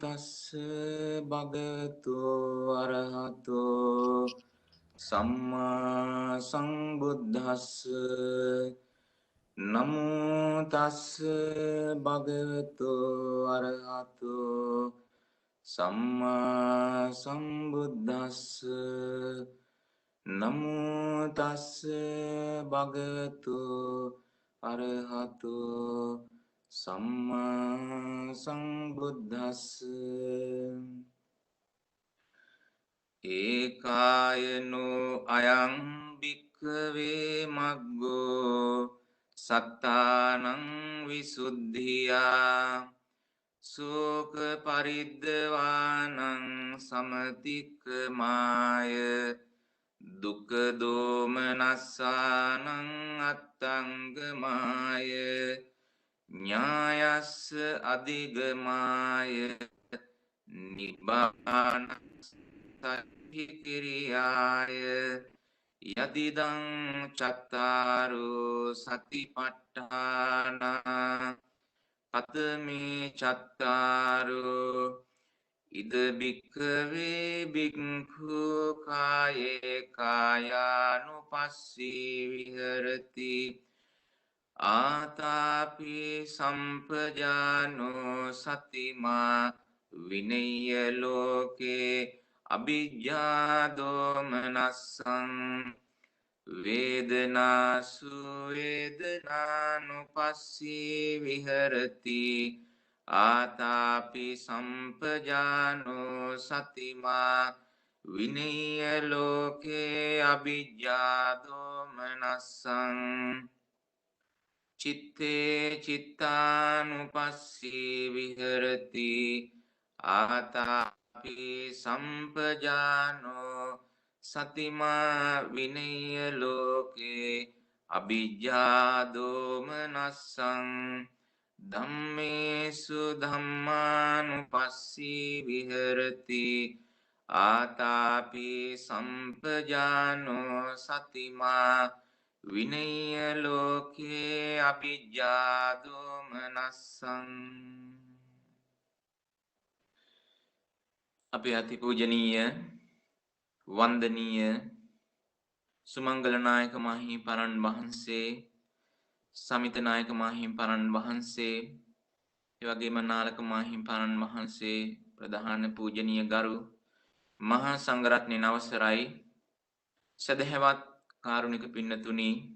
තස්ස භගවතු අරහතෝ සම්මා සම්බුද්දස්ස නමෝ තස්ස භගවතු අරහතෝ සම්මා සම්බුද්දස්ස නමෝ තස්ස භගවතු අරහතෝ සම්මා සම්බුද්දස්ස ඒකායනෝ අයං භික්ඛවේ මග්ගෝ සත්තානං විසුද්ධියා සෝක පරිද්දවානං සමතික්කමාය දුක්ඛ දෝමනස්සානං අත්තංගමාය ඥායස්ස අධිගමාය නිබ්බානස්සති කිරියාය යදිදං චත්තාරෝ සතිපට්ඨාන කතමේ චත්තාරෝ ඉද භික්ඛවේ භික්ඛු කායේ කායානුපස්සී විහෙරති ආතාපි සම්පජානෝ සතිමා විනය්‍ය ලෝකේ අභිජ්ජා දෝමනස්සං වේදනාසු වේදනානුපස්සී විහෙරති ආතාපි සම්පජානෝ සතිමා විනය්‍ය ලෝකේ අභිජ්ජා දෝමනස්සං චිත්තේ චිත්තානුපස්සී විහෙරති ආතාපි සම්පජානෝ සතිමා විනය්‍ය ලෝකේ අභිජ්ජා දෝමනස්සං ධම්මේසු ධම්මානුපස්සී විහෙරති ආතාපි සම්පජානෝ සතිමා විනය්‍ය ලෝකේ අභිජ්ජා දෝමනස්සං අපේ අතිපූජනීය වන්දනීය සුමංගල නායක මාහිමිපාණන් වහන්සේ සමිත නායක මාහිමිපාණන් වහන්සේ ඒ වගේම නාලක මාහිමිපාණන් වහන්සේ ප්‍රධාන පූජනීය ගරු මහා සංඝරත්නයේ අවසරයි සදහැවත් කාරුණික පින්නතුනි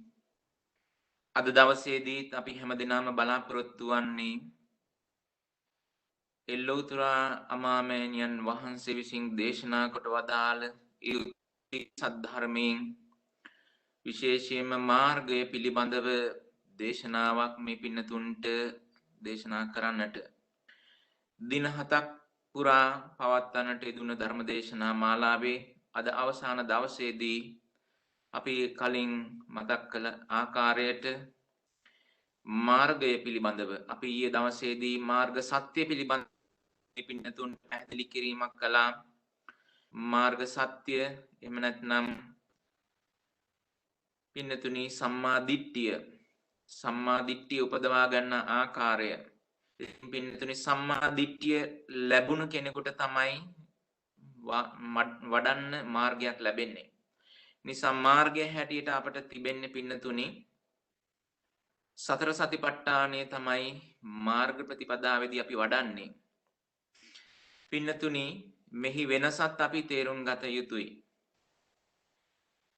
අද දවසේදීත් අපි හැමදෙනාම බලාපොරොත්තු වන්නේ එල්ලෝතර අමාමෑණියන් වහන්සේ විසින් දේශනා කොට වදාළ සද්ධර්මයෙන් විශේෂයෙන්ම මාර්ගය පිළිබඳව දේශනාවක් මේ පින්නතුන්ට දේශනා කරන්නට දින 7ක් පුරා පවත්වන්නට යෙදුන ධර්ම දේශනා මාලාවේ අද අවසාන දවසේදී අපි කලින් මතක් කළ ආකාරයට මාර්ගය පිළිබඳව අපි ඊයේ දවසේදී මාර්ග සත්‍ය පිළිබඳව පින්නතුන් පැහැදිලි කිරීමක් කළා. මාර්ග සත්‍ය එහෙම නැත්නම් පින්නතුනි සම්මා දිට්ඨිය උපදවා ගන්න ආකාරය. පින්නතුනි සම්මා දිට්ඨිය ලැබුණු කෙනෙකුට තමයි වඩන්න මාර්ගයක් ලැබෙන්නේ. නිසා මාර්ගය හැටියට අපට තිබෙන්නේ පින්නතුනි සතර සතිපට්ඨානය තමයි මාර්ග ප්‍රතිපදාවේදී අපි වඩන්නේ. පින්නතුනි මෙහි වෙනසත් අපි තේරුම් ගත යුතුයි.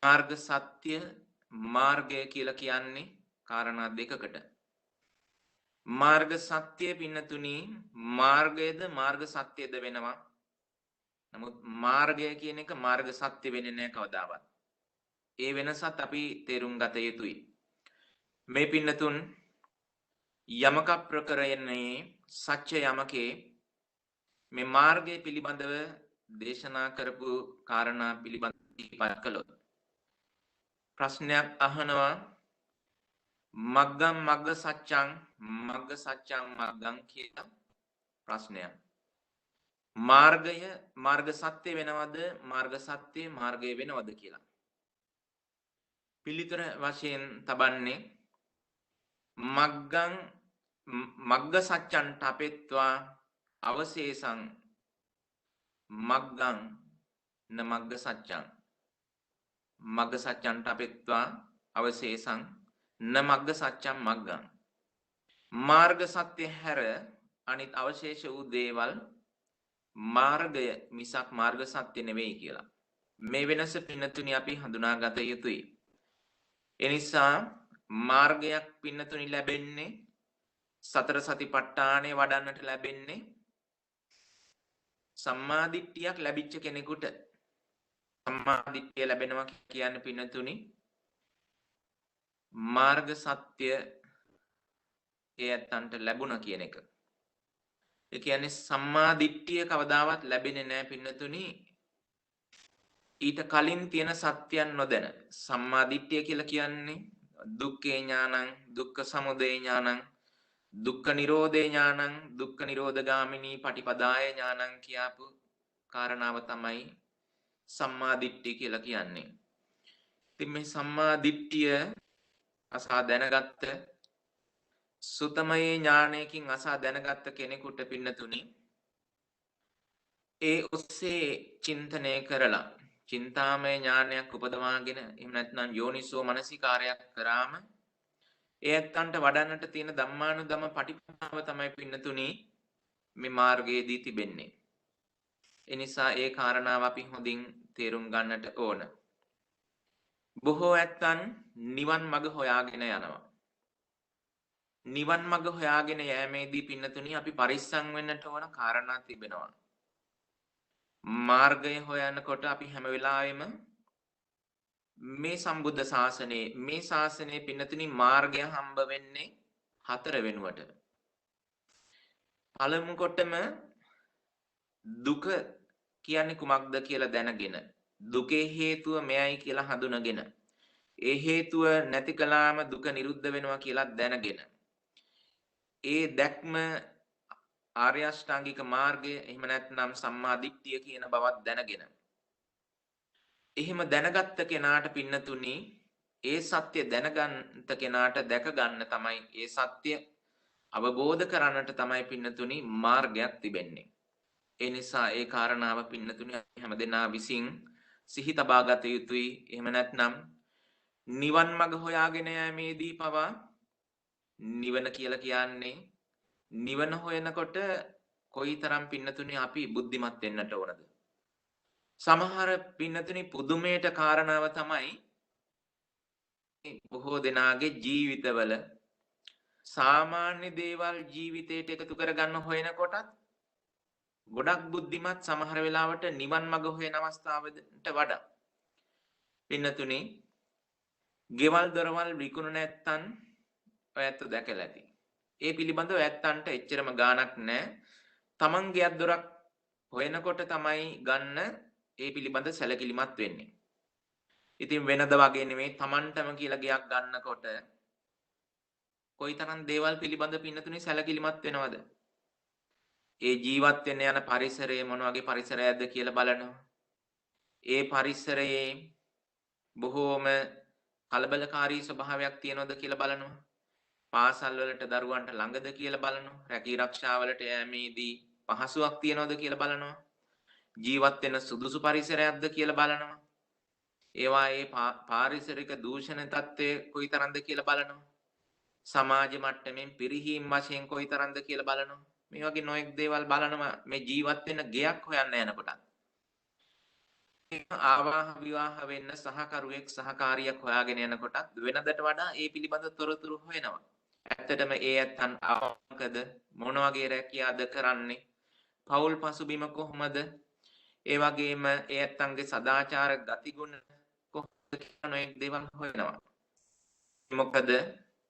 මාර්ග සත්‍ය මාර්ගය කියලා කියන්නේ කාරණා දෙකකට. මාර්ග සත්‍ය පින්නතුනි මාර්ගයද මාර්ග සත්‍යද වෙනවා. නමුත් මාර්ගය කියන එක මාර්ග සත්‍ය වෙන්නේ නැහැ කවදාවත්. ඒ වෙනසත් අපි තේරුම් ගත යුතුයි. මේ පින්නතුන් යමක ප්‍රකරණයේ සත්‍ය යමකේ මේ මාර්ගය පිළිබඳව දේශනා කරපු කාරණා පිළිබඳව ඉපත් කළොත් ප්‍රශ්නයක් අහනවා මග්ගම් මග්ග සත්‍යං මග්ගං කියලා ප්‍රශ්නයක්. මාර්ගය මාර්ග සත්‍ය වෙනවද මාර්ග සත්‍ය මාර්ගය වෙනවද කියලා. පිළිතුර වශයෙන් තබන්නේ මග්ගං මග්ග සත්‍යං තපෙත්වා අවශේෂං මග්ගං න මග්ග සත්‍යං මග්ග සත්‍යං තපෙත්වා අවශේෂං න මග්ග සත්‍යං මග්ගං මාර්ග සත්‍ය හැර අනිත් අවශේෂ වූ දේවල් මාර්ගය මිසක් මාර්ග සත්‍ය නෙවෙයි කියලා. මේ වෙනස පින්නතුනි අපි හඳුනාගත යුතුයි. එනිසා මාර්ගයක් පින්නතුනි ලැබෙන්නේ සතර සතිපට්ඨානය වඩන්නට ලැබෙන්නේ සම්මාදිට්ඨියක් ලැබිච්ච කෙනෙකුට. සම්මාදිට්ඨිය ලැබෙනවා කියන්නේ පින්නතුනි මාර්ග සත්‍ය එයන්ට ලැබුණා කියන එක. ඒ කියන්නේ සම්මාදිට්ඨිය කවදාවත් ලැබෙන්නේ නැහැ පින්නතුනි ඊට කලින් තියෙන සත්‍යයන් නොදැන. සම්මාදිට්ඨිය කියලා කියන්නේ දුක්ඛේ ඥානං දුක්ඛ සමුදය ඥානං දුක්ඛ නිරෝධේ ඥානං දුක්ඛ නිරෝධගාමිනී පටිපදාය ඥානං කියපු කාරණාව තමයි සම්මා දිට්ඨිය කියලා කියන්නේ. ඉතින් මේ සම්මා දිට්ඨිය අසා දැනගත්ත සුතමයේ ඥානයකින් අසා දැනගත්ත කෙනෙකුට පින්නතුනි ඒ ඔස්සේ චින්තනය කරලා චින්තාමය ඥානයක් උපදවාගෙන එහෙම නැත්නම් යෝනිසෝ මනසිකාරයක් කරාම ඒ ඇත්තන්ට වඩන්නට තියෙන ධම්මානුධම පටිපදාව තමයි පින්නතුනි මේ මාර්ගයේදී තිබෙන්නේ. ඒ නිසා ඒ කාරණාව අපි හොඳින් තේරුම් ගන්නට ඕන. බොහෝ ඇත්තන් නිවන් මඟ හොයාගෙන යනවා. නිවන් මඟ හොයාගෙන යෑමේදී පින්නතුනි අපි පරිස්සම් වෙන්නට ඕන කාරණා තිබෙනවා. මාර්ගය හොයනකොට අපි හැම වෙලාවෙම මේ සම්බුද්ධ ශාසනයේ මේ ශාසනයේ පින්නතුනි මාර්ගය හම්බ වෙන්නේ හතර වෙනුවට. පළමු කොටම දුක කියන්නේ කුමක්ද කියලා දැනගෙන දුකේ හේතුව මෙයයි කියලා හඳුනගෙන ඒ හේතුව නැති කළාම දුක නිරුද්ධ වෙනවා කියලා දැනගෙන ඒ දැක්ම ආර්ය අෂ්ටාංගික මාර්ගය එහෙම නැත්නම් සම්මා දිට්ඨිය කියන බවත් දැනගෙන එහෙම දැනගත්ත කෙනාට පින්නතුනි ඒ සත්‍ය දැනගන්ත කෙනාට දැක ගන්න තමයි ඒ සත්‍ය අවබෝධ කරන්නට තමයි පින්නතුනි මාර්ගයක් තිබෙන්නේ. ඒ නිසා ඒ කාරණාව පින්නතුනි හැමදෙනා විසින් සිහි තබා ගත යුතුයි. එහෙම නැත්නම් නිවන් මඟ හොයාගෙන යෑමේදී පවා නිවන කියලා කියන්නේ නිවන හොයනකොට කොයිතරම් පින්නතුනි අපි බුද්ධිමත් වෙන්නට ඕනද? සමහර පින්නතුනි පුදුමයට කාරණාව තමයි බොහෝ දෙනාගේ ජීවිතවල සාමාන්‍ය දේවල් ජීවිතයට එකතු කරගන්න හොයනකොටත් ගොඩක් බුද්ධිමත් සමහර වෙලාවට නිවන් මඟ හොයන අවස්ථාවකට වඩා පින්නතුනි ගෙවල් දොරවල් විකුණු නැත්තන් ඔයත් දැකලා ඇති. ඒ පිළිබඳව ඇත්තන්ට එච්චරම ගාණක් නැහැ. තමන් ගෙයක් දොරක් හොයනකොට තමයි ගන්න ඒ පිළිබඳ සැලකිලිමත් වෙන්නේ. ඉතින් වෙනද වගේ නෙමෙයි තමන්ටම කියලා ගෙයක් ගන්නකොට කොයිතරම් දේවල් පිළිබඳ පින්නතුනි සැලකිලිමත් වෙනවද? ඒ ජීවත් වෙන්න යන පරිසරය මොන වගේ පරිසරයක්ද කියලා බලනවා. ඒ පරිසරයේ බොහෝම කලබලකාරී ස්වභාවයක් තියෙනවද කියලා බලනවා. පාසල් වලට දරුවන්ට ළඟද කියලා බලනවා. රැකී ආරක්ෂා වලට යෑමේදී පහසුවක් තියෙනවද කියලා බලනවා. ජීවත් වෙන සුදුසු පරිසරයක්ද කියලා බලනවා. ඒවායේ පාරිසරික දූෂණ තත්ත්වය කොයිතරම්ද කියලා බලනවා. සමාජ මට්ටමින් පිරිහීම් වශයෙන් කොයිතරම්ද කියලා බලනවා. මේ වගේ නොයෙක් දේවල් බලනවා මේ ජීවත් වෙන ගෙයක් හොයන්න යනකොට. ආවාහ විවාහ වෙන්න සහකරුවෙක් සහකාරියක් හොයාගෙන යනකොට වෙනදට වඩා ඒ පිළිබඳ තොරතුරු හොයනවා. ඇත්තටම ඒ ඇත්තන් අවංකද මොන වගේ රැකියාද කරන්නේ? පෞල් පසුබිම කොහොමද? ඒ වගේම ඒ ඇත්තන්ගේ සදාචාර ගතිගුණ කොහොමද කියන නොයෙක් දේවල් හොයනවා. මොකද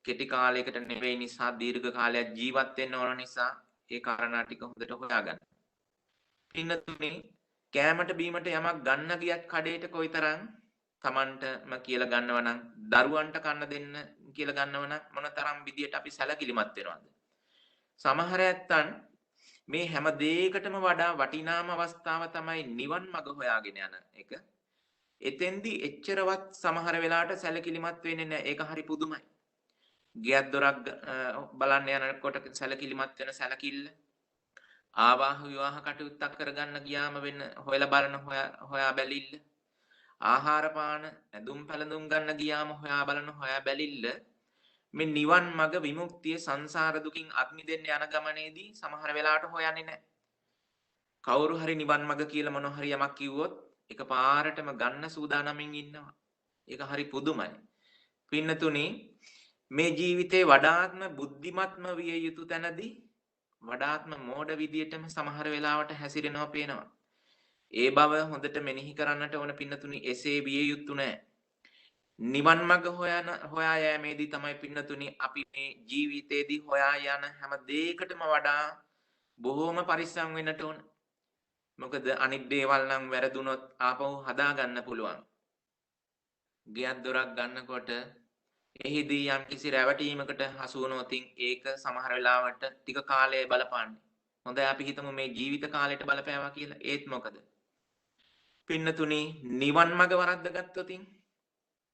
කෙටි කාලයකට නෙවෙයි නිසා දීර්ඝ කාලයක් ජීවත් වෙන්න ඕන නිසා ඒ කාරණා ටික හොඳට හොයාගන්න. පින්නතුනි කෑමට බීමට යමක් ගන්න ගියත් කඩේට කොයිතරම් Tamanටම කියලා ගන්නව නම් දරුවන්ට කන්න දෙන්න කියලා ගන්නව නම් මොනතරම් විදියට අපි සැලකිලිමත් වෙනවද? සමහර ඇත්තන් මේ හැම දෙයකටම වඩා වටිනාම අවස්ථාව තමයි නිවන් මඟ හොයාගෙන යන එක. එතෙන්දී එච්චරවත් සමහර වෙලාවට සැලකිලිමත් වෙන්නේ නැහැ. ඒක හරි පුදුමයි. ගෙයක් දොරක් බලන්න යනකොට සැලකිලිමත් වෙන සැලකිල්ල ආවාහ විවාහ කටයුත්තක් කරගන්න ගියාම වෙන හොයලා බලන හොයා බැලිල්ල. ආහාර පාන ඇඳුම් පැළඳුම් ගන්න ගියාම හොයා බලන හොයා බැලිල්ල. මේ නිවන් මඟ විමුක්තිය සංසාර දුකින් අත් මිදෙන්න යන ගමනේදී සමහර වෙලාවට හොයන්නේ නැහැ. කවුරු හරි නිවන් මඟ කියලා මොන හරි යමක් කිව්වොත් ඒක පාරටම ගන්න සූදානමින් ඉන්නවා. ඒක හරි පුදුමයි. පින්නතුනි මේ ජීවිතේ වඩාත්ම බුද්ධිමත්ම විය යුතු තැනදී වඩාත්ම මෝඩ විදියටම සමහර වෙලාවට හැසිරෙනවා පේනවා. ඒ බව හොඳට මෙනෙහි කරන්නට ඕන පින්නතුනි එසේ විය යුතු නෑ. නිවන් මඟ හොයා යෑමේදී තමයි පින්නතුනි අපි මේ ජීවිතේදී හොයා යන හැම දෙයකටම වඩා බොහෝම පරිස්සම් වෙන්නට ඕන. මොකද අනිත් දේවල් නම් වැරදුනොත් ආපහු හදා ගන්න පුළුවන්. ගෙයක් දොරක් ගන්නකොට එහිදී යම් කිසි රැවටීමකට හසු වුණොත් ඒක සමහර වෙලාවට ටික කාලය බලපාන්නේ. හොඳයි අපි හිතමු මේ ජීවිත කාලයට බලපෑවා කියලා. ඒත් මොකද? පින්නතුනි නිවන් මඟ වරද්ද ගත්තොත්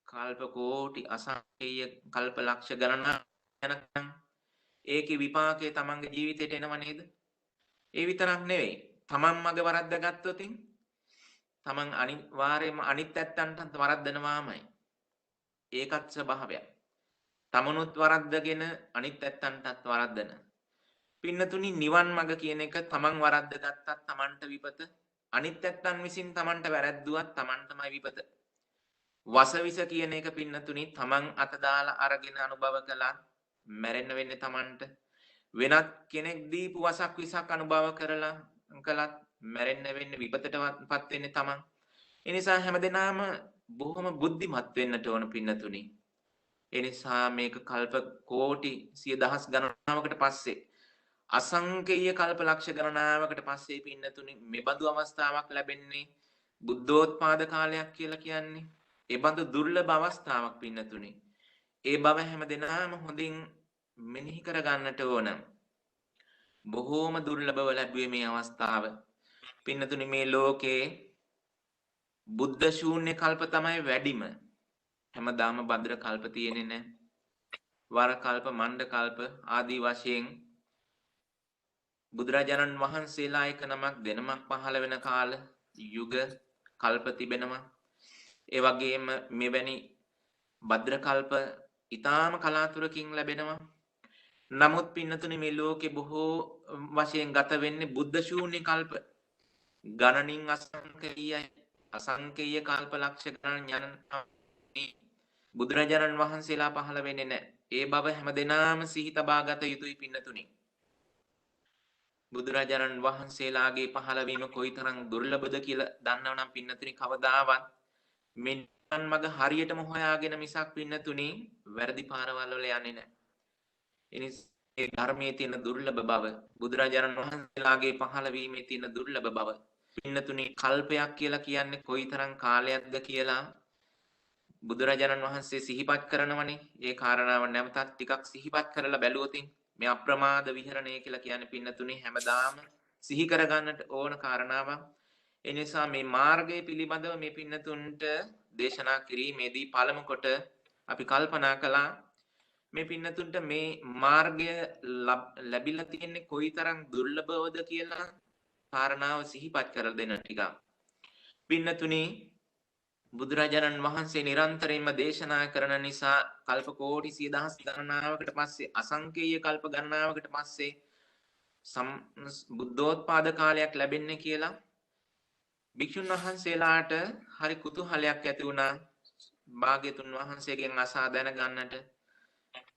කල්ප කෝටි අසංඛේය කල්ප ලක්ෂ ගණනක් යනකම් ඒකේ විපාකයේ තමන්ගේ ජීවිතේට එනව නේද? ඒ විතරක් නෙවෙයි. තමන් මඟ වරද්ද ගත්තොත් තමන් අනිවාර්යයෙන්ම අනිත් ඇත්තන්ට වරද්දනවාමයි. ඒකත් ස්වභාවයක්. තමනුත් වරද්දගෙන අනිත් ඇත්තන්ටත් වරද්දන. පින්නතුනි නිවන් මඟ කියන එක තමන් වරද්ද ගත්තත් තමන්ට විපත. අනිත් ඇත්තන් විසින් තමන්ට වැරද්දුවත් තමන්ටමයි විපත. වසවිස කියන එක පින්නතුනි තමන් අත දාලා අරගෙන අනුභව කළා මැරෙන්න වෙන්නේ තමන්ට. වෙනත් කෙනෙක් දීපු වසක් විසක් අනුභව කරලා කළත් මැරෙන්න වෙන්නේ විපතටපත් වෙන්නේ තමන්. ඒ නිසා හැමදෙනාම බොහොම බුද්ධිමත් වෙන්නට ඕන පින්නතුනි. ඒ නිසා මේක කල්ප කෝටි සිය දහස් ගණනාවකට පස්සේ අසංකේය කල්ප ලක්ෂ ගණනාවකට පස්සේ පින්නතුනි මෙබඳු අවස්ථාවක් ලැබෙන්නේ බුද්ධෝත්පාද කාලයක් කියලා කියන්නේ. ඒ බඳු දුර්ලභ අවස්ථාවක් පින්නතුනි. ඒ බව හැමදෙනාම හොඳින් මෙනෙහි කර ගන්නට ඕන. බොහෝම දුර්ලභව ලැබුවේ මේ අවස්ථාව. පින්නතුනි මේ ලෝකේ බුද්ධ ශූන්‍ය කල්ප තමයි වැඩිම. හැමදාම භද්‍ර කල්ප තියෙන්නේ නැහැ. වර කල්ප, මණ්ඩ කල්ප ආදී වශයෙන් බුදුරජාණන් වහන්සේලා එක නමක් දෙනමක් පහළ වෙන කාල යුග කල්ප තිබෙනවා. ඒ වගේම මෙවැනි භද්‍ර කල්ප ඊටාම කලාතුරකින් ලැබෙනවා. නමුත් පින්නතුනි මේ ලෝකේ බොහෝ වශයෙන් ගත වෙන්නේ බුද්ධ ශූන්‍ය කල්ප. ගණනින් අසංකේය කල්ප ලක්ෂ ගණන් යන බුදුරජාණන් වහන්සේලා පහළ වෙන්නේ නැහැ. ඒ බව හැමදෙනාම සිහි තබා ගත යුතුයි පින්නතුනි. බුදුරජාණන් වහන්සේලාගේ පහළවීම කොයිතරම් දුර්ලභද කියලා දන්නවනම් පින්නතුනි කවදාවත් මේ නිවන් මඟ හරියටම හොයාගෙන මිසක් පින්නතුනි වැරදි පාරවල් වල යන්නේ නැහැ. ඒ ධර්මයේ තියෙන දුර්ලභ බව බුදුරජාණන් වහන්සේලාගේ පහළවීමේ තියෙන දුර්ලභ බව පින්නතුනි කල්පයක් කියලා කියන්නේ කොයිතරම් කාලයක්ද කියලා බුදුරජාණන් වහන්සේ සිහිපත් කරනවනේ. ඒ කාරණාව නැවතත් ටිකක් සිහිපත් කරලා බැලුවොත් මේ අප්‍රමාද විහරණය කියලා කියන්නේ පින්නතුනි හැමදාම සිහි කරගන්නට ඕන කාරණාවක්. ඒ නිසා මේ මාර්ගය පිළිබඳව මේ පින්නතුන්ට දේශනා කිරීමේදී පළමු කොට අපි කල්පනා කළා මේ පින්නතුන්ට මේ මාර්ගය ලැබිලා තියෙන්නේ කොයිතරම් දුර්ලභවද කියලා කාරණාව සිහිපත් කරලා දෙන්න ටිකක්. පින්නතුනි බුදුරජාණන් වහන්සේ නිරන්තරයෙන්ම දේශනා කරන නිසා කල්ප කෝටි සිය දහස් ගණනාවකට පස්සේ අසංකේය කල්ප ගණනාවකට පස්සේ බුද්ධෝත්පාද කාලයක් ලැබෙන්නේ කියලා භික්ෂුන් වහන්සේලාට හරි කුතුහලයක් ඇති වුණා භාග්‍යතුන් වහන්සේගෙන් අසා දැනගන්නට.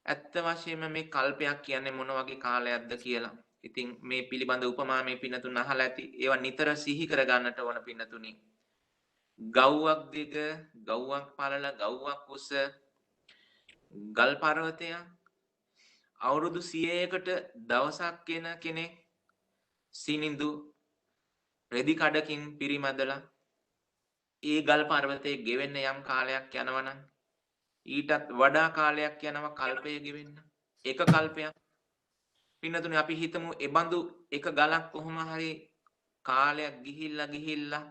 ඇත්ත වශයෙන්ම මේ කල්පයක් කියන්නේ මොන වගේ කාලයක්ද කියලා. ඉතින් මේ පිළිබඳ උපමා මේ පින්නතුන් අහලා ඇති. ඒවා නිතර සිහි කර ගන්නට ඕන පින්නතුනි. ගව්වක් දිග, ගව්වක් පළල, ගව්වක් උස ගල් පර්වතයක් අවුරුදු 100කට දවසක් එන කෙනෙක් සිනිඳු රෙදි කඩකින් පිරිමැදලා ඒ ගල් පර්වතයේ ගෙවෙන්න යම් කාලයක් යනවනම් ඊටත් වඩා කාලයක් යනවා කල්පය ගෙවෙන්න. එක කල්පයක්. පින්නතුනේ අපි හිතමු එබඳු එක ගලක් කොහොම හරි කාලයක් ගිහිල්ලා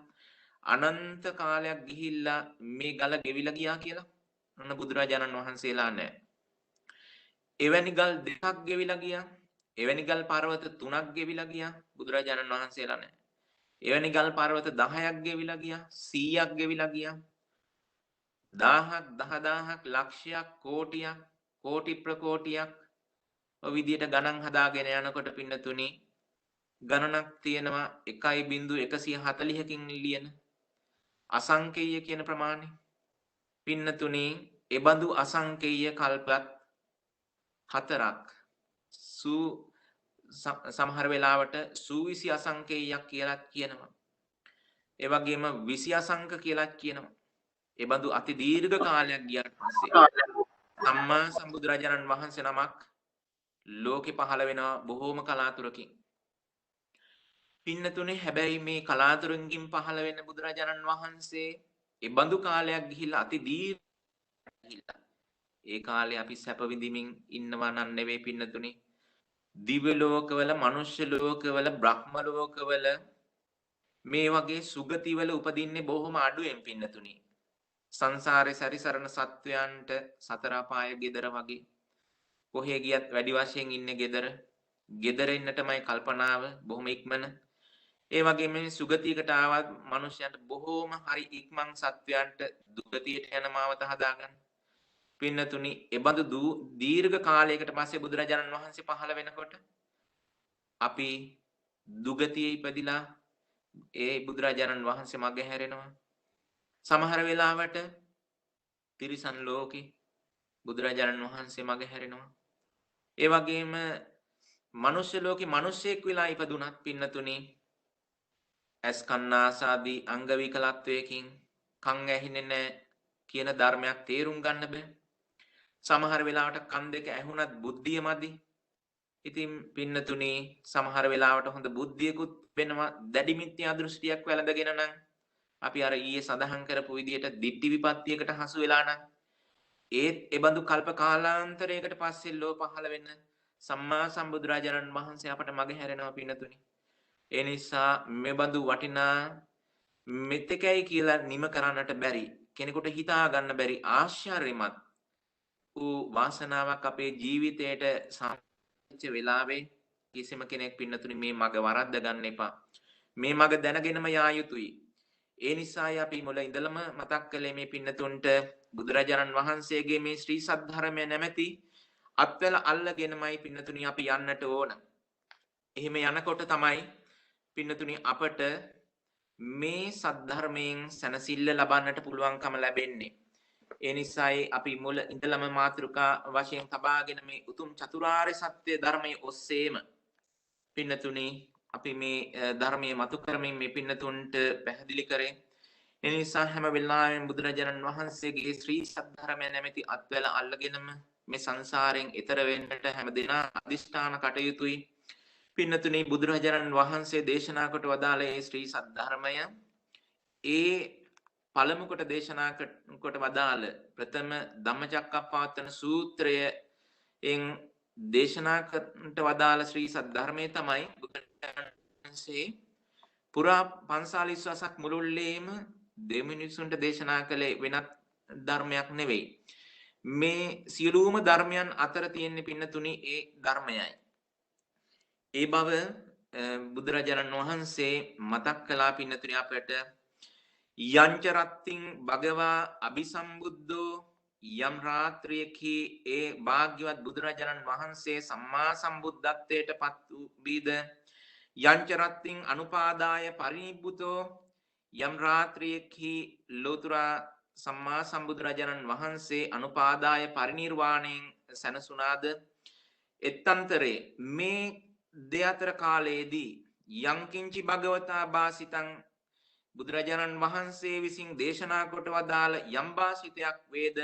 අනන්ත කාලයක් ගිහිල්ලා මේ ගල ගෙවිලා ගියා කියලා. අන්න බුදුරජාණන් වහන්සේලා නැහැ. එවැනි ගල් දෙකක් ගෙවිලා ගියා. එවැනි ගල් පර්වත 3ක් ගෙවිලා ගියා. බුදුරජාණන් වහන්සේලා නැහැ. එවැනි ගල් පර්වත 10ක් ගෙවිලා ගියා. 100ක් ගෙවිලා ගියා. 1000ක් 10000ක් ලක්ෂයක් කෝටියක් කෝටි ප්‍රකෝටියක් ඔය විදියට ගණන් හදාගෙන යනකොට පින්නතුනි ගණනක් තියෙනවා 1.140කින් ලියන අසංකේය කියන ප්‍රමාණය. පින්නතුනි එබඳු අසංකේය කල්පත් හතරක් සමහර වෙලාවට සූවිසි අසංකේයයක් කියලා කියනවා. ඒ වගේම 20 අසංක කියලා කියනවා. එබඳු අති දීර්ඝ කාලයක් ගියාට පස්සේ සම්මා සම්බුදුරජාණන් වහන්සේ නමක් ලෝකේ පහළ වෙනවා බොහෝම කලාතුරකින්. පින්නතුනේ හැබැයි මේ කලාතුරකින් පහළ වෙන බුදුරජාණන් වහන්සේ එබඳු කාලයක් ගිහිල්ලා අති දීර්ඝ ඒ කාලේ අපි සැප විඳිමින් ඉන්නවා නන් නෙවෙයි පින්නතුනේ. දිව්‍ය ලෝකවල, මනුෂ්‍ය ලෝකවල, බ්‍රහ්ම ලෝකවල මේ වගේ සුගතිවල උපදින්නේ බොහොම අඩුවෙන් පින්නතුනි. සංසාරේ සැරිසරන සත්වයන්ට සතර අපාය ගෙදර වගේ කොහේ ගියත් වැඩි වශයෙන් ඉන්නේ ගෙදර. ගෙදර ඉන්නටමයි කල්පනාව බොහොම ඉක්මන. ඒ වගේම මේ සුගතියකට ආවත් මිනිසයන්ට බොහොම හරි ඉක්මන් සත්වයන්ට දුගතියට යන මාවත හදාගන්න. පින්නතුනි එබඳු දීර්ඝ කාලයකට පස්සේ බුදුරජාණන් වහන්සේ පහළ වෙනකොට අපි දුගතියේ ඉපදිලා ඒ බුදුරජාණන් වහන්සේ මග හැරෙනවා. සමහර වෙලාවට තිරිසන් ලෝකේ බුදුරජාණන් වහන්සේ මග හැරෙනවා. ඒ වගේම මනුෂ්‍ය ලෝකේ මිනිසෙක් වෙලා ඉපදුනත් පින්නතුනි ඇස් කන්නාසාදී අංග විකලත්වයකින් කන් ඇහින්නේ නැහැ කියන ධර්මයක් තේරුම් ගන්න බෑ. සමහර වෙලාවට කන් දෙක ඇහුණත් බුද්ධිය මදි. ඉතින් පින්නතුනි සමහර වෙලාවට හොඳ බුද්ධියකුත් වෙනවා දැඩි මිත්‍යා දෘෂ්ටියක් වැළඳගෙන නම් අපි අර ඊයේ සඳහන් කරපු විදිහට ditthi විපත්තියකට හසු වෙලා නම් ඒත් එබඳු කල්ප කාලාන්තරයකට පස්සේ ලෝ පහළ වෙන සම්මා සම්බුදුරජාණන් වහන්සේ අපට මග හැරෙනවා පින්නතුනි. ඒ නිසා මෙබඳු වටිනා මෙතෙකයි කියලා නිම කරන්නට බැරි කෙනෙකුට හිතා ගන්න බැරි ආශ්චර්යමත් වූ වාසනාවක් අපේ ජීවිතයට සම්පූර්ණ වෙලාවේ කිසිම කෙනෙක් පින්නතුනි මේ මග වරද්ද ගන්න එපා. මේ මග දැනගෙනම යා යුතුයි. ඒ නිසායි අපි මුල ඉඳලම මතක් කළේ මේ පින්නතුන්ට බුදුරජාණන් වහන්සේගේ මේ ශ්‍රී සද්ධර්මය නැමැති අත්වල අල්ලගෙනමයි පින්නතුනි අපි යන්නට ඕන. එහෙම යනකොට තමයි පින්නතුනි අපට මේ සද්ධර්මයෙන් සැනසෙල්ල ලබන්නට පුළුවන්කම ලැබෙන්නේ. ඒ නිසායි අපි මුල ඉඳලම මාතෘකා වශයෙන් තබාගෙන මේ උතුම් චතුරාර්ය සත්‍ය ධර්මයේ ඔස්සේම පින්නතුනි අපි මේ ධර්මයේ මතු කරමින් මේ පින්නතුන්ට පැහැදිලි කරේ. ඒ නිසා හැම වෙලාවෙම බුදුරජාණන් වහන්සේගේ ශ්‍රී සද්ධර්මය නැමැති අත්වැල අල්ලගෙනම මේ සංසාරයෙන් එතර වෙන්නට හැමදෙනා අදිෂ්ඨාන කටයුතුයි. පින්නතුනි බුදුරජාණන් වහන්සේ දේශනා කොට වදාළ ඒ ශ්‍රී සද්ධර්මය ඒ පළමු කොට දේශනා කොට වදාළ ප්‍රථම ධම්මචක්කප්පවත්තන සූත්‍රයෙන් දේශනා කොට වදාළ ශ්‍රී සද්ධර්මයේ තමයි බුදුරජාණන් වහන්සේ පුරා 45 වසක් මුළුල්ලේම දෙමිනිසුන්ට දේශනා කළේ වෙනත් ධර්මයක් නෙවෙයි. මේ සියලුම ධර්මයන් අතර තියෙන පින්නතුනි ඒ ධර්මයයි. ඒ බව බුදුරජාණන් වහන්සේ මතක් කළා පින්නතුනි අපට යංච රත්තින් භගවා අபிසම්බුද්ධෝ යම් රාත්‍රියකී ඒ භාග්‍යවත් බුදුරජාණන් වහන්සේ සම්මා සම්බුද්ධත්වයට පත් වූ බීද යංච රත්තින් අනුපාදාය පරිනිබ්බුතෝ යම් රාත්‍රියකී ලෝතුරා සම්මා සම්බුදුරජාණන් වහන්සේ අනුපාදාය පරිනිර්වාණයෙන් සැනසුණාද එත්තන්තරේ මේ දෙයතර කාලයේදී යංකින්චි භගවතා භාසිතං බුදුරජාණන් වහන්සේ විසින් දේශනා කොට වදාළ යම් භාසිතයක් වේද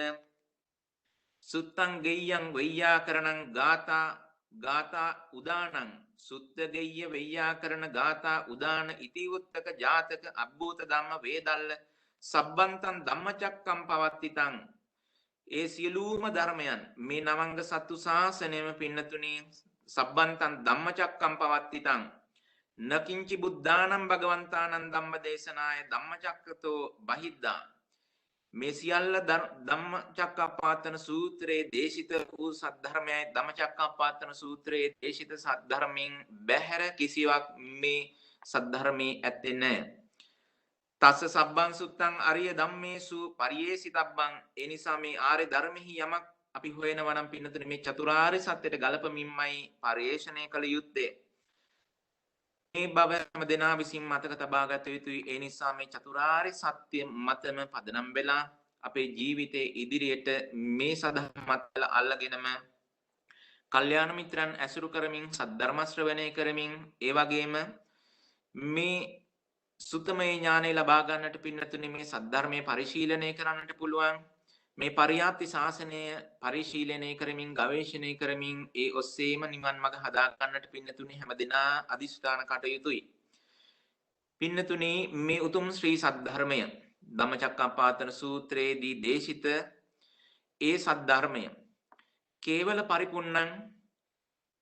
සුත්තං ගෙය්‍යං වෙය්‍යාකරණං ගාථා උදානං සුත්ත ගෙය්‍ය වෙය්‍යාකරණ ගාථා උදාන ඉති උත්තක ජාතක අබ්බූත ධම්ම වේදල්ල සබ්බන්තං ධම්මචක්කම් පවත්තිතං ඒ සියලුම ධර්මයන් මේ නවංග සත්තු ශාසනයම පින්නතුනි සබ්බන්තං ධම්මචක්කම් පවත්තිතං නකින්චි බුද්ධානම් භගවන්තානං ධම්ම දේශනාය ධම්මචක්කතෝ බහිද්දා මේ සියල්ල ධම්මචක්කප්පවත්තන සූත්‍රයේ දේශිත වූ සද්ධර්මයයි ධම්මචක්කප්පවත්තන සූත්‍රයේ දේශිත සද්ධර්මයෙන් බැහැර කිසිවක් මේ සද්ධර්මයේ ඇත්තේ නැහැ. තස්ස සබ්බං සුත්තං අරිය ධම්මේසු පරියේසිතබ්බං. ඒ නිසා මේ ආර්ය ධර්මෙහි යමක් අපි හොයනවා නම් පින්නතුනේ මේ චතුරාර්ය සත්‍යයට ගලපමින්මයි පරිේශණය කළ යුත්තේ. මේ බව හැම දෙනා විසින් මතක තබා ගත යුතුයි. ඒ නිසා මේ චතුරාර්ය සත්‍ය මතම පදනම් වෙලා අපේ ජීවිතයේ ඉදිරියට මේ සදහම් මතල අල්ලගෙනම කල්යාණ මිත්‍රයන් ඇසුරු කරමින් සද්ධර්ම ශ්‍රවණය කරමින් ඒ වගේම මේ සුතමේ ඥානය ලබා ගන්නට පින්නතුනේ මේ සද්ධර්මයේ පරිශීලනය කරන්නට පුළුවන්. මේ පරියාප්ති ශාසනය පරිශීලනය කරමින් ගවේෂණය කරමින් ඒ ඔස්සේම නිවන් මඟ හදා ගන්නට පින්නතුනේ හැමදෙනා අදිෂ්ඨාන කටයුතුයි. පින්නතුනේ මේ උතුම් ශ්‍රී සද්ධර්මය ධම්මචක්කප්පවත්තන සූත්‍රයේදී දේශිත ඒ සද්ධර්මය කේවල පරිපූර්ණං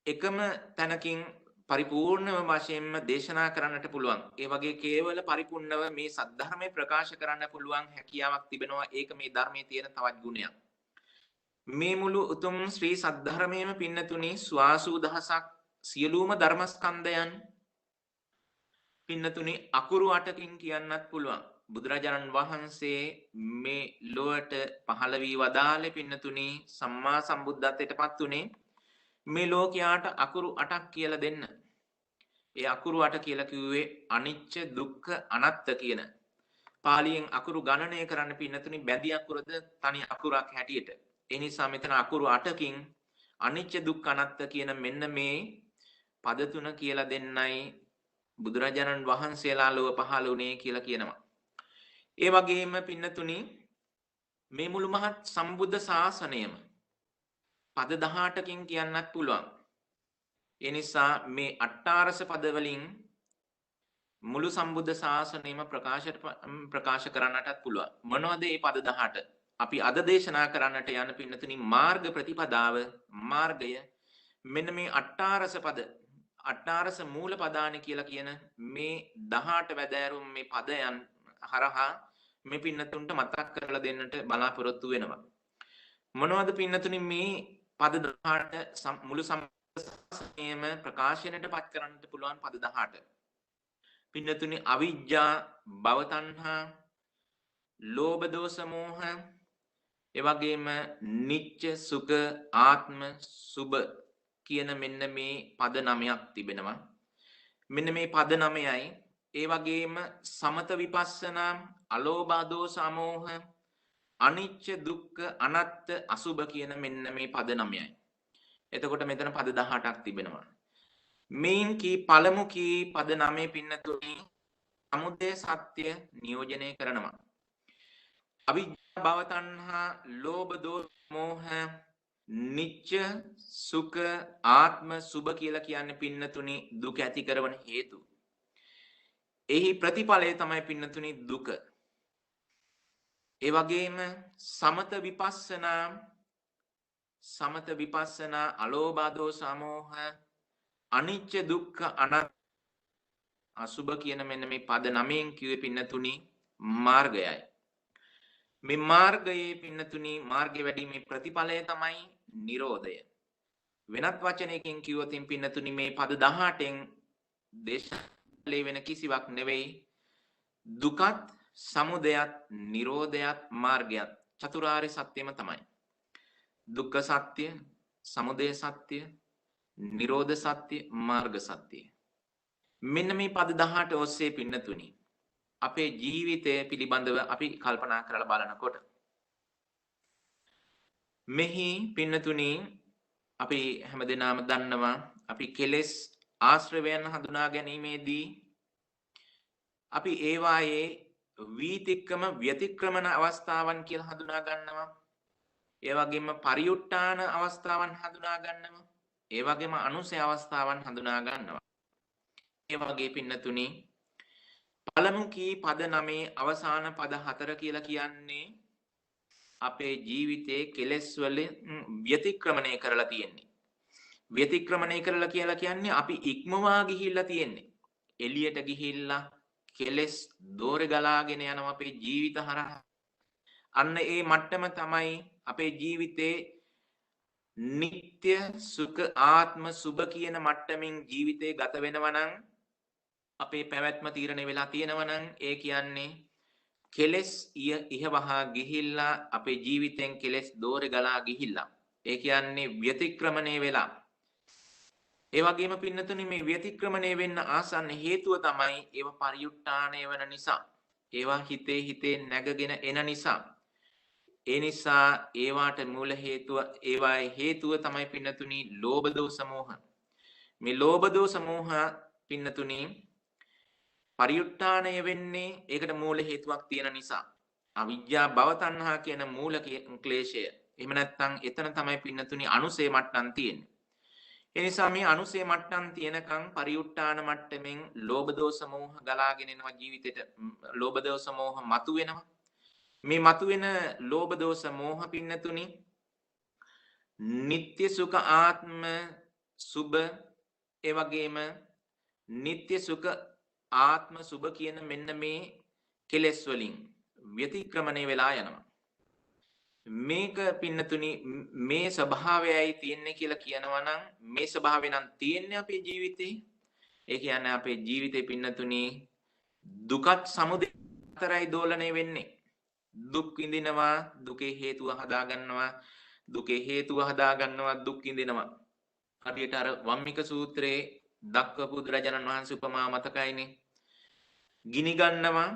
එකම තැනකින් පරිපූර්ණව වශයෙන්ම දේශනා කරන්නට පුළුවන්. ඒ වගේ කේවල පරිපූර්ණව මේ සද්ධර්මය ප්‍රකාශ කරන්න පුළුවන් හැකියාවක් තිබෙනවා. ඒක මේ ධර්මයේ තියෙන තවත් ගුණයක්. මේ මුළු උතුම් ශ්‍රී සද්ධර්මයේම පින්නතුනි ස්වාසූ දහසක් සියලුම ධර්මස්කන්ධයන් පින්නතුනි අකුරු 8කින් කියන්නත් පුළුවන්. බුදුරජාණන් වහන්සේ මේ ලොවට පහළ වී වදාළේ පින්නතුනි සම්මා සම්බුද්ධත්වයට පත් උනේ මේ ලෝකයාට අකුරු 8ක් කියලා දෙන්න. ඒ අකුරු 8 කියලා කිව්වේ අනිච්ච දුක්ඛ අනාත්ත කියන. පාලියෙන් අකුරු ගණනය කරන්න පින්නතුනි බැඳි අකුරද තනි අකුරක් හැටියට. ඒ නිසා මෙතන අකුරු 8කින් අනිච්ච දුක්ඛ අනාත්ත කියන මෙන්න මේ පද තුන කියලා දෙන්නයි බුදුරජාණන් වහන්සේලා ලොව පහළ වුණේ කියලා කියනවා. ඒ වගේම පින්නතුනි මේ මුළු මහත් සම්බුද්ධ ශාසනයම පද 18කින් කියන්නත් පුළුවන්. ඒ නිසා මේ අට්ඨාරස පද වලින් මුළු සම්බුද්ධ ශාසනයම ප්‍රකාශ කරන්නටත් පුළුවන්. මොනවද මේ පද 18? අපි අද දේශනා කරන්නට යන පින්නතුනි මාර්ග ප්‍රතිපදාව මාර්ගය මෙන්න මේ අට්ඨාරස පද අට්ඨාරස මූල පදාන කියලා කියන මේ 18 වැදෑරුම් මේ පදයන් හරහා මේ පින්නතුන්ට මතක් කරලා දෙන්නට බලාපොරොත්තු වෙනවා. මොනවද පින්නතුනි මේ පද 18 මුළු සම්පූර්ණයෙන්ම ප්‍රකාශනයට පත් කරන්නට පුළුවන් පද 18. පින්නතුනි අවිජ්ජා භව තණ්හා ලෝභ දෝෂ මෝහ ඒ වගේම නිච්ච සුඛ ආත්ම සුභ කියන මෙන්න මේ පද 9ක් තිබෙනවා. මෙන්න මේ පද 9යි ඒ වගේම සමත විපස්සනා අලෝභ දෝෂ අමෝහ අනිච්ච දුක්ඛ අනාත්ත අසුභ කියන මෙන්න මේ පද 9යි. එතකොට මෙතන පද 18ක් තිබෙනවා. මේන් කී පළමු කී පද 9 පින්නතුනි සමුදය සත්‍ය නියෝජනය කරනවා. අවිජ්ජා භව තණ්හා ලෝභ දෝෂ මෝහ නිච්ච සුඛ ආත්ම සුභ කියලා කියන්නේ පින්නතුනි දුක ඇති කරන හේතු. එහි ප්‍රතිඵලය තමයි පින්නතුනි දුක. ඒ වගේම සමත විපස්සනා අලෝභ දෝෂ අමෝහ අනිච්ච දුක්ඛ අනාත්ම අසුභ කියන මෙන්න මේ පද 9න් කිව්වේ පින්නතුනි මාර්ගයයි. මේ මාර්ගයේ පින්නතුනි මාර්ගය වැඩිමේ ප්‍රතිඵලය තමයි නිරෝධය. වෙනත් වචනයකින් කිව්වොත් පින්නතුනි මේ පද 18න් දේශලේ වෙන කිසිවක් නෙවෙයි දුකත් සමුදයත් නිරෝධයත් මාර්ගයත් චතුරාර්ය සත්‍යම තමයි. දුක්ඛ සත්‍ය, සමුදය සත්‍ය, නිරෝධ සත්‍ය, මාර්ග සත්‍ය. මෙන්න මේ පද 18 ඔස්සේ පින්නතුනි අපේ ජීවිතය පිළිබඳව අපි කල්පනා කරලා බලනකොට මෙහි පින්නතුනි අපි හැමදෙනාම දන්නවා අපි කෙලෙස් ආශ්‍රවයන් හඳුනා ගැනීමේදී අපි ඒවායේ වීතික්‍රම ව්‍යතික්‍රමන අවස්ථාවන් කියලා හඳුනා ගන්නවා. ඒ වගේම පරිඋට්ටාන අවස්ථාවන් හඳුනා ගන්නවා. ඒ වගේම අනුසය අවස්ථාවන් හඳුනා ගන්නවා. ඒ වගේ පින්නතුනි පළමු කී පද 9 අවසාන පද 4 කියලා කියන්නේ අපේ ජීවිතයේ කෙලෙස් වලින් ව්‍යතික්‍රමණය කරලා තියෙන්නේ. ව්‍යතික්‍රමණය කරලා කියලා කියන්නේ අපි ඉක්මවා ගිහිල්ලා තියෙන්නේ. එළියට ගිහිල්ලා කෙලෙස් දෝරේ ගලාගෙන යනවා අපේ ජීවිත හරහා. අන්න ඒ මට්ටම තමයි අපේ ජීවිතේ නිත්‍ය සුඛ ආත්ම සුභ කියන මට්ටමින් ජීවිතේ ගත වෙනවා නම් අපේ පැවැත්ම තීරණය වෙලා තියෙනවා නම් ඒ කියන්නේ කෙලස් ඉහවහා ගිහිල්ලා අපේ ජීවිතෙන් කෙලස් දෝරේ ගලා ගිහිල්ලා ඒ කියන්නේ ව්‍යතික්‍රමණය වෙලා ඒ වගේම පින්නතුනි මේ ව්‍යතික්‍රමණය වෙන්න ආසන්න හේතුව තමයි ඒව පරිඋත්ථානය වෙන නිසා ඒවා හිතේ නැගගෙන එන නිසා ඒ නිසා ඒවාට මූල හේතුව ඒවායේ හේතුව තමයි පින්නතුනි ලෝභ දෝෂ මෝහ මේ ලෝභ දෝෂ මෝහ පින්නතුනි පරිඋත්ථානය වෙන්නේ ඒකට මූල හේතුවක් තියෙන නිසා අවිජ්ජා භව තණ්හා කියන මූල ක්ලේශය එහෙම නැත්නම් එතන තමයි පින්නතුනි අනුසේ මට්ටම් තියෙන්නේ ඒ නිසා මේ අනුසේ මට්ටම් තියෙනකන් පරිඋත්ථාන මට්ටමින් ලෝභ දෝෂ මෝහ ගලාගෙන එනවා ජීවිතේට ලෝභ දෝෂ මෝහ මතුවෙනවා මේ මතුවෙන ලෝභ දෝෂ මෝහ පින්නතුනි නিত্য සුඛ ආත්ම සුභ ඒ වගේම නিত্য සුඛ ආත්ම සුභ කියන මෙන්න මේ කෙලෙස් වලින් ව්‍යතික්‍රමණය වෙලා යනවා මේක පින්නතුනි මේ ස්වභාවයයි තියෙන්නේ කියලා කියනවා නම් මේ ස්වභාවය නම් තියෙන්නේ අපේ ජීවිතේ ඒ කියන්නේ අපේ ජීවිතේ පින්නතුනි දුකත් සමුදය අතරයි දෝලණය වෙන්නේ දුක් විඳිනවා දුකේ හේතුව හදා ගන්නවා දුකේ හේතුව හදා ගන්නවා දුක් විඳිනවා හරියට අර වම්මික සූත්‍රයේ දක්වපු බුදුරජාණන් වහන්සේ උපමා මතකයිනේ ගිනි ගන්නවා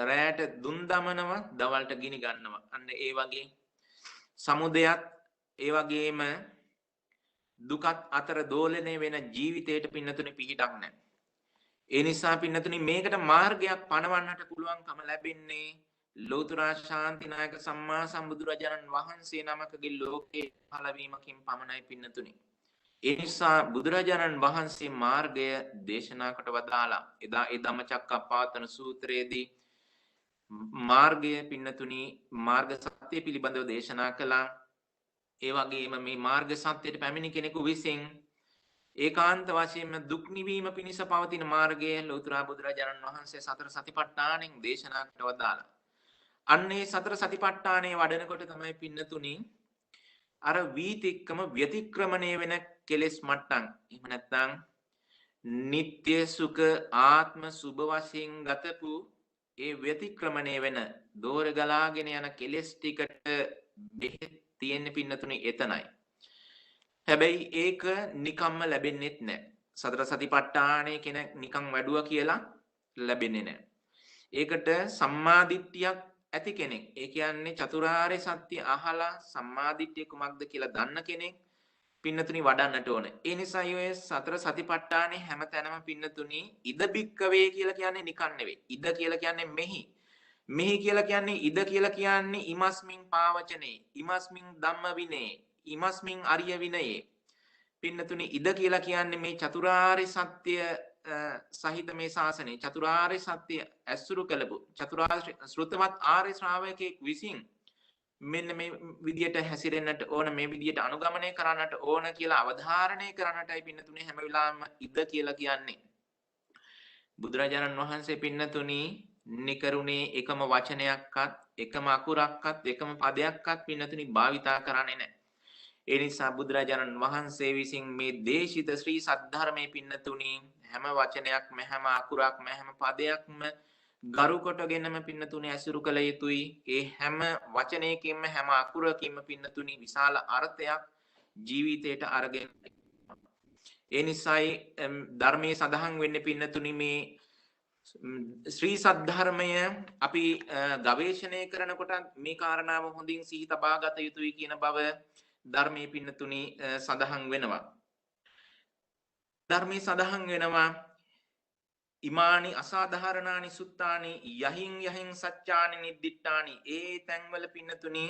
රැයට දුන් දමනවා දවල්ට ගිනි ගන්නවා අන්න ඒ වගේ සමුදයත් ඒ වගේම දුකත් අතර දෝලණය වෙන ජීවිතයට පින්නතුනි පිහිටක් නැහැ ඒ නිසා පින්නතුනි මේකට මාර්ගයක් පනවන්නට පුළුවන්කම ලැබෙන්නේ ලෝතර ශාන්තිනායක සම්මා සම්බුදුරජාණන් වහන්සේ නමකගේ ලෝකේ පළවීමකින් පමණයි පින්නතුනි ඒ නිසා බුදුරජාණන් වහන්සේ මාර්ගය දේශනා කොට වදාලා එදා ඒ ධම්මචක්කප්පවත්තන සූත්‍රයේදී මාර්ගය පින්නතුනි මාර්ග සත්‍ය පිළිබඳව දේශනා කළා ඒ වගේම මේ මාර්ග සත්‍යයට පැමිණි කෙනෙකු විසින් ඒකාන්ත වශයෙන්ම දුක් නිවීම පිණිස පවතින මාර්ගය ලෝතර බුදුරජාණන් වහන්සේ සතර සතිපට්ඨානෙන් දේශනා කොට වදාලා අන්නේ සතර සතිපට්ඨානයේ වඩනකොට තමයි පින්නතුනි අර වීතික්කම ව්‍යතික්‍රමණය වෙන කෙලෙස් මට්ටම් එහෙම නැත්නම් නিত্য සුඛ ආත්ම සුභ වශයෙන් ගතපු ඒ ව්‍යතික්‍රමණය වෙන දෝර ගලාගෙන යන කෙලෙස් ටිකට බෙහෙත් තියෙන පින්නතුනි එතනයි හැබැයි ඒක නිකම්ම ලැබෙන්නේත් නැහැ සතර සතිපට්ඨානයේ කෙනෙක් නිකම් වැඩුවා කියලා ලැබෙන්නේ නැහැ ඒකට සම්මාදිට්ඨියක් ඇති කෙනෙක් ඒ කියන්නේ චතුරාර්ය සත්‍ය අහලා සම්මාදිට්ඨිය කුමක්ද කියලා දන්න කෙනෙක් පින්නතුනි වඩන්නට ඕන. ඒ නිසා ඔය සතර සතිපට්ඨානේ හැමතැනම පින්නතුනි ඉද බික්කවේ කියලා කියන්නේ නිකන් නෙවෙයි. ඉද කියලා කියන්නේ මෙහි. මෙහි කියලා කියන්නේ ඉද කියලා කියන්නේ ඉමස්මින් පාවචනේ, ඉමස්මින් ධම්ම විනේ, ඉමස්මින් අරිය විනයේ. පින්නතුනි ඉද කියලා කියන්නේ මේ චතුරාර්ය සත්‍ය සහිත මේ ශාසනය චතුරාර්ය සත්‍ය ඇසුරු කළපු චතුරාර්ය ශ්‍රුතවත් ආර්ය ශ්‍රාවකෙක් විසින් මෙන්න මේ විදියට හැසිරෙන්නට ඕන මේ විදියට අනුගමනය කරන්නට ඕන කියලා අවධාරණය කරන්නටයි පින්නතුනි හැම වෙලාවෙම ඉද කියලා කියන්නේ බුදුරජාණන් වහන්සේ පින්නතුනි නිකරුණේ එකම වචනයක්වත් එකම අකුරක්වත් එකම පදයක්වත් පින්නතුනි භාවිතා කරන්නේ නැහැ ඒ නිසා බුදුරජාණන් වහන්සේ විසින් මේ දේශිත ශ්‍රී සද්ධර්මයේ පින්නතුනි හැම වචනයක්ම හැම අකුරක්ම හැම පදයක්ම ගරු කොටගෙනම පින්නතුනි ඇසුරු කළ යුතුයි ඒ හැම වචනයකින්ම හැම අකුරකින්ම පින්නතුනි විශාල අර්ථයක් ජීවිතයට අරගෙන ඒ නිසායි ධර්මයේ සඳහන් වෙන්නේ පින්නතුනි මේ ශ්‍රී සද්ධර්මය අපි ගවේෂණය කරනකොට මේ කාරණාව හොඳින් සිහි තබා ගත යුතුයි කියන බව ධර්මයේ පින්නතුනි සඳහන් වෙනවා ධර්මයේ සඳහන් වෙනවා ඉමානි අසාධාරණානි සුත්තානි යහින් සත්‍යානි නිද්දිට්ඨානි ඒ තැන්වල පින්නතුනි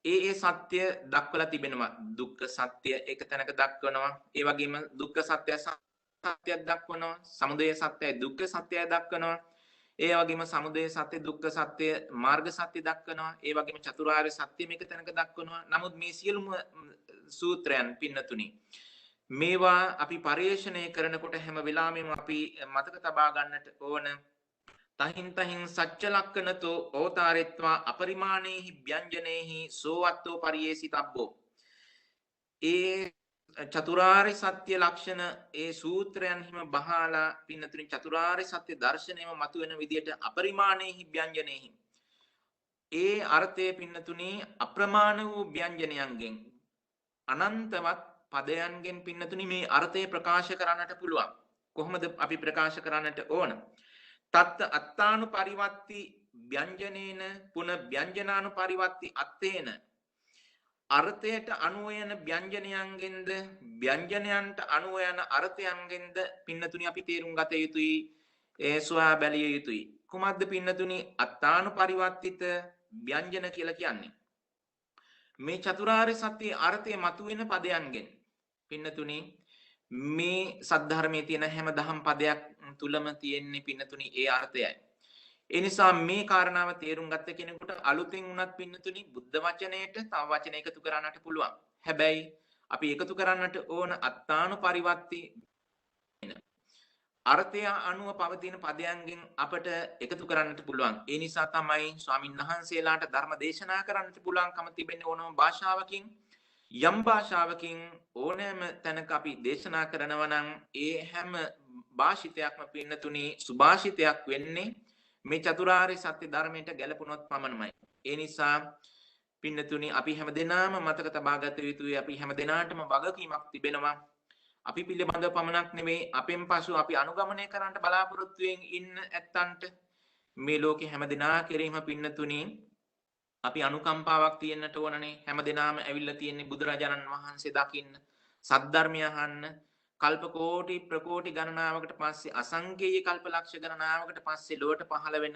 ඒ සත්‍ය දක්වලා තිබෙනවා දුක්ඛ සත්‍ය එක තැනක දක්වනවා ඒ වගේම දුක්ඛ සත්‍ය සත්‍යයක් දක්වනවා සමුදය සත්‍යයි දුක්ඛ සත්‍යයි දක්වනවා ඒ වගේම සමුදය සත්‍ය දුක්ඛ සත්‍ය මාර්ග සත්‍ය දක්වනවා ඒ වගේම චතුරාර්ය සත්‍ය මේක තැනක දක්වනවා නමුත් මේ සියලුම සූත්‍රයන් පින්නතුනි මේවා අපි පරිශ්‍රණය කරනකොට හැම වෙලාවෙම අපි මතක තබා ගන්නට ඕන තහින් තහින් සච්ච ලක්කනතෝ ඕතාරෙත්වා අපරිමාණේහි ව්‍යංජනේහි සෝවත්තෝ පරියේසිතබ්බෝ. ඒ චතුරාර්ය සත්‍ය ලක්ෂණ ඒ සූත්‍රයන් හිම බහලා පින්නතුනි චතුරාර්ය සත්‍ය දර්ශනයම මතුවෙන විදියට අපරිමාණේහි ව්‍යංජනේහි ඒ අර්ථය පින්නතුනි අප්‍රමාණ වූ ව්‍යංජනයන්ගෙන් අනන්තවත් පදයන්ගෙන් පින්නතුනි මේ අර්ථය ප්‍රකාශ කරන්නට පුළුවන්. කොහොමද අපි ප්‍රකාශ කරන්නට ඕන? තත්ත අත්තානු පරිවත්ති ව්‍යංජනේන පුන ව්‍යංජනානු පරිවත්ති අත්තේන. අර්ථයට අනුව යන ව්‍යංජනයන්ගෙන්ද ව්‍යංජනයන්ට අනුව යන අර්ථයන්ගෙන්ද පින්නතුනි අපි තේරුම් ගත යුතුයි. ඒ සොයා බැලිය යුතුයි. කුමක්ද පින්නතුනි අත්තානු පරිවර්තිත ව්‍යංජන කියලා කියන්නේ? මේ චතුරාර්ය සත්‍ය අර්ථය මතුවෙන පදයන්ගෙන් පින්නතුනි මේ සද්ධර්මයේ තියෙන හැම දහම් පදයක් තුලම තියෙන්නේ පින්නතුනි ඒ අර්ථයයි. ඒ නිසා මේ කාරණාව තේරුම් ගත්ත කෙනෙකුට අලුතෙන් උනත් පින්නතුනි බුද්ධ වචනයට තව වචන එකතු කරන්නට පුළුවන්. හැබැයි අපි එකතු කරන්නට ඕන අත්තානු පරිවර්ති අර්ථය අනුව පවතින පදයන්ගෙන් අපට එකතු කරන්නට පුළුවන්. ඒ නිසා තමයි ස්වාමින් වහන්සේලාට ධර්ම දේශනා කරන්නට පුළුවන්කම තිබෙන්නේ ඕනම භාෂාවකින්. යම් භාෂාවකින් ඕනෑම තැනක අපි දේශනා කරනවා නම් ඒ හැම භාෂිතයක්ම පින්නතුනි සුභාෂිතයක් වෙන්නේ මේ චතුරාර්ය සත්‍ය ධර්මයට ගැලපුණොත් පමණමයි. ඒ නිසා පින්නතුනි අපි හැමදෙනාම මතක තබා ගත යුතුයි. අපි හැමදෙනාටම වගකීමක් තිබෙනවා. අපි පිළිබඳව පමණක් නෙවෙයි අපෙන් පසු අපි අනුගමනය කරන්නට බලාපොරොත්තු වෙමින් ඉන්න ඇත්තන්ට මේ ලෝකේ හැමදෙනා කෙරෙහිම පින්නතුනි අපි අනුකම්පාවක් තියෙන්නට ඕනනේ. හැමදෙනාම ඇවිල්ලා තියෙන්නේ බුදුරජාණන් වහන්සේ දකින්න, සද්ධර්මය අහන්න. කල්ප කෝටි ප්‍රකෝටි ගණනාවකට පස්සේ අසංකේය කල්ප ලක්ෂ ගණනාවකට පස්සේ ලොවට පහළ වෙන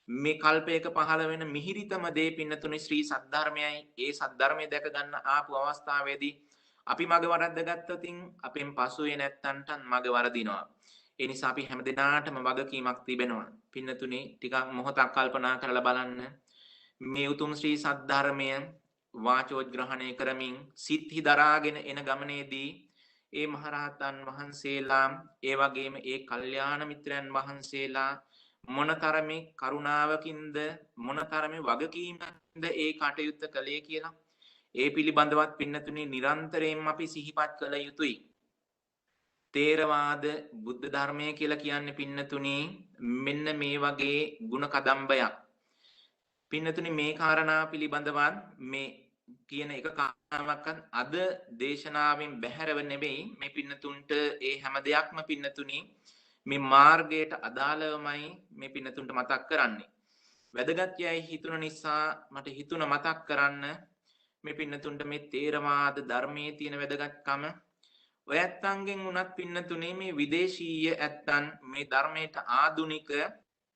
මේ කල්පයක පහළ වෙන මිහිරිතම දේ පින්නතුනි ශ්‍රී සද්ධර්මයයි. ඒ සද්ධර්මය දැක ගන්න ආපු අවස්ථාවේදී අපි මග වරද්ද ගත්තොතින් අපෙන් පසුවේ නැත්තන්ට මග වරදිනවා. ඒ නිසා අපි හැමදෙනාටම වගකීමක් තිබෙනවා. පින්නතුනි ටිකක් මොහොතක් කල්පනා කරලා බලන්න. මේ උතුම් ශ්‍රී සද්ධර්මය වාචෝද්ග්‍රහණය කරමින් සිත්හි දරාගෙන එන ගමනේදී ඒ මහරහතන් වහන්සේලා ඒ වගේම ඒ කල්යාණ මිත්‍රයන් වහන්සේලා මොනතරමේ කරුණාවකින්ද මොනතරමේ වගකීමකින්ද ඒ කටයුත්ත කළේ කියලා ඒ පිළිබඳවත් පින්නතුනි නිරන්තරයෙන්ම අපි සිහිපත් කළ යුතුයි. තේරවාද බුද්ධ ධර්මය කියලා කියන්නේ පින්නතුනි මෙන්න මේ වගේ ಗುಣ කදම්බයක්. පින්නතුනි මේ කාරණා පිළිබඳවත් මේ කියන එක කාරණාවක්වත් අද දේශනාවෙන් බැහැරව නෙවෙයි මේ පින්නතුන්ට ඒ හැම දෙයක්ම පින්නතුනි මේ මාර්ගයට අදාළවමයි මේ පින්නතුන්ට මතක් කරන්නේ. වැදගත් යයි හිතුන නිසා මට හිතුණ මතක් කරන්න මේ පින්නතුන්ට මේ තේරවාද ධර්මයේ තියෙන වැදගත්කම ඔය ඇත්තන්ගෙන් උනත් පින්නතුනේ මේ විදේශීය ඇත්තන් මේ ධර්මයට ආදුනික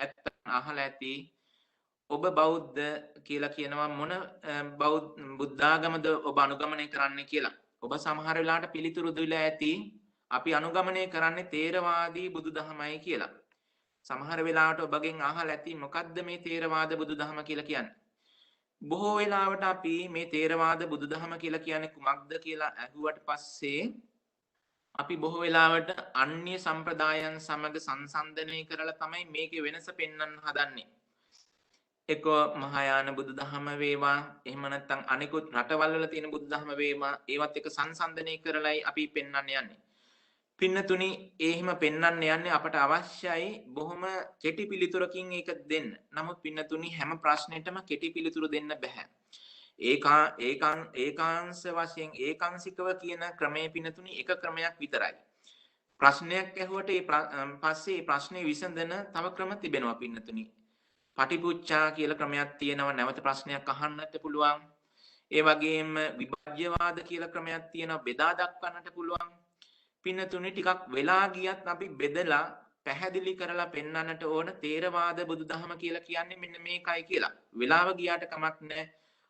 ඇත්තන් අහලා ඇති ඔබ බෞද්ධ කියලා කියනවා මොන බුද්ධාගමද ඔබ අනුගමනය කරන්නේ කියලා. ඔබ සමහර වෙලාවට පිළිතුරු දෙලා ඇති අපි අනුගමනය කරන්නේ තේරවාදී බුදුදහමයි කියලා. සමහර වෙලාවට ඔබගෙන් අහලා ඇති මොකද්ද මේ තේරවාද බුදුදහම කියලා කියන්නේ. බොහෝ වෙලාවට අපි මේ තේරවාද බුදුදහම කියලා කියන්නේ කුමක්ද කියලා අහුවට පස්සේ අපි බොහෝ වෙලාවට අන්‍ය සම්ප්‍රදායන් සමග සංසන්දනය කරලා තමයි මේකේ වෙනස පෙන්වන්න හදන්නේ. එක මහායාන බුදුදහම වේවා එහෙම නැත්නම් අනිකුත් රටවල් වල තියෙන බුදුදහම වේවා ඒවත් එක සංසන්දනය කරලායි අපි පෙන්වන්න යන්නේ. පින්නතුනි එහෙම පෙන්වන්න යන්නේ අපට අවශ්‍යයි බොහොම කෙටි පිළිතුරකින් ඒක දෙන්න. නමුත් පින්නතුනි හැම ප්‍රශ්නෙටම කෙටි පිළිතුරු දෙන්න බෑ. ඒකාංශ වශයෙන් ඒකාංශිකව කියන ක්‍රමයේ පින්නතුනි එක ක්‍රමයක් විතරයි. ප්‍රශ්නයක් ඇහුවට ඒ පස්සේ ප්‍රශ්නේ විසඳන තව ක්‍රම තිබෙනවා පින්නතුනි. පටිපුච්චා කියලා ක්‍රමයක් තියෙනවා නැවත ප්‍රශ්නයක් අහන්නත් පුළුවන්. ඒ වගේම විභජ්‍යවාද කියලා ක්‍රමයක් තියෙනවා බෙදා දක්වන්නට පුළුවන්. පින්නතුනි ටිකක් වෙලා ගියත් අපි බෙදලා පැහැදිලි කරලා පෙන්වන්නට ඕන තේරවාද බුදුදහම කියලා කියන්නේ මෙන්න මේකයි කියලා. වෙලාව ගියාට කමක් නැහැ.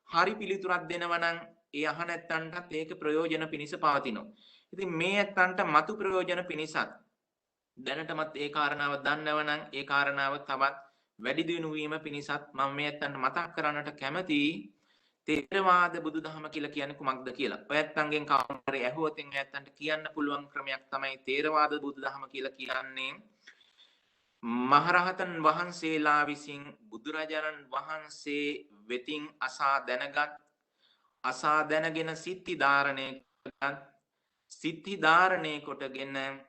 හරි පිළිතුරක් දෙනවා නම් ඒ අහන නැත්තන්ටත් ඒක ප්‍රයෝජන පිණිස පවතිනවා. ඉතින් මේ නැත්තන්ට මතු ප්‍රයෝජන පිණිසත් දැනටමත් ඒ කාරණාව දන්නව නම් ඒ කාරණාව තවත් වැඩි දියුණු වීම පිණිසත් මම මේ නැත්තන්ට මතක් කරන්නට කැමතියි. තේරවාද බුදුදහම කියලා කියන්නේ කුමක්ද කියලා. ඔය ඇත්තන්ගෙන් කවුරු හරි ඇහුවොත් එන් ඇත්තන්ට කියන්න පුළුවන් ක්‍රමයක් තමයි තේරවාද බුදුදහම කියලා කියන්නේ. මහරහතන් වහන්සේලා විසින් බුදුරජාණන් වහන්සේ වෙතින් අසා දැනගෙන සිත්ති ධාරණය කරගත් සිත්ති ධාරණය කොටගෙන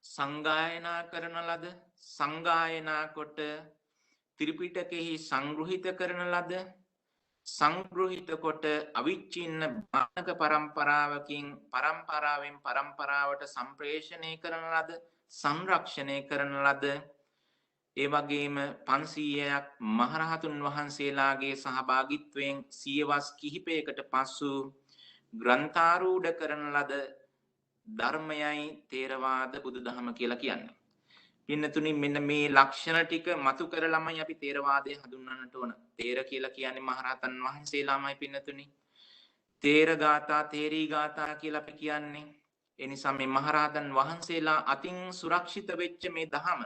සංගායනා කරන ලද සංගායනා කොට ත්‍රිපිටකෙහි සංග්‍රහිත කරන ලද සංග්‍රහිත කොට අවිච්ඡින්න බාණක පරම්පරාවකින් පරම්පරාවෙන් පරම්පරාවට සම්ප්‍රේෂණය කරන ලද සංරක්ෂණය කරන ලද ඒ වගේම 500ක් මහරහතුන් වහන්සේලාගේ සහභාගීත්වයෙන් සියවස් කිහිපයකට පසු ග්‍රන්ථාරූඪ කරන ලද ධර්මයයි තේරවාද බුදුදහම කියලා කියන්නේ. පින්නතුනි මෙන්න මේ ලක්ෂණ ටික මතු කරලමයි අපි තේරවාදය හඳුන්වන්නට ඕන. තේර කියලා කියන්නේ මහරහතන් වහන්සේලාමයි පින්නතුනි. තේර ගාථා තේරී ගාථා කියලා අපි කියන්නේ. ඒ නිසා මේ මහරහතන් වහන්සේලා අතින් සුරක්ෂිත වෙච්ච මේ ධහම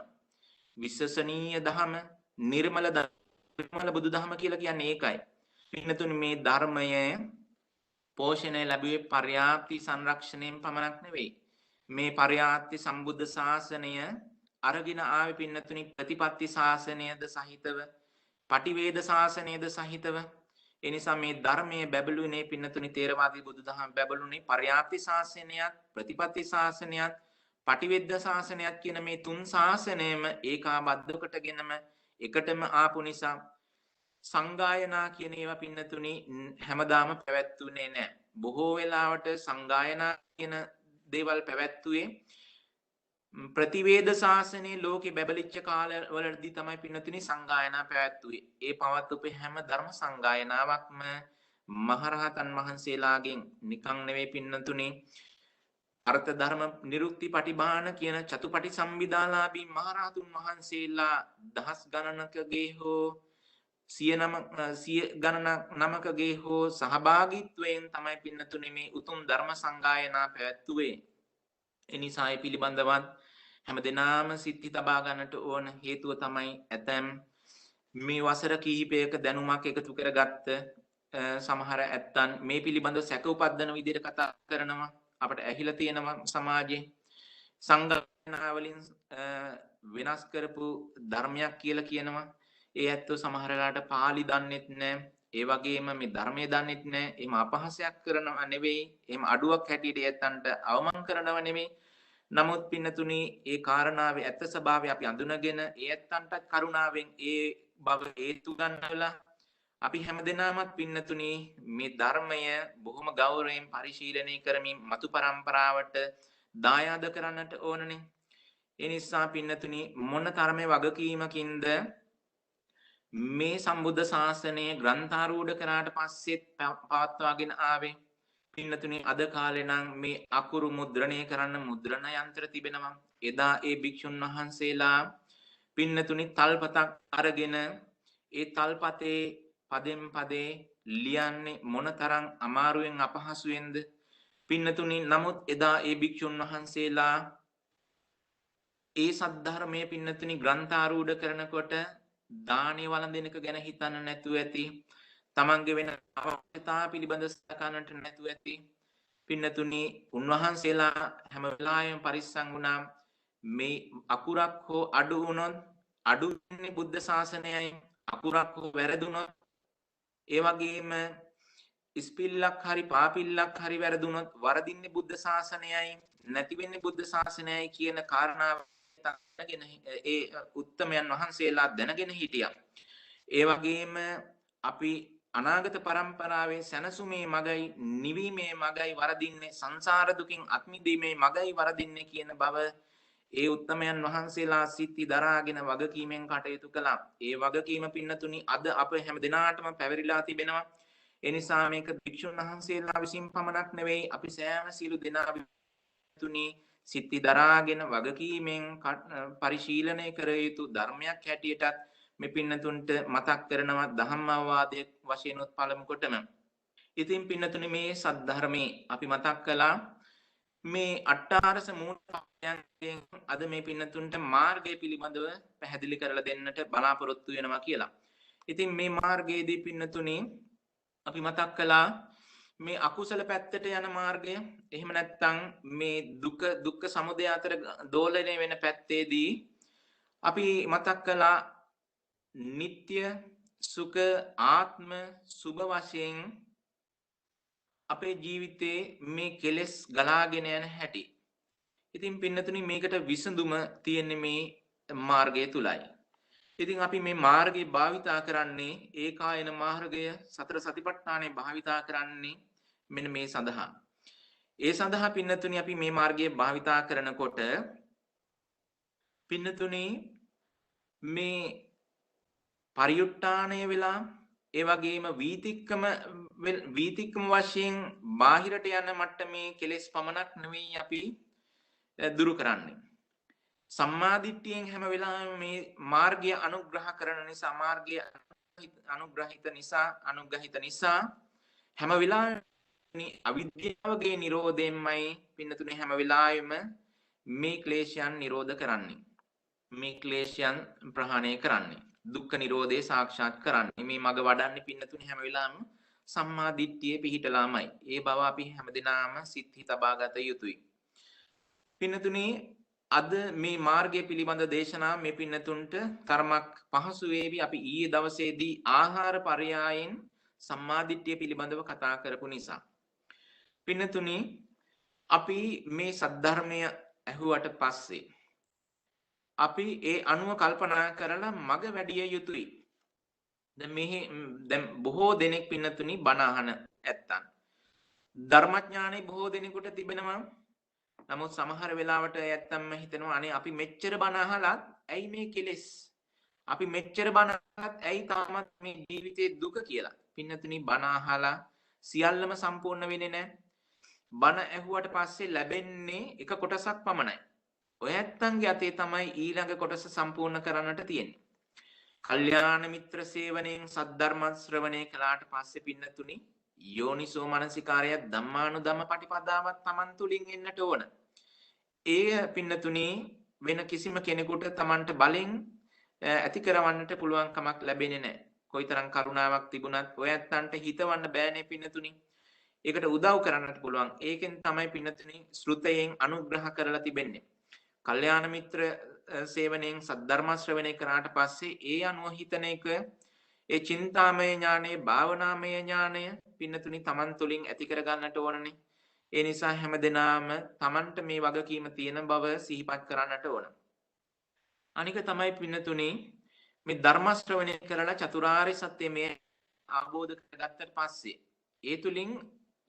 විශ්වසනීය ධහම නිර්මල බුදුදහම කියලා කියන්නේ ඒකයි. පින්නතුනි මේ ධර්මය පෝෂණය ලැබුවේ පර්යාප්ති සංරක්ෂණයෙන් පමණක් නෙවෙයි. මේ පර්යාප්ති සම්බුද්ධ ශාසනය අරගෙන ආවේ පින්නතුනි ප්‍රතිපත්ති ශාසනයද සහිතව, පටිවේද ශාසනයද සහිතව. ඒ නිසා මේ ධර්මයේ බැබළුනේ පින්නතුනි තේරවාදී බුදුදහම බැබළුනේ පර්යාප්ති ශාසනයත්, ප්‍රතිපත්ති ශාසනයත්, පටිවේද ශාසනයත් කියන මේ තුන් ශාසනයම ඒකාබද්ධ කොටගෙනම එකටම ආපු නිසා සංගායනා කියන ඒවා පින්නතුනි හැමදාම පැවැත්වුනේ නැහැ. බොහෝ වෙලාවට සංගායනා කියන දේවල් පැවැත්වුවේ ප්‍රතිවේද ශාසනයේ ලෝකේ බැබලිච්ච කාලවලදී තමයි පින්නතුනි සංගායනා පැවැත්වුවේ. ඒ පවත්වපු හැම ධර්ම සංගායනාවක්ම මහරහතන් වහන්සේලාගෙන් නිකන් නෙවෙයි පින්නතුනි. අර්ථ ධර්ම නිරුක්ති පටිභාන කියන චතුපටි සම්විදාලාභී මහරහතුන් වහන්සේලා දහස් ගණනකගේ හෝ සිය ගණනක් නමකගේ හෝ සහභාගීත්වයෙන් තමයි පින්නතුනි මේ උතුම් ධර්ම සංගායනා පැවැත්වුවේ. ඒ නිසා ඒ පිළිබඳවත් හැමදෙනාම සිත්ති තබා ගන්නට ඕන හේතුව තමයි ඇතැම් මේ වසර කිහිපයක දැනුමක් එකතු කරගත්ත සමහර ඇත්තන් මේ පිළිබඳව සැක උපද්දන විදිහට කතා කරනවා. අපට ඇහිලා තියෙනවා සමාජයේ සංගායනා වලින් වෙනස් කරපු ධර්මයක් කියලා කියනවා. ඒ ඇත්තෝ සමහර වෙලාවට පාලි දන්නෙත් නැහැ. ඒ වගේම මේ ධර්මයේ දන්නෙත් නැහැ. එහෙම අපහාසයක් කරනවා නෙවෙයි. එහෙම අඩුවක් හැටියට ඇත්තන්ට අවමන් කරනව නෙවෙයි. නමුත් පින්නතුනි ඒ කාරණාවේ ඇත්ත ස්වභාවය අපි අඳුනගෙන ඒ ඇත්තන්ට කරුණාවෙන් ඒ බව හේතු ගන්නවලා අපි හැමදෙනාමත් පින්නතුනි මේ ධර්මය බොහොම ගෞරවයෙන් පරිශීලනය කරමින් මතු පරම්පරාවට දායාද කරන්නට ඕනනේ. ඒ නිසා පින්නතුනි මොන තරමේ වගකීමකින්ද මේ සම්බුද්ධ ශාසනය ග්‍රන්ථාරූඪ කරාට පස්සෙත් පවත්වාගෙන ආවේ. පින්නතුනි අද කාලේ නම් මේ අකුරු මුද්‍රණය කරන්න මුද්‍රණ යන්ත්‍ර තිබෙනවා. එදා ඒ භික්ෂුන් වහන්සේලා පින්නතුනි තල්පතක් අරගෙන ඒ තල්පතේ පදෙන් පදේ ලියන්නේ මොනතරම් අමාරුවෙන් අපහසුවෙන්ද පින්නතුනි. නමුත් එදා ඒ භික්ෂුන් වහන්සේලා ඒ සද්ධර්මයේ පින්නතුනි ග්‍රන්ථාරූඪ කරනකොට දානේ වළඳිනක ගැන හිතන්න නැතුව ඇති. තමන්ගේ වෙන අවශ්‍යතා පිළිබඳ සලකන්නට නැතුව ඇති. පින්නතුනි උන්වහන්සේලා හැම වෙලාවෙම පරිස්සම් වුණා මේ අකුරක් හෝ අඩු වුණොත් අඩු වෙන්නේ බුද්ධ ශාසනයයි. අකුරක් හෝ වැරදුනොත් ඒ වගේම ඉස්පිල්ලක් හරි පාපිල්ලක් හරි වැරදුනොත් වරදින්නේ බුද්ධ ශාසනයයි නැති වෙන්නේ බුද්ධ ශාසනයයි කියන කාරණාව දැනගෙන ඒ උත්තමයන් වහන්සේලා දැනගෙන හිටියා. ඒ වගේම අපි අනාගත පරම්පරාවේ සැනසුමේ මගයි නිවීමේ මගයි වරදින්නේ සංසාර දුකින් අත් මිදීමේ මගයි වරදින්නේ කියන බව ඒ උත්තමයන් වහන්සේලා සිත්ති දරාගෙන වගකීමෙන් කටයුතු කළා. ඒ වගකීම පින්නතුනි අද අප හැම දිනාටම පැවරිලා තිබෙනවා. ඒ නිසා මේක භික්ෂුන් වහන්සේලා විසින් පමණක් නෙවෙයි අපි සෑම සියලු දෙනා තුනි සිත්ති දරාගෙන වගකීමෙන් පරිශීලනය කර යුතු ධර්මයක් හැටියටත් මේ පින්නතුන්ට මතක් කරනවා ධම්මවාදයේ වශයෙන් උත් පළමු කොටම. ඉතින් පින්නතුනි මේ සද්ධර්මයේ අපි මතක් කළා මේ අට්ඨාරස මූලයන්ගෙන් අද මේ පින්නතුන්ට මාර්ගය පිළිබඳව පැහැදිලි කරලා දෙන්නට බලාපොරොත්තු වෙනවා කියලා. ඉතින් මේ මාර්ගයේදී පින්නතුනි අපි මතක් කළා මේ අකුසල පැත්තට යන මාර්ගය, එහෙම නැත්නම් මේ දුක්ඛ සමුදය අතර දෝලණය වෙන පැත්තේදී අපි මතක් කළා නিত্য සුඛ ආත්ම සුභ වශයෙන් අපේ ජීවිතේ මේ කෙලෙස් ගලාගෙන යන හැටි. ඉතින් පින්නතුනි මේකට විසඳුම තියෙන්නේ මේ මාර්ගය තුලයි. ඉතින් අපි මේ මාර්ගය භාවිතා කරන්නේ ඒකායන මාර්ගය සතර සතිපට්ඨානෙ භාවිතා කරන්නේ මෙන්න මේ සඳහා. ඒ සඳහා පින්නතුනි අපි මේ මාර්ගය භාවිතා කරනකොට පින්නතුනි මේ පරියුට්ටාණය වෙලා ඒ වගේම වීතික්කම වශයෙන් බාහිරට යන මට්ටමේ කෙලෙස් පමණක් නෙවෙයි අපි දුරු කරන්නේ. සම්මාදිට්ඨියෙන් හැම වෙලාවෙම මේ මාර්ගය අනුග්‍රහ කරන නිසා මාර්ගය අනුග්‍රහිත නිසා හැම වෙලාවෙම අවිද්‍යාවගේ නිරෝධයෙන්මයි පින්නතුනේ හැම වෙලාවෙම මේ ක්ලේශයන් නිරෝධ කරන්නේ. මේ ක්ලේශයන් ප්‍රහාණය කරන්නේ. දුක්ඛ නිරෝධය සාක්ෂාත් කරන්නේ. මේ මඟ වඩන්නේ පින්නතුනේ හැම වෙලාවෙම සම්මා දිට්ඨියේ පිහිටලාමයි. ඒ බව අපි හැමදෙනාම සිත්හි තබාගත යුතුයි. පින්නතුනේ අද මේ මාර්ගය පිළිබඳ දේශනා මේ පින්නතුන්ට තරමක් පහසු වේවි. අපි ඊයේ දවසේදී ආහාර පරයායෙන් සම්මාදිට්ඨිය පිළිබඳව කතා කරපු නිසා. පින්නතුනි අපි මේ සද්ධර්මය ඇහුවට පස්සේ අපි ඒ අනුව කල්පනා කරලා මග වැඩිය යුතුයි. දැන් බොහෝ දෙනෙක් පින්නතුනි බණ අහන ඇත්තන්. ධර්මඥානෙ බොහෝ දෙනෙකුට තිබෙනවා. නමුත් සමහර වෙලාවට ඇත්තම්ම හිතනවා අනේ අපි මෙච්චර බණ අහලත් ඇයි මේ කෙලෙස්? අපි මෙච්චර බණ අහලත් ඇයි තාමත් මේ ජීවිතේ දුක කියලා? පින්නතුනි බණ අහලා සියල්ලම සම්පූර්ණ වෙන්නේ නැහැ. බණ ඇහුවට පස්සේ ලැබෙන්නේ එක කොටසක් පමණයි. ඔය ඇත්තන්ගේ අතේ තමයි ඊළඟ කොටස සම්පූර්ණ කරන්නට තියෙන්නේ. කල්යාණ මිත්‍ර සේවනයෙන් සද්ධර්ම ශ්‍රවණය කළාට පස්සේ පින්නතුනි යෝනිසෝ මනසිකාරය ධම්මානුධම්ම පටිපදාවක් Taman තුලින් එන්නට ඕන. ඒ පින්නතුනි වෙන කිසිම කෙනෙකුට Tamanට බලෙන් ඇති කරවන්නට පුළුවන් කමක් ලැබෙන්නේ නැහැ. කොයිතරම් කරුණාවක් තිබුණත් ඔය ඇත්තන්ට හිතවන්න බෑනේ පින්නතුනි. ඒකට උදව් කරන්නට පුළුවන්. ඒකෙන් තමයි පින්නතුනි ශ්‍රුතයෙන් අනුග්‍රහ කරලා තිබෙන්නේ. කල්යාණ මිත්‍ර සේවනයෙන් සද්ධර්ම ශ්‍රවණය කරාට පස්සේ ඒ අනුව හිතන එක ඒ චින්තාමය ඥානය භාවනාමය ඥානය පින්නතුනි Taman තුලින් ඇති කර ගන්නට ඕනනේ. ඒ නිසා හැමදෙනාම Tamanට මේ වගකීම තියෙන බව සිහිපත් කරන්නට ඕන. අනික තමයි පින්නතුනි මේ ධර්ම ශ්‍රවණය කරලා චතුරාර්ය සත්‍ය මේ අවබෝධ කරගත්තට පස්සේ ඒ තුලින්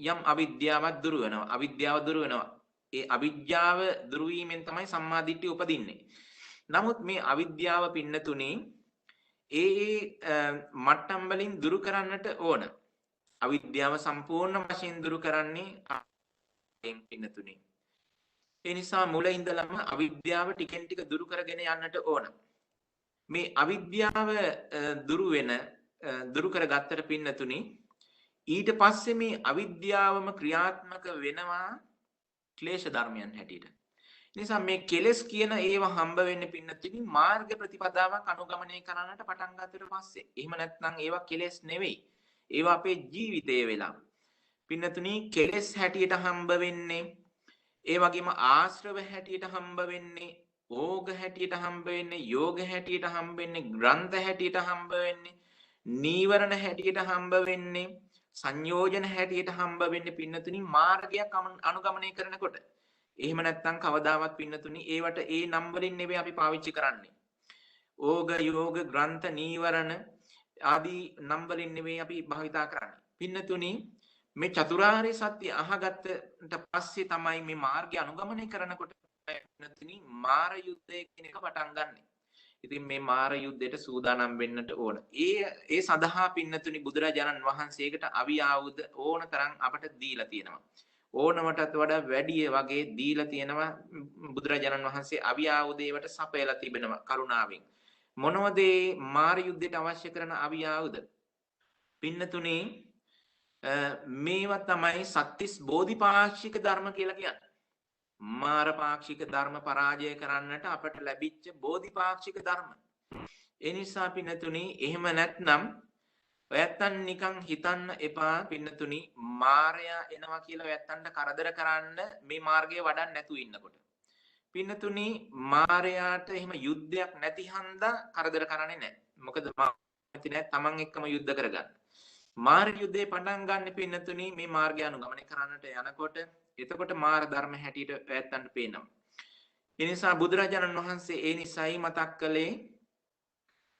යම් අවිද්‍යාවක් දුරු වෙනවා. අවිද්‍යාව දුරු වෙනවා. ඒ අවිද්‍යාව දුරු වීමෙන් තමයි සම්මා දිට්ඨිය උපදින්නේ. නමුත් මේ අවිද්‍යාව පින්නතුනි මට්ටම් වලින් දුරු කරන්නට ඕන. අවිද්‍යාව සම්පූර්ණ වශයෙන් දුරු කරන්නේ පින්නතුනි. ඒ නිසා මුල ඉඳලම අවිද්‍යාව ටිකෙන් ටික දුරු කරගෙන යන්නට ඕන. මේ අවිද්‍යාව දුරු කරගත්තට පින්නතුනි ඊට පස්සේ මේ අවිද්‍යාවම ක්‍රියාත්මක වෙනවා ක්ලේශ ධර්මයන් හැටියට. නිසා මේ කෙලස් කියන ඒවා හම්බ වෙන්නේ පින්නතුනි මාර්ග ප්‍රතිපදාවක් අනුගමනය කරන්නට පටන් ගන්නට පස්සේ. එහෙම නැත්නම් ඒවා කෙලස් නෙවෙයි. ඒවා අපේ ජීවිතයේ වෙලා. පින්නතුනි කෙලස් හැටියට හම්බ වෙන්නේ ඒ වගේම ආශ්‍රව හැටියට හම්බ වෙන්නේ ඕග හැටියට හම්බ වෙන්නේ යෝග හැටියට හම්බ වෙන්නේ ග්‍රන්ථ හැටියට හම්බ වෙන්නේ නීවරණ හැටියට හම්බ වෙන්නේ සංයෝජන හැටියට හම්බ වෙන්නේ පින්නතුනි මාර්ගයක් අනුගමනය කරනකොට. එහෙම නැත්නම් කවදාවත් පින්නතුනි ඒවට ඒ නම් වලින් නෙවෙයි අපි පාවිච්චි කරන්නේ. ඕග යෝග ග්‍රන්ථ නීවරණ ආදී නම් වලින් නෙවෙයි අපි භාවිතා කරන්නේ. පින්නතුනි මේ චතුරාර්ය සත්‍ය අහගත්තට පස්සේ තමයි මේ මාර්ගය අනුගමනය කරනකොට පින්නතුනි මාර යුද්ධය කියන එක පටන් ගන්නෙ. ඉතින් මේ මාර යුද්ධයට සූදානම් වෙන්නට ඕන. ඒ සඳහා පින්නතුනි බුදුරජාණන් වහන්සේකට අවි ආයුධ ඕන තරම් අපට දීලා තියෙනවා. ඕනමටත් වඩා වැඩි වගේ දීලා තියෙනවා බුදුරජාණන් වහන්සේ අවි ආයුධේවට සපයලා තිබෙනවා කරුණාවෙන්. මොනවද මාර යුද්ධයට අවශ්‍ය කරන අවි ආයුධ? පින්නතුනි මේවා තමයි සත්‍තිස් බෝධිපාක්ෂික ධර්ම කියලා කියන්නේ. මාර පාක්ෂික ධර්ම පරාජය කරන්නට අපට ලැබිච්ච බෝධිපාක්ෂික ධර්ම. ඒ නිසා පින්නතුනි එහෙම නැත්නම් ඔයත්තන් නිකන් හිතන්න එපා පින්නතුනි මාරයා එනවා කියලා ඔයත්තන්ට කරදර කරන්න මේ මාර්ගය වඩන්න නැතුව ඉන්නකොට. පින්නතුනි මාරයාට එහෙම යුද්ධයක් නැති හන්දා කරදර කරන්නේ නැහැ. මොකද නැති නැහැ තමන් එක්කම යුද්ධ කරගන්න. මාර යුද්ධේ පටන් ගන්න පින්නතුනි මේ මාර්ගය අනුගමනය කරන්නට යනකොට එතකොට මාර ධර්ම හැටියට පැවැත්වන්න පේනවා. ඒ නිසා බුදුරජාණන් වහන්සේ ඒ නිසයි මතක් කළේ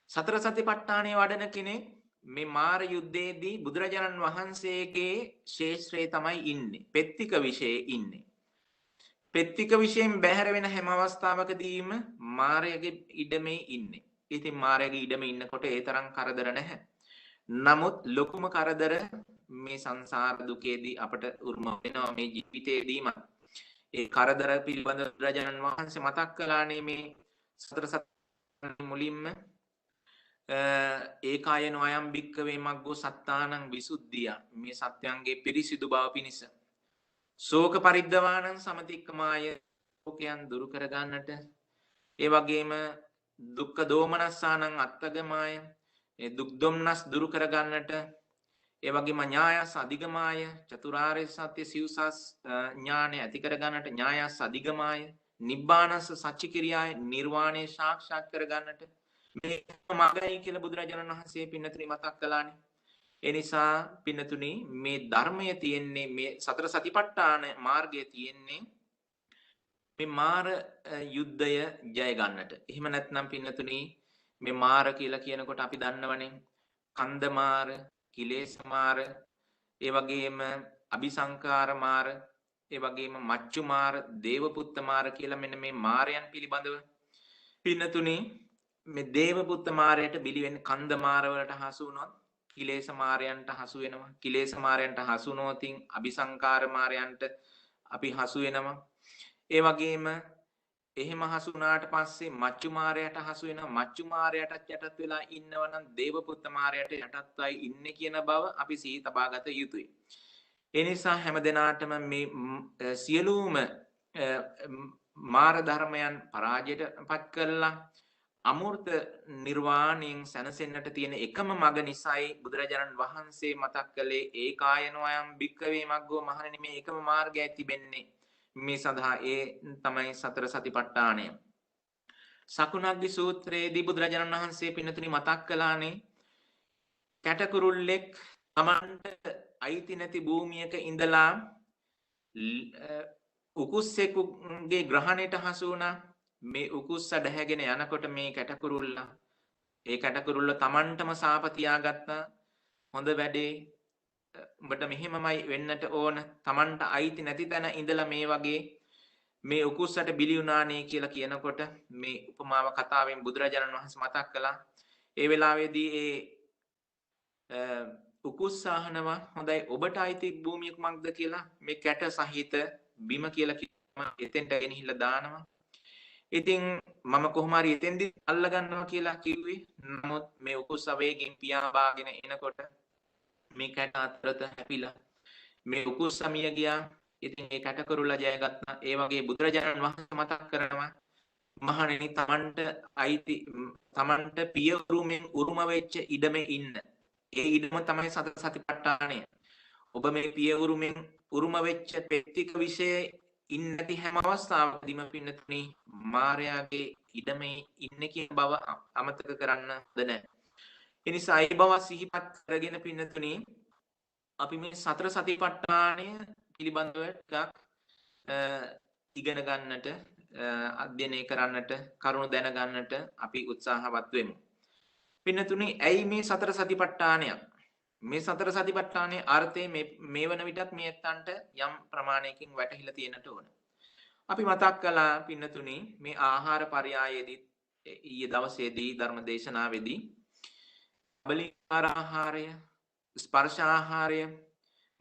සතර සතිපට්ඨානය වඩන කෙනෙක් මේ මාර යුද්ධයේදී බුදුරජාණන් වහන්සේගේ ශේෂ්ත්‍රයේ තමයි ඉන්නේ. පෙත්තික විශේෂයේ ඉන්නේ. පෙත්තික විශේෂයෙන් බැහැර වෙන හැම අවස්ථාවකදීම මාරයාගේ ඉඩමේ ඉන්නේ. ඉතින් මාරයාගේ ඉඩමේ ඉන්නකොට ඒ තරම් කරදර නැහැ. නමුත් ලොකුම කරදර මේ සංසාර දුකේදී අපට උරුම වෙනවා මේ ජීවිතේදීම. ඒ කරදර පිළිබඳ බුදුරජාණන් වහන්සේ මතක් කළානේ මේ සතර සති මුලින්ම ඒකායන අයම් භික්කවේ මග්ගෝ සත්තානං විසුද්ධිය මේ සත්‍යයන්ගේ පිරිසිදු බව පිණිස ශෝක පරිද්දවානං සමතික්කමාය ශෝකයන් දුරු කර ගන්නට ඒ වගේම දුක්ඛ දෝමනස්සානං අත්තගමාය ඒ දුක් දුම්නස් දුරු කර ගන්නට ඒ වගේම ඥායස් අධිගමාය චතුරාර්ය සත්‍ය සිව්සස් ඥානය ඇති කර ගන්නට ඥායස් අධිගමාය නිබ්බානස්ස සච්ච කිරියාය නිර්වාණය සාක්ෂාත් කර ගන්නට මේ මගයි කියලා බුදුරජාණන් වහන්සේ පින්නතුනි මතක් කළානේ. ඒ නිසා පින්නතුනි මේ ධර්මය තියෙන්නේ මේ සතර සතිපට්ඨාන මාර්ගය තියෙන්නේ මේ මාර යුද්ධය ජය ගන්නට. එහෙම නැත්නම් පින්නතුනි මේ මාර කියලා කියනකොට අපි දන්නවනේ කන්ද මාර, කිලේශ මාර, ඒ වගේම අபிසංකාර මාර, ඒ වගේම මච්චු මාර, දේවපුත්ත මාර කියලා මෙන්න මේ මාරයන් පිළිබඳව පින්නතුනි මේ දේවපුත්ත මාරයට බිලි වෙන්නේ කන්ද මාර වලට හසු වුණොත් කිලේශ මාරයන්ට හසු වෙනවා. කිලේශ මාරයන්ට හසු නොතින් අபிසංකාර මාරයන්ට අපි හසු වෙනවා. ඒ වගේම එහෙම හසු වුණාට පස්සේ මච්චු මාරයට හසු වෙනවා. මච්චු මාරයටත් යටත් වෙලා ඉන්නවනම් දේවපුත්ත මාරයට යටත්වයි ඉන්නේ කියන බව අපි සිහි තබාගත යුතුයි. ඒ නිසා හැම දිනාටම මේ සියලුම මාර ධර්මයන් පරාජයට පත් කරලා අමෘත නිර්වාණයෙන් සැනසෙන්නට තියෙන එකම මඟ නිසායි බුදුරජාණන් වහන්සේ මතක් කළේ ඒකායනෝ අයම් භික්කවේ මග්ගෝ මහණෙනි මේ එකම මාර්ගයයි තිබෙන්නේ. මේ සඳහා ඒ තමයි සතර සතිපට්ඨානය. සකුණග්ගි සූත්‍රයේදී බුදුරජාණන් වහන්සේ පින්නතුනි මතක් කළානේ කැටකුරුල්ලෙක් තමන්ට අයිති නැති භූමියක ඉඳලා උකුස්සෙකුගේ ග්‍රහණයට හසු වුණා. මේ උකුස්ස දැහැගෙන යනකොට මේ කැටකුරුල්ල තමන්ටම සාප තියාගත්තා. හොඳ වැඩේ උඹට මෙහෙමමයි වෙන්නට ඕන. තමන්ට අයිති නැති තැන ඉඳලා මේ වගේ මේ උකුස්සට බිලි වුණානේ කියලා කියනකොට මේ උපමාව කතාවෙන් බුදුරජාණන් වහන්සේ මතක් කළා. ඒ වෙලාවේදී ඒ උකුස්ස අහනවා හොඳයි ඔබට අයිති භූමිය කුමක්ද කියලා මේ කැට සහිත බිම කියලා කියනවා. එතෙන්ට ගෙනහිල්ලා දානවා. ඉතින් මම කොහොම හරි එතෙන්දි අල්ල ගන්නවා කියලා කිව්වේ. නමුත් මේ උකුස්ස වේගෙන් පියාඹාගෙන එනකොට මේ කැට අතරත හැපිලා මේ උකුස්ස මිය ගියා. ඉතින් ඒ කැටකරුල්ලා ජය ගත්තා. ඒ වගේ බුදුරජාණන් වහන්සේ මතක් කරනවා මහණෙනි තමන්ට පිය උරුමෙන් උරුම වෙච්ච ඉඩමේ ඉන්න. ඒ ඉඩම තමයි සතර සතිපට්ඨානය. ඔබ මේ පිය උරුමෙන් උරුම වෙච්ච පෙත්තික විශේෂ ඉන්නේ නැති හැම අවස්ථාවකදීම පින්නතුනි මායාවේ ඉඩමේ ඉන්නේ කියන බව අමතක කරන්න හොඳ නැහැ. ඒ නිසා ඒ බව සිහිපත් කරගෙන පින්නතුනි අපි මේ සතර සතිපට්ඨානය පිළිබඳව ටිකක් ඉගෙන ගන්නට අධ්‍යයනය කරන්නට කරුණු දැන ගන්නට අපි උත්සාහවත් වෙමු. පින්නතුනි ඇයි මේ සතර සතිපට්ඨානයක්? මේ සතර සතිපට්ඨානයේ අර්ථය මේ වන විටත් මේ ඇත්තන්ට යම් ප්‍රමාණයකින් වැටහිලා තියෙනට ඕන. අපි මතක් කළා පින්නතුනි මේ ආහාර පරයයේදී ඊයේ දවසේදී ධර්ම දේශනාවේදී බලිකාර ආහාරය, ස්පර්ශ ආහාරය,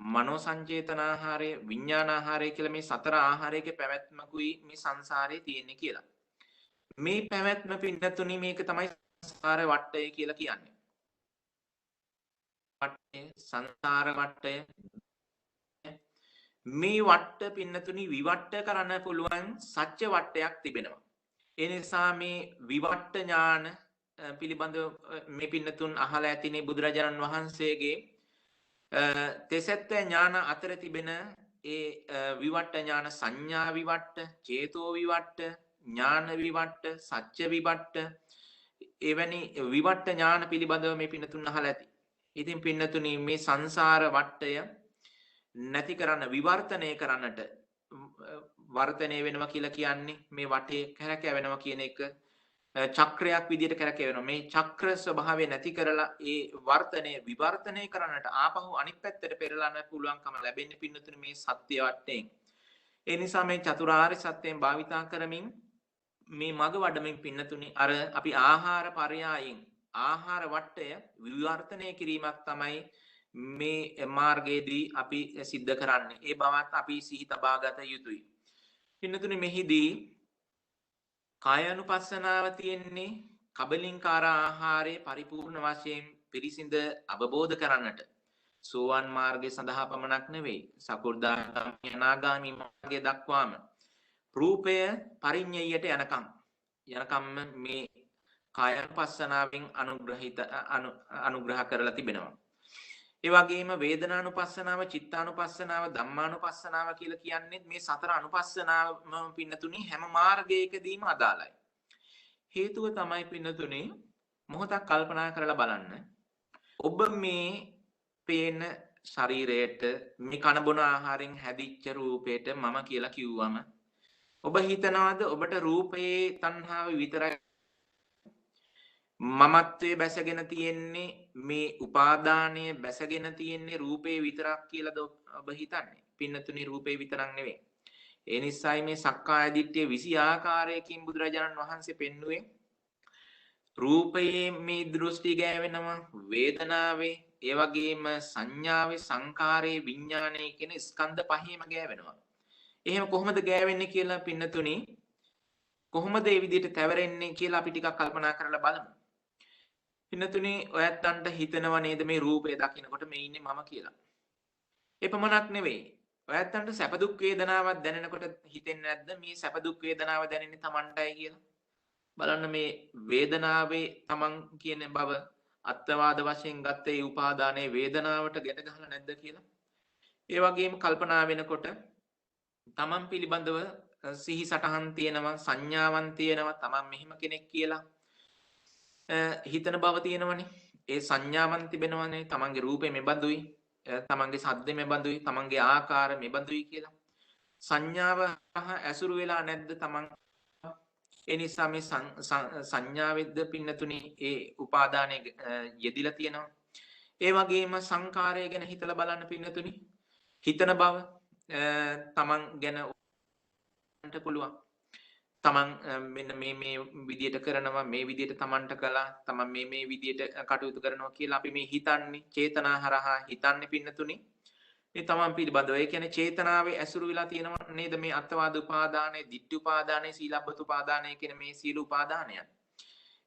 මනෝ සංචේතන ආහාරය, විඥාන ආහාරය කියලා මේ සතර ආහාරයක පැවැත්මකුයි මේ සංසාරේ තියෙන්නේ කියලා. මේ පැවැත්ම පින්නතුනි මේක තමයි සංසාර වටය කියලා කියන්නේ. සංසාර වටය මේ වට්ට පින්නතුනි විවට්ට කරන්න පුළුවන් සත්‍ය වට්ටයක් තිබෙනවා. ඒ නිසා මේ විවට්ට ඥාන පිළිබඳව මේ පින්නතුන් අහලා ඇතිනේ බුදුරජාණන් වහන්සේගේ තෙසැත්ත ඥාන අතර තිබෙන ඒ විවට්ට ඥාන සංඥා විවට්ට, චේතෝ විවට්ට, ඥාන විවට්ට, සත්‍ය විවට්ට, එවැනි විවට්ට ඥාන පිළිබඳව මේ පින්නතුන් අහලා ඇති. ඉතින් පින්නතුනි මේ සංසාර වට්ටය නැති කරන්න විවර්තනය කරන්නට වර්තනය වෙනවා කියලා කියන්නේ මේ වටේ කැරකෙවෙනවා කියන එක චක්‍රයක් විදිහට කැරකෙවෙනවා. මේ චක්‍ර ස්වභාවය නැති කරලා ඒ වර්තනය විවර්තනය කරන්නට ආපහු අනිත් පැත්තට පෙරලන්න පුළුවන්කම ලැබෙන්නේ පින්නතුනි මේ සත්‍ය වටයෙන්. ඒ නිසා මේ චතුරාර්ය සත්‍යයෙන් භාවිතා කරමින් මේ මග වඩමින් පින්නතුනි අර අපි ආහාර පරයයන් ආහාර වට්ටය විවර්තනය කිරීමක් තමයි මේ මාර්ගයේදී අපි සිද්ධ කරන්නේ. ඒ බවත් අපි සිහි තබා ගත යුතුයි. පින්නතුනි මෙහිදී කායානුපස්සනාව තියෙන්නේ කබලින්කාර ආහාරයේ පරිපූර්ණ වශයෙන් පිරිසිඳ අවබෝධ කරන්නට. සෝවාන් මාර්ගය සඳහා පමණක් නෙවෙයි. සකෘදාගාමී අනාගාමී මාර්ගය දක්වාම රූපය පරිඤ්ඤයට යනකම් මේ කායානුපස්සනාවෙන් අනුග්‍රහ කරලා තිබෙනවා. ඒ වගේම වේදනානුපස්සනාව, චිත්තානුපස්සනාව, ධම්මානුපස්සනාව කියලා කියන්නේ මේ සතර අනුපස්සනාවම පින්නතුනි හැම මාර්ගයකදීම අදාළයි. හේතුව තමයි පින්නතුනි මොහොතක් කල්පනා කරලා බලන්න. ඔබ මේ පේන ශරීරයට මේ කන බොන ආහාරයෙන් හැදිච්ච රූපයට මම කියලා කිව්වම ඔබ හිතනවාද ඔබට රූපයේ තණ්හාව විතරයි මමත්වයේ බැසගෙන තියෙන්නේ මේ උපාදානය බැසගෙන තියෙන්නේ රූපේ විතරක් කියලාද ඔබ හිතන්නේ? පින්නතුනි රූපේ විතරක් නෙවෙයි. ඒ නිසායි මේ සක්කාය දිට්ඨිය 20 ආකාරයකින් බුදුරජාණන් වහන්සේ පෙන්වුවේ රූපයේ මේ දෘෂ්ටි ගෑවෙනවා, වේදනාවේ, ඒ වගේම සංඥාවේ, සංකාරයේ, විඥානයේ කියන ස්කන්ධ පහේම ගෑවෙනවා. එහෙම කොහොමද ගෑවෙන්නේ කියලා පින්නතුනි කොහොමද මේ විදිහට තැවරෙන්නේ කියලා අපි ටිකක් කල්පනා කරලා බලමු. පින්නතුනි ඔයත්තන්ට හිතනව නේද මේ රූපය දකිනකොට මේ ඉන්නේ මම කියලා. ඒ පමණක් නෙවෙයි. ඔයත්තන්ට සැප දුක් වේදනාවක් දැනෙනකොට හිතෙන්නේ නැද්ද මේ සැප දුක් වේදනාව දැනෙන්නේ Tamanටයි කියලා? බලන්න මේ වේදනාවේ Taman කියන බව අත්වාද වශයෙන් ගත්ත ඒ උපාදානයේ වේදනාවට ගැට ගහලා නැද්ද කියලා? ඒ වගේම කල්පනා වෙනකොට Taman පිළිබඳව සිහි සටහන් තියෙනවා, සංඥාවන් තියෙනවා, Taman මෙහෙම කෙනෙක් කියලා හිතන බව තියෙනවනේ. ඒ සංඥාවන් තිබෙනවනේ. තමන්ගේ රූපේ මෙබඳුයි, තමන්ගේ ශබ්දේ මෙබඳුයි, තමන්ගේ ආකාර මෙබඳුයි කියලා. සංඥාව ඇසුරු වෙලා නැද්ද තමන්? ඒ නිසා මේ සංඥාවෙද්ද පින්නතුනි ඒ උපාදානයේ යෙදිලා තියෙනවා. ඒ වගේම සංකාරය ගැන හිතලා බලන්න පින්නතුනි. හිතන බව තමන් ගැන උන්ට පුළුවන්. තමන් මෙන්න මේ විදියට කරනවා, මේ විදියට තමන්ට කළා, තමන් මේ විදියට කටයුතු කරනවා කියලා අපි මේ හිතන්නේ චේතනා හරහා හිතන්නේ පින්නතුනි. මේ තමන් පිළිබඳව ඒ කියන්නේ චේතනාවේ ඇසුරු වෙලා තියෙනවා නේද මේ අත්වාද උපාදානයේ, ditthi උපාදානයේ, සීලබ්බත උපාදානයේ කියන මේ සීල උපාදානයන්.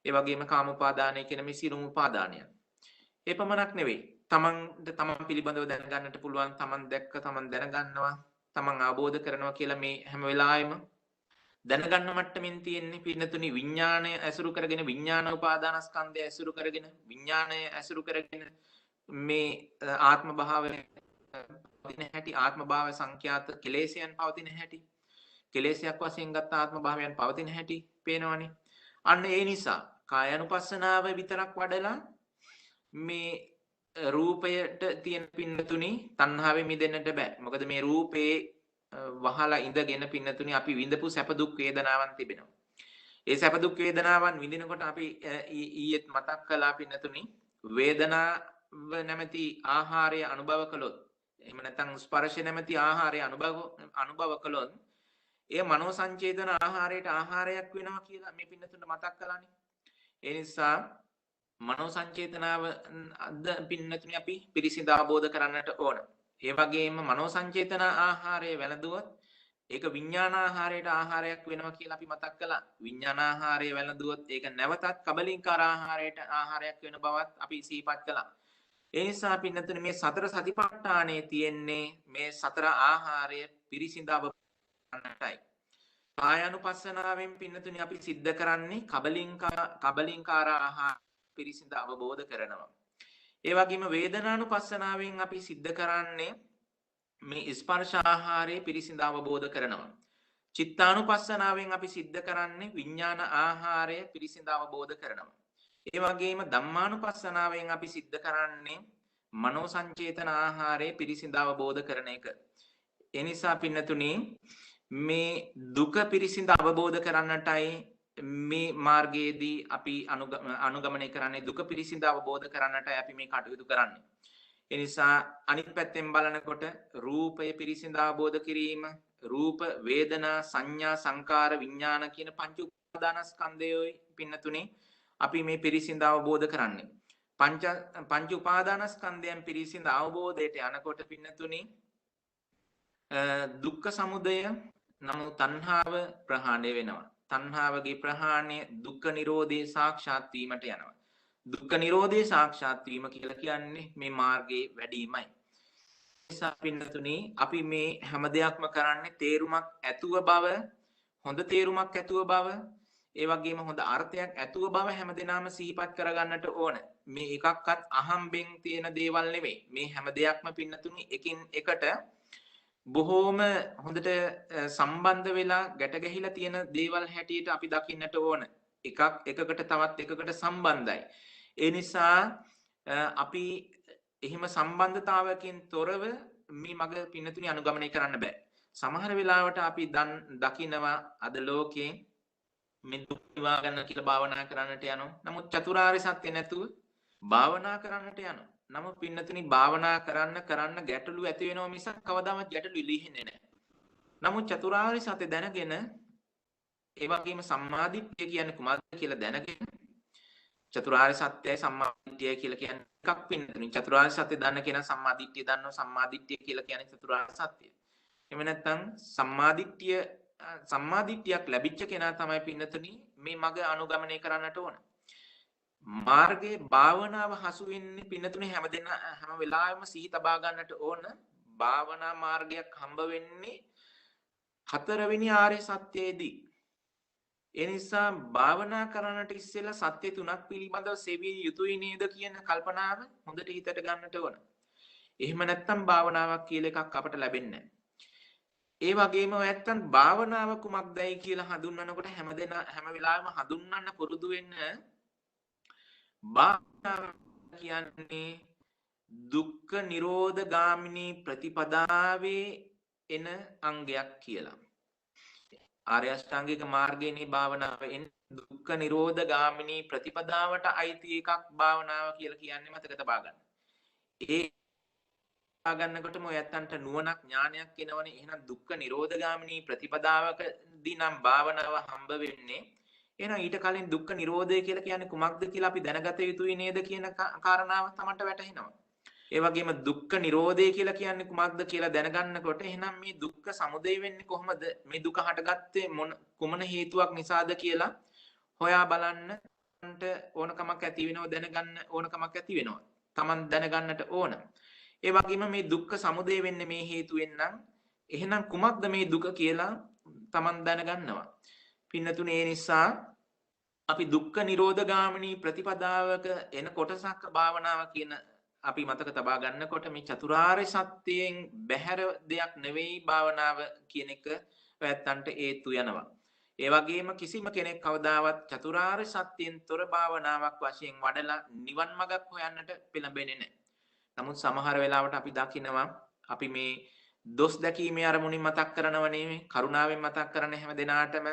ඒ වගේම කාම උපාදානයේ කියන මේ සීල උපාදානයන්. ඒ පමණක් නෙවෙයි. තමන් පිළිබඳව දැනගන්නට පුළුවන්, තමන් දැක්ක, තමන් දැනගන්නවා, තමන් අවබෝධ කරනවා කියලා මේ හැම වෙලාවෙම දැනගන්න මට්ටමින් තියෙන්නේ පින්නතුනි විඥාණය ඇසුරු කරගෙන, විඥාන උපාදානස්කන්ධය ඇසුරු කරගෙන, විඥාණය ඇසුරු කරගෙන මේ ආත්ම භාවය පවතින හැටි, ආත්ම භාව සංඛ්‍යාත කෙලෙසයන් පවතින හැටි, කෙලෙසයක් වශයෙන් ගත්ත ආත්ම භාවයන් පවතින හැටි පේනවනේ. අන්න ඒ නිසා කායानुපස්සනාව විතරක් වඩලා මේ රූපයට තියෙන පින්නතුනි තණ්හාවෙ මිදෙන්නට බෑ. මොකද මේ රූපේ වහලා ඉඳගෙන පින්නතුනි අපි විඳපු සැප දුක් වේදනාවන් තිබෙනවා. ඒ සැප දුක් වේදනාවන් විඳිනකොට අපි ඊයේත් මතක් කළා පින්නතුනි වේදනාව නැමැති ආහාරය අනුභව කළොත්, එහෙම නැත්නම් ස්පර්ශ නැමැති ආහාරය අනුභව කළොත් ඒ මනෝ සංචේතන ආහාරයට ආහාරයක් වෙනවා කියලා මේ පින්නතුන්ට මතක් කළානේ. ඒ නිසා මනෝ සංචේතනාව අද පින්නතුනි අපි පිරිසිඳ අවබෝධ කරන්නට ඕන. ඒ වගේම මනෝ සංචේතන ආහාරය වැළඳුවොත් ඒක විඥානාහාරයට ආහාරයක් වෙනවා කියලා අපි මතක් කළා. විඥානාහාරය වැළඳුවොත් ඒක නැවතත් කබලින්කාර ආහාරයට ආහාරයක් වෙන බවත් අපි සිහිපත් කළා. ඒ නිසා පින්නතුනි මේ සතර සතිපට්ඨානයේ තියෙන්නේ මේ සතර ආහාරය පිරිසිඳ අවබෝධයයි. කායානුපස්සනාවෙන් පින්නතුනි අපි සිද්ධ කරන්නේ කබලින්කාර ආහාර පිරිසිඳ අවබෝධ කරනවා. ඒ වගේම වේදනානුපස්සනාවෙන් අපි සිද්ධ කරන්නේ මේ ස්පර්ශ ආහාරයේ පිරිසිඳ අවබෝධ කරනවා. චිත්තානුපස්සනාවෙන් අපි සිද්ධ කරන්නේ විඥාන ආහාරය පිරිසිඳ අවබෝධ කරනවා. ඒ වගේම ධම්මානුපස්සනාවෙන් අපි සිද්ධ කරන්නේ මනෝ සංචේතන ආහාරය පිරිසිඳ අවබෝධ කරන එක. ඒ නිසා පින්නතුනි මේ දුක පිරිසිඳ අවබෝධ කරන්නටයි මේ මාර්ගයේදී අපි අනුගමනය කරන්නේ දුක පිරිසිඳ අවබෝධ කරන්නටයි අපි මේ කටයුතු කරන්නේ. ඒ නිසා අනිත් පැත්තෙන් බලනකොට රූපය පිරිසිඳ අවබෝධ කිරීම, රූප, වේදනා, සංඥා, සංකාර, විඥාන කියන පංච උපාදානස්කන්ධයයි පින්නතුනි අපි මේ පිරිසිඳ අවබෝධ කරන්නේ. පංච උපාදානස්කන්ධයන් පිරිසිඳ අවබෝධයට යනකොට පින්නතුනි දුක්ඛ සමුදය නම් තණ්හාව ප්‍රහාණය වෙනවා. තණ්හාවගේ ප්‍රහාණය දුක්ඛ නිරෝධේ සාක්ෂාත් වීමට යනවා. දුක්ඛ නිරෝධේ සාක්ෂාත් වීම කියලා කියන්නේ මේ මාර්ගයේ වැඩිමයි. නිසා පින්නතුනි අපි මේ හැම දෙයක්ම කරන්නේ තේරුමක් ඇතුව බව, හොඳ තේරුමක් ඇතුව බව, ඒ වගේම හොඳ අර්ථයක් ඇතුව බව හැමදෙනාම සිහිපත් කරගන්නට ඕන. මේ එකක්වත් අහම්බෙන් තියෙන දේවල් නෙමෙයි. මේ හැම දෙයක්ම පින්නතුනි එකින් එකට බොහෝම හොඳට සම්බන්ධ වෙලා ගැට ගැහිලා තියෙන දේවල් හැටියට අපි දකින්නට ඕන. එකකට තවත් එකකට සම්බන්ධයි. ඒ නිසා අපි එහෙම සම්බන්ධතාවයකින් තොරව මේ මග පින්නතුනි අනුගමනය කරන්න බෑ. සමහර වෙලාවට අපි දකිනවා අද ලෝකේ මේ දුක් නිවා ගන්න කියලා භාවනා කරන්නට යනවා. නමුත් චතුරාර්ය සත්‍ය නැතුව භාවනා කරන්නට යනවා. නමුත් පින්නතුනි භාවනා කරන්න ගැටලු ඇති වෙනවා මිසක් කවදාවත් ගැටලු ඉලිහෙන්නේ නැහැ. නමුත් චතුරාර්ය සත්‍ය දැනගෙන ඒ වගේම සම්මාදිට්ඨිය කියන්නේ කුමක්ද කියලා දැනගෙන චතුරාර්ය සත්‍යයි සම්මාදිට්ඨිය කියලා කියන්නේ එකක් පින්නතුනි. චතුරාර්ය සත්‍ය දන්න කෙනා සම්මාදිට්ඨිය දන්නවා. සම්මාදිට්ඨිය කියලා කියන්නේ චතුරාර්ය සත්‍යය. එහෙම නැත්නම් සම්මාදිට්ඨියක් ලැබිච්ච කෙනා තමයි පින්නතුනි මේ මග අනුගමනය කරන්නට ඕන. මාර්ගයේ භාවනාව හසු වෙන්නේ පින්නතුනි හැම වෙලාවෙම සිහි තබා ගන්නට ඕන. භාවනා මාර්ගයක් හම්බ වෙන්නේ හතරවෙනි ආර්ය සත්‍යයේදී. ඒ නිසා භාවනා කරන්නට ඉස්සෙල්ලා සත්‍ය තුනක් පිළිබඳව සෙවිය යුතුයි නේද කියන කල්පනාව හොඳට හිතට ගන්නට ඕන. එහෙම නැත්නම් භාවනාවක් කියලා එකක් අපට ලැබෙන්නේ නැහැ. ඒ වගේම නැත්තම් භාවනාව කුමක්දයි කියලා හඳුන්වනකොට හැම වෙලාවෙම හඳුන්වන්න පුරුදු වෙන්න භාවනාව කියන්නේ දුක්ඛ නිරෝධ ගාමිනී ප්‍රතිපදාවේ එන අංගයක් කියලා. ආර්ය අෂ්ටාංගික මාර්ගයේනේ භාවනාව එන්නේ දුක්ඛ නිරෝධ ගාමිනී ප්‍රතිපදාවට අයිති එකක් භාවනාව කියලා කියන්නේ මතක තබා ගන්න. ඒ ගන්නකොටම ඔය ඇත්තන්ට නුවණක් ඥානයක් එනවනේ. එහෙනම් දුක්ඛ නිරෝධ ගාමිනී ප්‍රතිපදාවකදී නම් භාවනාව හම්බ වෙන්නේ. එහෙනම් ඊට කලින් දුක්ඛ නිරෝධය කියලා කියන්නේ කුමක්ද කියලා අපි දැනගත යුතුයි නේද කියන කාරණාව තමන්ට වැටහෙනවා. ඒ වගේම දුක්ඛ නිරෝධය කියලා කියන්නේ කුමක්ද කියලා දැනගන්නකොට එහෙනම් මේ දුක්ඛ සමුදය වෙන්නේ කොහොමද? මේ දුක හටගත්තේ කුමන හේතුවක් නිසාද කියලා හොයා බලන්නට ඕනකමක් ඇති වෙනව දැනගන්න ඕනකමක් ඇති වෙනවා. තමන් දැනගන්නට ඕන. ඒ වගේම මේ දුක්ඛ සමුදය වෙන්නේ මේ හේතුවෙන් නම් එහෙනම් කුමක්ද මේ දුක කියලා තමන් දැනගන්නවා. පින්නතුනේ ඒ නිසා අපි දුක්ඛ නිරෝධ ගාමිනී ප්‍රතිපදාවක එන කොටසක් භාවනාව කියන අපි මතක තබා ගන්නකොට මේ චතුරාර්ය සත්‍යයෙන් බැහැර දෙයක් නෙවෙයි භාවනාව කියන එක වැත්තන්ට හේතු වෙනවා. ඒ වගේම කිසිම කෙනෙක් කවදාවත් චතුරාර්ය සත්‍යයෙන් තොර භාවනාවක් වශයෙන් වඩලා නිවන් මඟක් හොයන්නට පෙළඹෙන්නේ නැහැ. නමුත් සමහර වෙලාවට අපි දකිනවා අපි මේ දොස් දැකීමේ අරමුණින් මතක් කරනව නෙමෙයි කරුණාවෙන් මතක් කරන හැම දිනාටම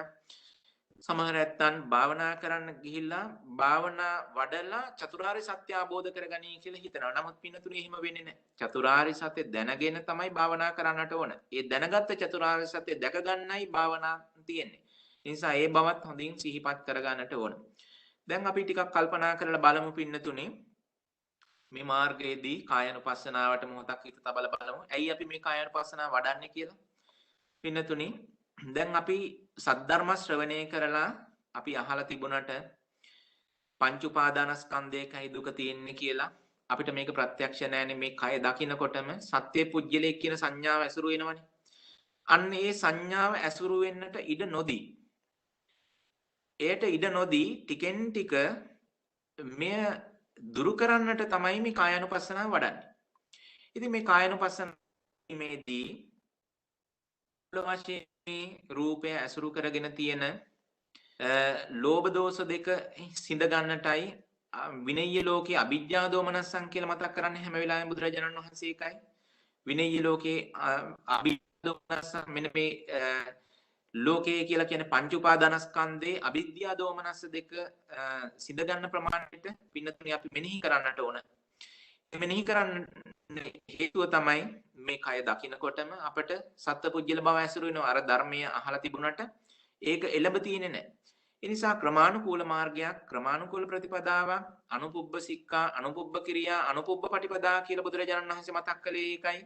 සමහර නැත්තන් භාවනා කරන්න ගිහිල්ලා භාවනා වඩලා චතුරාර්ය සත්‍ය අවබෝධ කරගනී කියලා හිතනවා. නමුත් පින්නතුනේ එහෙම වෙන්නේ නැහැ. චතුරාර්ය සත්‍ය දැනගෙන තමයි භාවනා කරන්නට ඕන. ඒ දැනගත්ත චතුරාර්ය සත්‍ය දැක ගන්නයි භාවනා තියෙන්නේ. ඒ නිසා ඒ බවත් හොඳින් සිහිපත් කරගන්නට ඕන. දැන් අපි ටිකක් කල්පනා කරලා බලමු පින්නතුනේ මේ මාර්ගයේදී කායනුපස්සනාවට මොහොතක් හිත තබලා බලමු. ඇයි අපි මේ කායනුපස්සනාව වඩන්නේ කියලා? පින්නතුනේ දැන් අපි සද්ධර්ම ශ්‍රවණය කරලා අපි අහලා තිබුණට පංච උපාදානස්කන්ධයකයි දුක තියෙන්නේ කියලා අපිට මේක ප්‍රත්‍යක්ෂ නැහැනේ. මේ කය දකින්නකොටම සත්‍ය පුජ්‍යලේ කියන සංඥාව ඇසුරු වෙනවනේ. අන්න ඒ සංඥාව ඇසුරු වෙන්නට ඉඩ නොදී එයට ඉඩ නොදී ටිකෙන් ටික මෙය දුරු කරන්නට තමයි මේ කායानुපස්සනාව වඩන්නේ. ඉතින් මේ කායानुපස්සනාවේදී වශයෙන් මේ රූපය ඇසුරු කරගෙන තියෙන ලෝභ දෝෂ දෙක සිඳ ගන්නටයි විනය්‍ය ලෝකේ අවිජ්ජා දෝමනස්සං කියලා මතක් කරන්නේ හැම වෙලාවෙම බුදුරජාණන් වහන්සේ එකයි. විනය්‍ය ලෝකේ අවිජ්ජා දෝමනස්සං මෙන්න මේ ලෝකේ කියලා කියන්නේ පංච උපාදානස්කන්ධේ අවිද්‍යා දෝමනස්ස දෙක සිඳ ගන්න ප්‍රමාණයට පින්නතුනි අපි මෙනෙහි කරන්නට ඕන. මෙනෙහි කරන්න හේතුව තමයි මේ කය දකින්නකොටම අපට සත්පුජ්‍යල බව ඇසුරු වෙනවා. අර ධර්මයේ අහලා තිබුණට ඒක එළඹ තියෙන්නේ නැහැ. ඒ නිසා ක්‍රමානුකූල මාර්ගයක්, ක්‍රමානුකූල ප්‍රතිපදාවක්, අනුපුබ්බ සික්ඛා, අනුපුබ්බ කිරියා, අනුපුබ්බ පටිපදා කියලා බුදුරජාණන් වහන්සේ මතක් කළේ ඒකයි.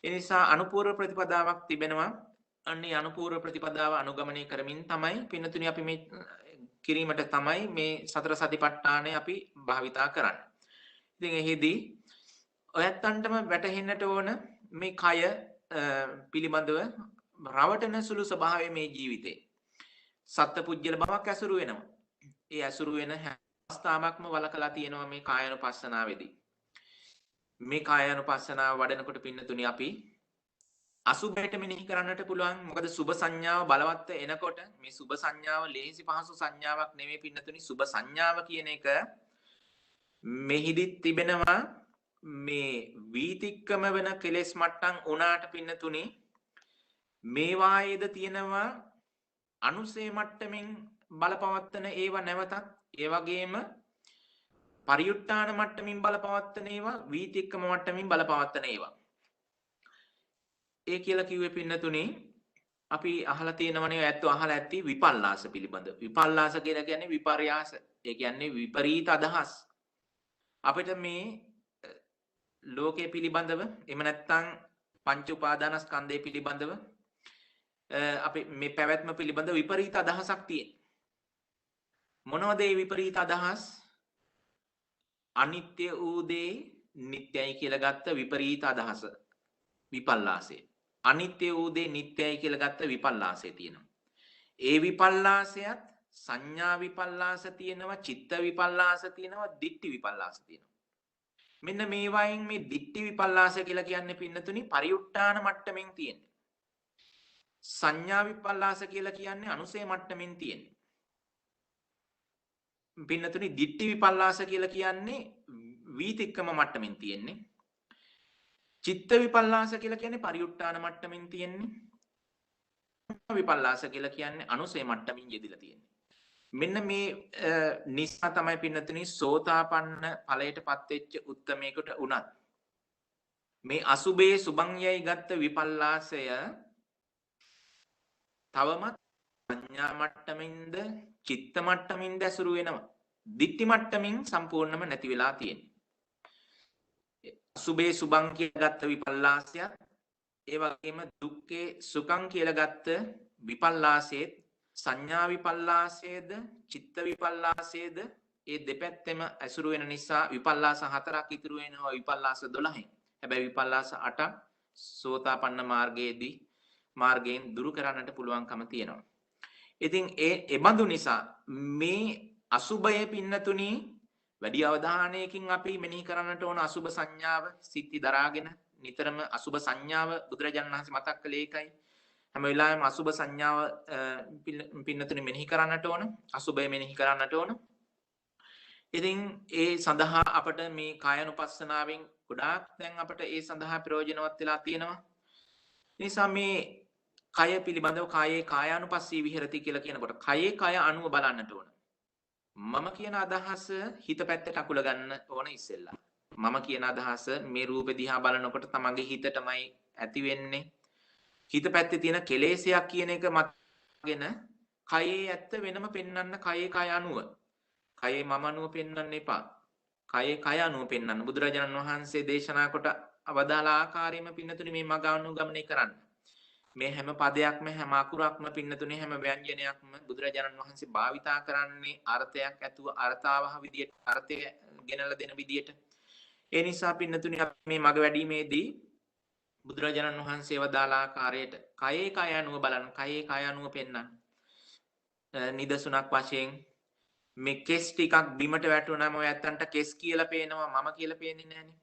ඒ නිසා අනුපූර්ව ප්‍රතිපදාවක් තිබෙනවා. අන්නේ අනුපූර්ව ප්‍රතිපදාව අනුගමනය කරමින් තමයි පින්නතුනි අපි මේ කිරීමට තමයි මේ සතර සතිපට්ඨානය අපි භාවිතා කරන්නේ. ඉතින් එහිදී ඔයත්තන්ටම වැටහෙන්නට ඕන මේ කය පිළිබඳව රවටන සුළු ස්වභාවය මේ ජීවිතේ. සත්පුජ්‍යල බවක් ඇසුරු වෙනවා. ඒ ඇසුරු වෙන හැම අවස්ථාවකම වලකලා තියෙනවා මේ කායानुපස්සනාවේදී. මේ කායानुපස්සනාව වඩනකොට පින්නතුනි අපි අසුබයට මෙනෙහි කරන්නට පුළුවන්. මොකද සුභ සංඥාව බලවත් එනකොට මේ සුභ සංඥාව ලේසි පහසු සංඥාවක් නෙමෙයි පින්නතුනි. සුභ සංඥාව කියන එක මෙහිදිත් තිබෙනවා මේ වීතික්කම වෙන කෙලෙස් මට්ටම් උනාට පින්නතුනි මේ වායේද තියෙනවා අනුසේ මට්ටමින් බලපවත්තන ඒවා නැවතත් ඒ වගේම පරියුට්ටාන මට්ටමින් බලපවත්තන ඒවා වීතික්කම මට්ටමින් බලපවත්තන ඒවා. ඒ කියලා කිව්වේ පින්නතුනි අපි අහලා තියෙනවනේ ඇත්තෝ අහලා ඇති විපල්ලාස පිළිබඳ. විපල්ලාස කියලා කියන්නේ විපර්යාස. ඒ කියන්නේ විපරීත අදහස්. අපිට මේ ලෝකයේ පිළිබඳව එහෙම නැත්නම් පංච උපාදානස්කන්ධය පිළිබඳව අපි මේ පැවැත්ම පිළිබඳව විපරීත අදහසක් තියෙන. මොනවද මේ විපරීත අදහස්? අනිත්‍ය වූ දේ නිට්ටයයි කියලා ගත්ත විපරීත අදහස විපල්ලාසය. අනිත්‍ය වූ දේ නිට්ටයයි කියලා ගත්ත විපල්ලාසය තියෙනවා. ඒ විපල්ලාසයත් සංඥා විපල්ලාස තියෙනවා, චිත්ත විපල්ලාස තියෙනවා, දිට්ඨි විපල්ලාස තියෙනවා. මෙන්න මේ වයින් මේ දිට්ඨි විපල්ලාස කියලා කියන්නේ පින්නතුනි පරිඋට්ටාන මට්ටමින් තියෙන්නේ. සංඥා විපල්ලාස කියලා කියන්නේ අනුසේ මට්ටමින් තියෙන්නේ. පින්නතුනි දිට්ඨි විපල්ලාස කියලා කියන්නේ වීතික්කම මට්ටමින් තියෙන්නේ. චිත්ත විපල්ලාස කියලා කියන්නේ පරිඋට්ටාන මට්ටමින් තියෙන්නේ. විපල්ලාස කියලා කියන්නේ අනුසේ මට්ටමින් යෙදিলা තියෙන්නේ. මෙන්න මේ නිසා තමයි පින්නතුනි සෝතාපන්න ඵලයටපත් වෙච්ච උත්තමයකට උනත් මේ අසුබේ සුභංයයි ගත්ත විපල්ලාසය තවමත් සංඥා මට්ටමින්ද චිත්ත මට්ටමින්ද ඇසුරු වෙනවා. දිට්ඨි මට්ටමින් සම්පූර්ණම නැති වෙලා තියෙනවා. සුභේ සුභං කියලා ගත්ත විපල්ලාසයත් ඒ වගේම දුක්ඛේ සුඛං කියලා ගත්ත විපල්ලාසෙත් සංඥා විපල්ලාසයේද චිත්ත විපල්ලාසයේද ඒ දෙපැත්තෙම ඇසුරු වෙන නිසා විපල්ලාස 4ක් ඉතුරු වෙනවා විපල්ලාස 12න්. හැබැයි විපල්ලාස 8ක් සෝතාපන්න මාර්ගයෙන් දුරු කරන්නට පුළුවන්කම තියෙනවා. ඉතින් ඒ බඳු නිසා මේ අසුභය පින්නතුනි වැඩි අවධානයකින් අපි මෙනෙහි කරන්නට ඕන අසුභ සංඥාව සිත්ති දරාගෙන නිතරම අසුභ සංඥාව බුදුරජාණන් වහන්සේ මතක් කළේ ඒකයි. හැම වෙලාවෙම අසුභ සංඥාව පින්නතුනි මෙනෙහි කරන්නට ඕන. අසුභය මෙනෙහි කරන්නට ඕන. ඉතින් ඒ සඳහා අපට මේ කායानुපස්සනාවෙන් ගොඩාක් දැන් අපට ඒ සඳහා ප්‍රයෝජනවත් වෙලා තියෙනවා. නිසා මේ කය පිළිබඳව කායේ කායානුපස්සී විහෙරති කියලා කියනකොට කයේ කය අනුව බලන්නට ඕන. මම කියන අදහස හිත පැත්තට අකුල ගන්න ඕන ඉස්සෙල්ලා. මම කියන අදහස මේ රූපෙ දිහා බලනකොට තමන්ගේ හිතටමයි ඇති වෙන්නේ. හිත පැත්තේ තියෙන කෙලෙසයක් කියන එක මතගෙන කයේ ඇත්ත වෙනම පෙන්වන්න කයේ කය අනුව. කයේ මම අනුව පෙන්වන්න එපා. කයේ කය අනුව පෙන්වන්න බුදුරජාණන් වහන්සේ දේශනා කොට අවදාළ ආකාරයෙන්ම පින්නතුනි මේ මග අනුගමනය කරන්න. මේ හැම පදයක්ම හැම අකුරක්ම පින්නතුනි හැම ව්‍යංජනයක්ම බුදුරජාණන් වහන්සේ භාවිතා කරන්නේ අර්ථයක් ඇතුව අර්ථාවහ විදියට අර්ථය ගෙනලා දෙන විදියට. ඒ නිසා පින්නතුනි මේ මග වැඩිමේදී බුදුරජාණන් වහන්සේ වදාළ ආකාරයට කයේ කය අනුව බලන්න, කයේ කය අනුව පෙන්වන්න. නිදසුණක් වශයෙන් මේ කෙස් ටිකක් බිමට වැටුණාම ඔය ඇත්තන්ට කෙස් කියලා පේනවා, මම කියලා පේන්නේ නැහනේ.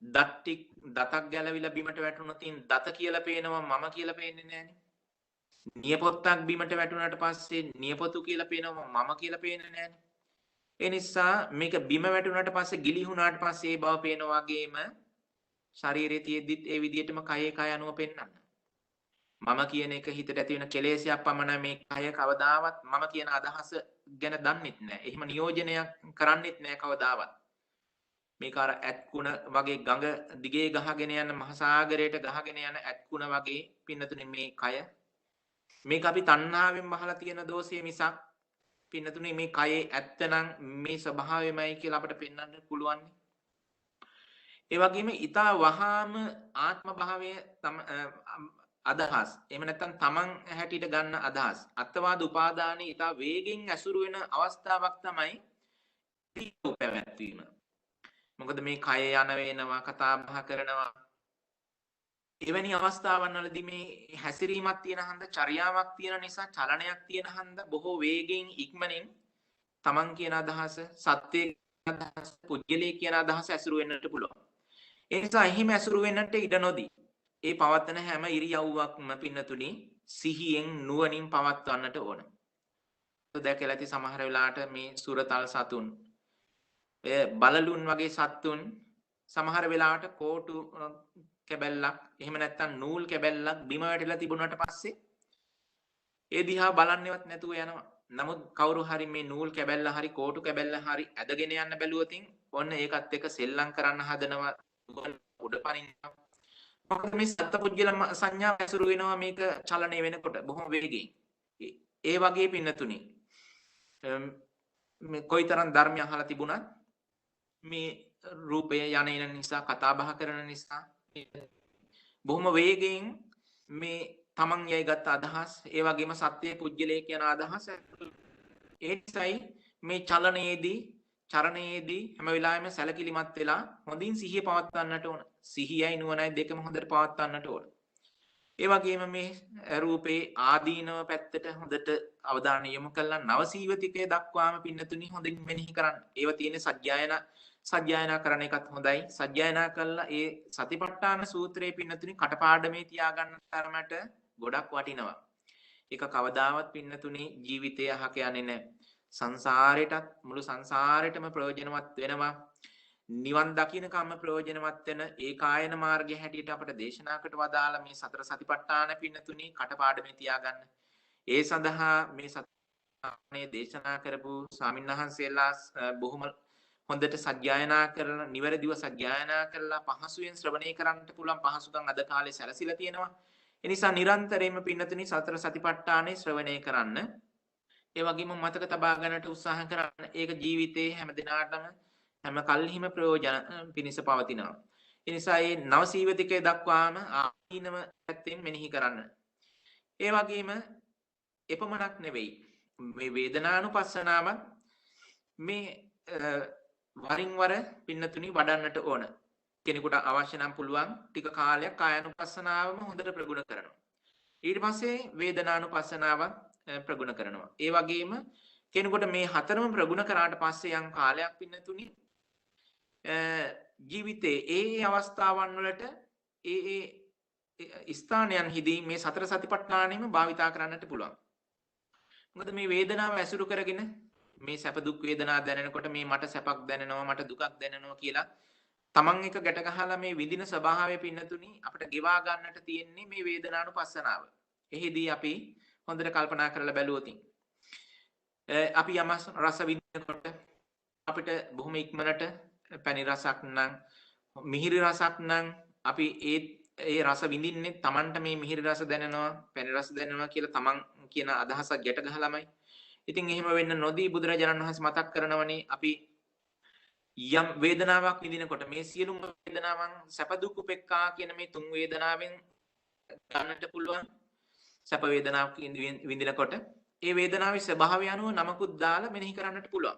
දතක් ගැලවිලා බිමට වැටුණොත් දත කියලා පේනවා මම කියලා පේන්නේ නැහනේ. නියපොත්තක් බිමට වැටුණාට පස්සේ නියපොතු කියලා පේනවා මම කියලා පේන්නේ නැහනේ. ඒ නිසා මේක බිම වැටුණාට පස්සේ ගිලිහුණාට පස්සේ ඒ බව පේනවා වගේම ශරීරයේ තියෙද්දිත් ඒ විදිහටම කයේ කය අනුව පෙන්වන්න. මම කියන එක හිතට ඇති වෙන කෙලෙසයක් පමණ මේ කය කවදාවත් මම කියන අදහස ගැන දන්නෙත් නැහැ. එහෙම නියෝජනයක් කරන්නෙත් නැහැ කවදාවත්. මේක අර ඇත්කුණ වගේ ගඟ දිගේ ගහගෙන යන මහසાગරයට ගහගෙන යන ඇත්කුණ වගේ පින්නතුනේ මේ කය. මේක අපි තණ්හාවෙන් බහලා තියෙන දෝෂය මිසක් පින්නතුනේ මේ කයේ ඇත්තනම් මේ ස්වභාවයමයි කියලා අපිට පෙන්වන්න පුළුවන්. ඒ වගේම ඊතා වහාම ආත්ම භාවය අදහස්. එහෙම නැත්නම් තමන් හැටියට ගන්න අදහස්. අත්වාද උපාදානයේ ඊතා වේගෙන් ඇසුරු වෙන අවස්ථාවක් තමයි පැවැත්වීම. මොකද මේ කය යන වෙනවා කතා බහ කරනවා. එවැනි අවස්ථාවන් වලදී මේ හැසිරීමක් තියෙන හන්ද චර්යාවක් තියෙන නිසා චලනයක් තියෙන හන්ද බොහෝ වේගෙන් ඉක්මනින් තමන් කියන අදහස සත්‍ය අදහස පුජ්‍යලේ කියන අදහස ඇසුරු වෙන්නට පුළුවන්. ඒ නිසා එහිම ඇසුරු වෙන්නට ඉඩ නොදී ඒ පවත්තන හැම ඉරියව්වක්ම පින්නතුනි සිහියෙන් නුවණින් පවත්වන්නට ඕන. දැකලා ඇති සමහර වෙලාවට මේ සුරතල් සතුන් බලලුන් වගේ සත්තුන් සමහර වෙලාවට කෝටු කැබැල්ලක් එහෙම නැත්නම් නූල් කැබැල්ලක් බිම වැටිලා තිබුණාට පස්සේ ඒ දිහා බලන්නේවත් නැතුව යනවා. නමුත් කවුරු හරි මේ නූල් කැබැල්ල හරි කෝටු කැබැල්ල හරි ඇදගෙන යන්න බැලුවොතින් ඔන්න ඒකත් එක්ක සෙල්ලම් කරන්න හදනවා උඩ පනිනවා. මොකද මේ සත්පුද්ගල සංඥා ඇසුරු වෙනවා මේක චලනය වෙනකොට බොහොම වේගයෙන්. ඒ වගේ පින්නතුනි මේ කොයිතරම් ධර්මය අහලා තිබුණත් මේ රූපය යන නිසා කතා බහ කරන නිසා බොහොම වේගයෙන් මේ තමන් යයි ගත්ත අදහස් ඒ වගේම සත්‍ය පුජ්‍යලේ කියන අදහස ඒ නිසායි මේ චරණයේදී හැම වෙලාවෙම සැලකිලිමත් වෙලා හොඳින් සිහිය පවත්වන්නට ඕන. සිහියයි නුවණයි දෙකම හොඳට පවත්වන්නට ඕන. ඒ වගේම මේ රූපේ ආදීනව පැත්තට හොඳට අවධානය යොමු කළා නවසීවතිකයේ දක්වාම පින්නතුනි හොඳින් මෙනෙහි කරන්න. ඒව තියෙන සජ්ජායනා කරන එකත් හොඳයි. සජ්ජායනා කළා ඒ සතිපට්ඨාන සූත්‍රයේ පින්නතුනි කටපාඩමේ තියාගන්න තරමට ගොඩක් වටිනවා. ඒක කවදාවත් පින්නතුනි ජීවිතය අහක යන්නේ නැහැ. සංසාරෙටත් මුළු සංසාරෙටම ප්‍රයෝජනවත් වෙනවා. නිවන් දකින්නකම ප්‍රයෝජනවත් වෙන ඒකායන මාර්ගය හැටියට අපට දේශනාකට වදාළ මේ සතර සතිපට්ඨාන පින්නතුනි කටපාඩමේ තියාගන්න. ඒ සඳහා මේ සතිපට්ඨානයේ දේශනා කරපු ස්වාමින්වහන්සේලා බොහොම හොඳට සජ්ජායනා කරලා නිවැරදිව සජ්ජායනා කරලා පහසුවෙන් ශ්‍රවණය කරන්නට පුළුවන් පහසුකම් අද කාලේ සැලසিলা තියෙනවා. ඒ නිසා නිරන්තරයෙන්ම පින්නතුනි සතර සතිපට්ඨානේ ශ්‍රවණය කරන්න. ඒ වගේම මතක තබා ගන්නට උත්සාහ කරන්න. ඒක ජීවිතේ හැම දිනාටම හැම කල්හිම ප්‍රයෝජන පිණිස පවතිනවා. ඒ නිසා මේ නවසීවතිකයේ දක්වාම ආදීනව පැත්තෙන් මෙනෙහි කරන්න. ඒ වගේම එපමණක් නෙවෙයි මේ වේදනානුපස්සනාව මේ වරින් වර පින්නතුනි වඩන්නට ඕන. කෙනෙකුට අවශ්‍ය නම් පුළුවන් ටික කාලයක් කායानुපස්සනාවම හොඳට ප්‍රගුණ කරනවා. ඊට පස්සේ වේදනානුපස්සනාව ප්‍රගුණ කරනවා. ඒ වගේම කෙනෙකුට මේ හතරම ප්‍රගුණ කරාට පස්සේ යම් කාලයක් පින්නතුනි ජීවිතේ ඒ අවස්ථාවන් වලට ඒ ස්ථානයන් හිදී මේ සතර සතිපට්ඨානෙම භාවිතා කරන්නට පුළුවන්. මොකද මේ වේදනාව ඇසුරු කරගෙන මේ සැප දුක් වේදනා දැනෙනකොට මේ මට සැපක් දැනෙනවා මට දුකක් දැනෙනවා කියලා තමන් එක ගැට ගහලා මේ විඳින ස්වභාවය පින්නතුනි අපිට ගෙවා ගන්නට තියෙන්නේ මේ වේදනානුපස්සනාව. එහිදී අපි හොඳට කල්පනා කරලා බැලුවොත් අපි යම රස විඳිනකොට අපිට බොහොම ඉක්මනට පැණි රසක් නම් මිහිරි රසක් නම් අපි ඒ රස විඳින්නේ තමන්ට මේ මිහිරි රස දැනෙනවා පැණි රස දැනෙනවා කියලා තමන් කියන අදහසක් ගැට ගහලාමයි. ඉතින් එහෙම වෙන්න නොදී බුදුරජාණන් වහන්සේ මතක් කරනවනේ අපි යම් වේදනාවක් විඳිනකොට මේ සියලුම වේදනාවන් සැප දුක් උපේක්ඛා කියන මේ තුන් වේදනාවෙන් ගන්නට පුළුවන්. සැප වේදනාවක් විඳිනකොට ඒ වේදනාවේ ස්වභාවය අනුව නමකුත් දාලා මෙනෙහි කරන්නට පුළුවන්.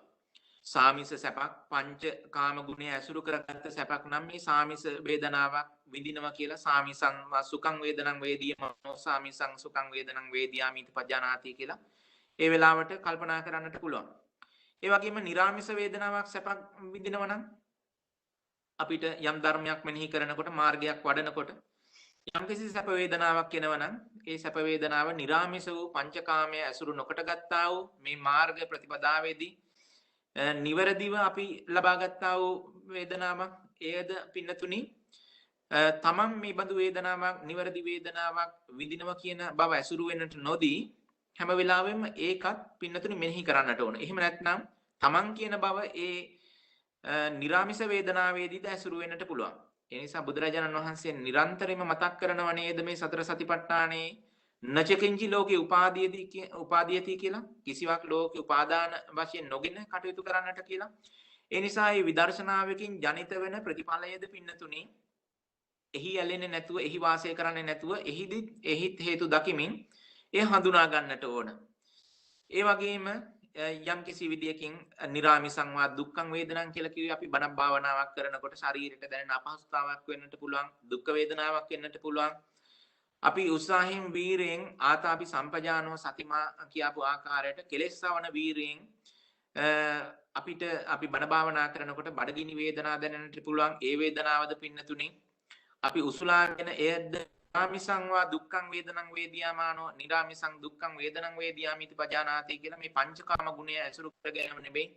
සාමිස සැපක් පංච කාම ගුණය ඇසුරු කරගත්ත සැපක් නම් මේ සාමිස වේදනාවක් විඳිනවා කියලා සාමිසං සුඛං වේදනං වේදියමනෝ සාමිසං සුඛං වේදනං වේදියාමිති පජානාති කියලා ඒ වෙලාවට කල්පනා කරන්නට පුළුවන්. ඒ වගේම නිරාමිස වේදනාවක් සැපක් විඳිනවා නම් අපිට යම් ධර්මයක් මෙනෙහි කරනකොට මාර්ගයක් වඩනකොට යම්කිසි සැප වේදනාවක් එනවා නම් ඒ සැප වේදනාව නිර්ාමිෂ වූ පංචකාමයේ ඇසුරු නොකොට ගත්තා වූ මේ මාර්ග ප්‍රතිපදාවේදී නිවැරදිව අපි ලබා ගත්තා වූ වේදනාවක් එයද පින්නතුනි තමන් මේ බඳු වේදනාවක් නිවැරදි වේදනාවක් විඳිනවා කියන බව ඇසුරු වෙන්නට නොදී හැම වෙලාවෙම ඒකත් පින්නතුනි මෙනෙහි කරන්නට ඕන. එහෙම නැත්නම් තමන් කියන බව ඒ නිර්ාමිෂ වේදනාවේදීද ඇසුරු වෙන්නට පුළුවන්. ඒ නිසා බුදුරජාණන් වහන්සේ නිරන්තරයෙන්ම මතක් කරනව නේද මේ සතර සතිපට්ඨානේ නචකින්චි ලෝකේ උපාදීයති කියලා කිසිවක් ලෝකේ උපාදාන වශයෙන් නොගෙන කටයුතු කරන්නට කියලා. ඒ නිසා මේ විදර්ශනාවකින් ජනිත වෙන ප්‍රතිඵලයේද පින්නතුනි එහි ඇලෙන්නේ නැතුව එහි වාසය කරන්නේ නැතුව එහිත් හේතු දකිමින් ඒ හඳුනා ගන්නට ඕන. ඒ වගේම යම් කිසි විදියකින් නිරාමිසං වා දුක්ඛං වේදනං කියලා කිව්වේ අපි බණ භාවනාවක් කරනකොට ශරීරයට දැනෙන අපහසුතාවක් වෙන්නට පුළුවන්, දුක් වේදනාවක් වෙන්නට පුළුවන්. අපි උත්සාහයෙන් වීරයෙන් ආතාපි සම්පජානෝ සතිමා කියපු ආකාරයට කෙලෙස්සවන වීරයෙන් අපිට අපි බණ භාවනා කරනකොට බඩගිනි වේදනා දැනෙන්නට පුළුවන්. ඒ වේදනාවද පින්නතුනේ අපි උසුලාගෙන එයද නිරාමිසං වා දුක්ඛං වේදනං වේදියාමානෝ නිරාමිසං දුක්ඛං වේදනං වේදියාමිති පජානාති කියලා මේ පංචකාම ගුණය ඇසුරු කරගෙන නෙමෙයි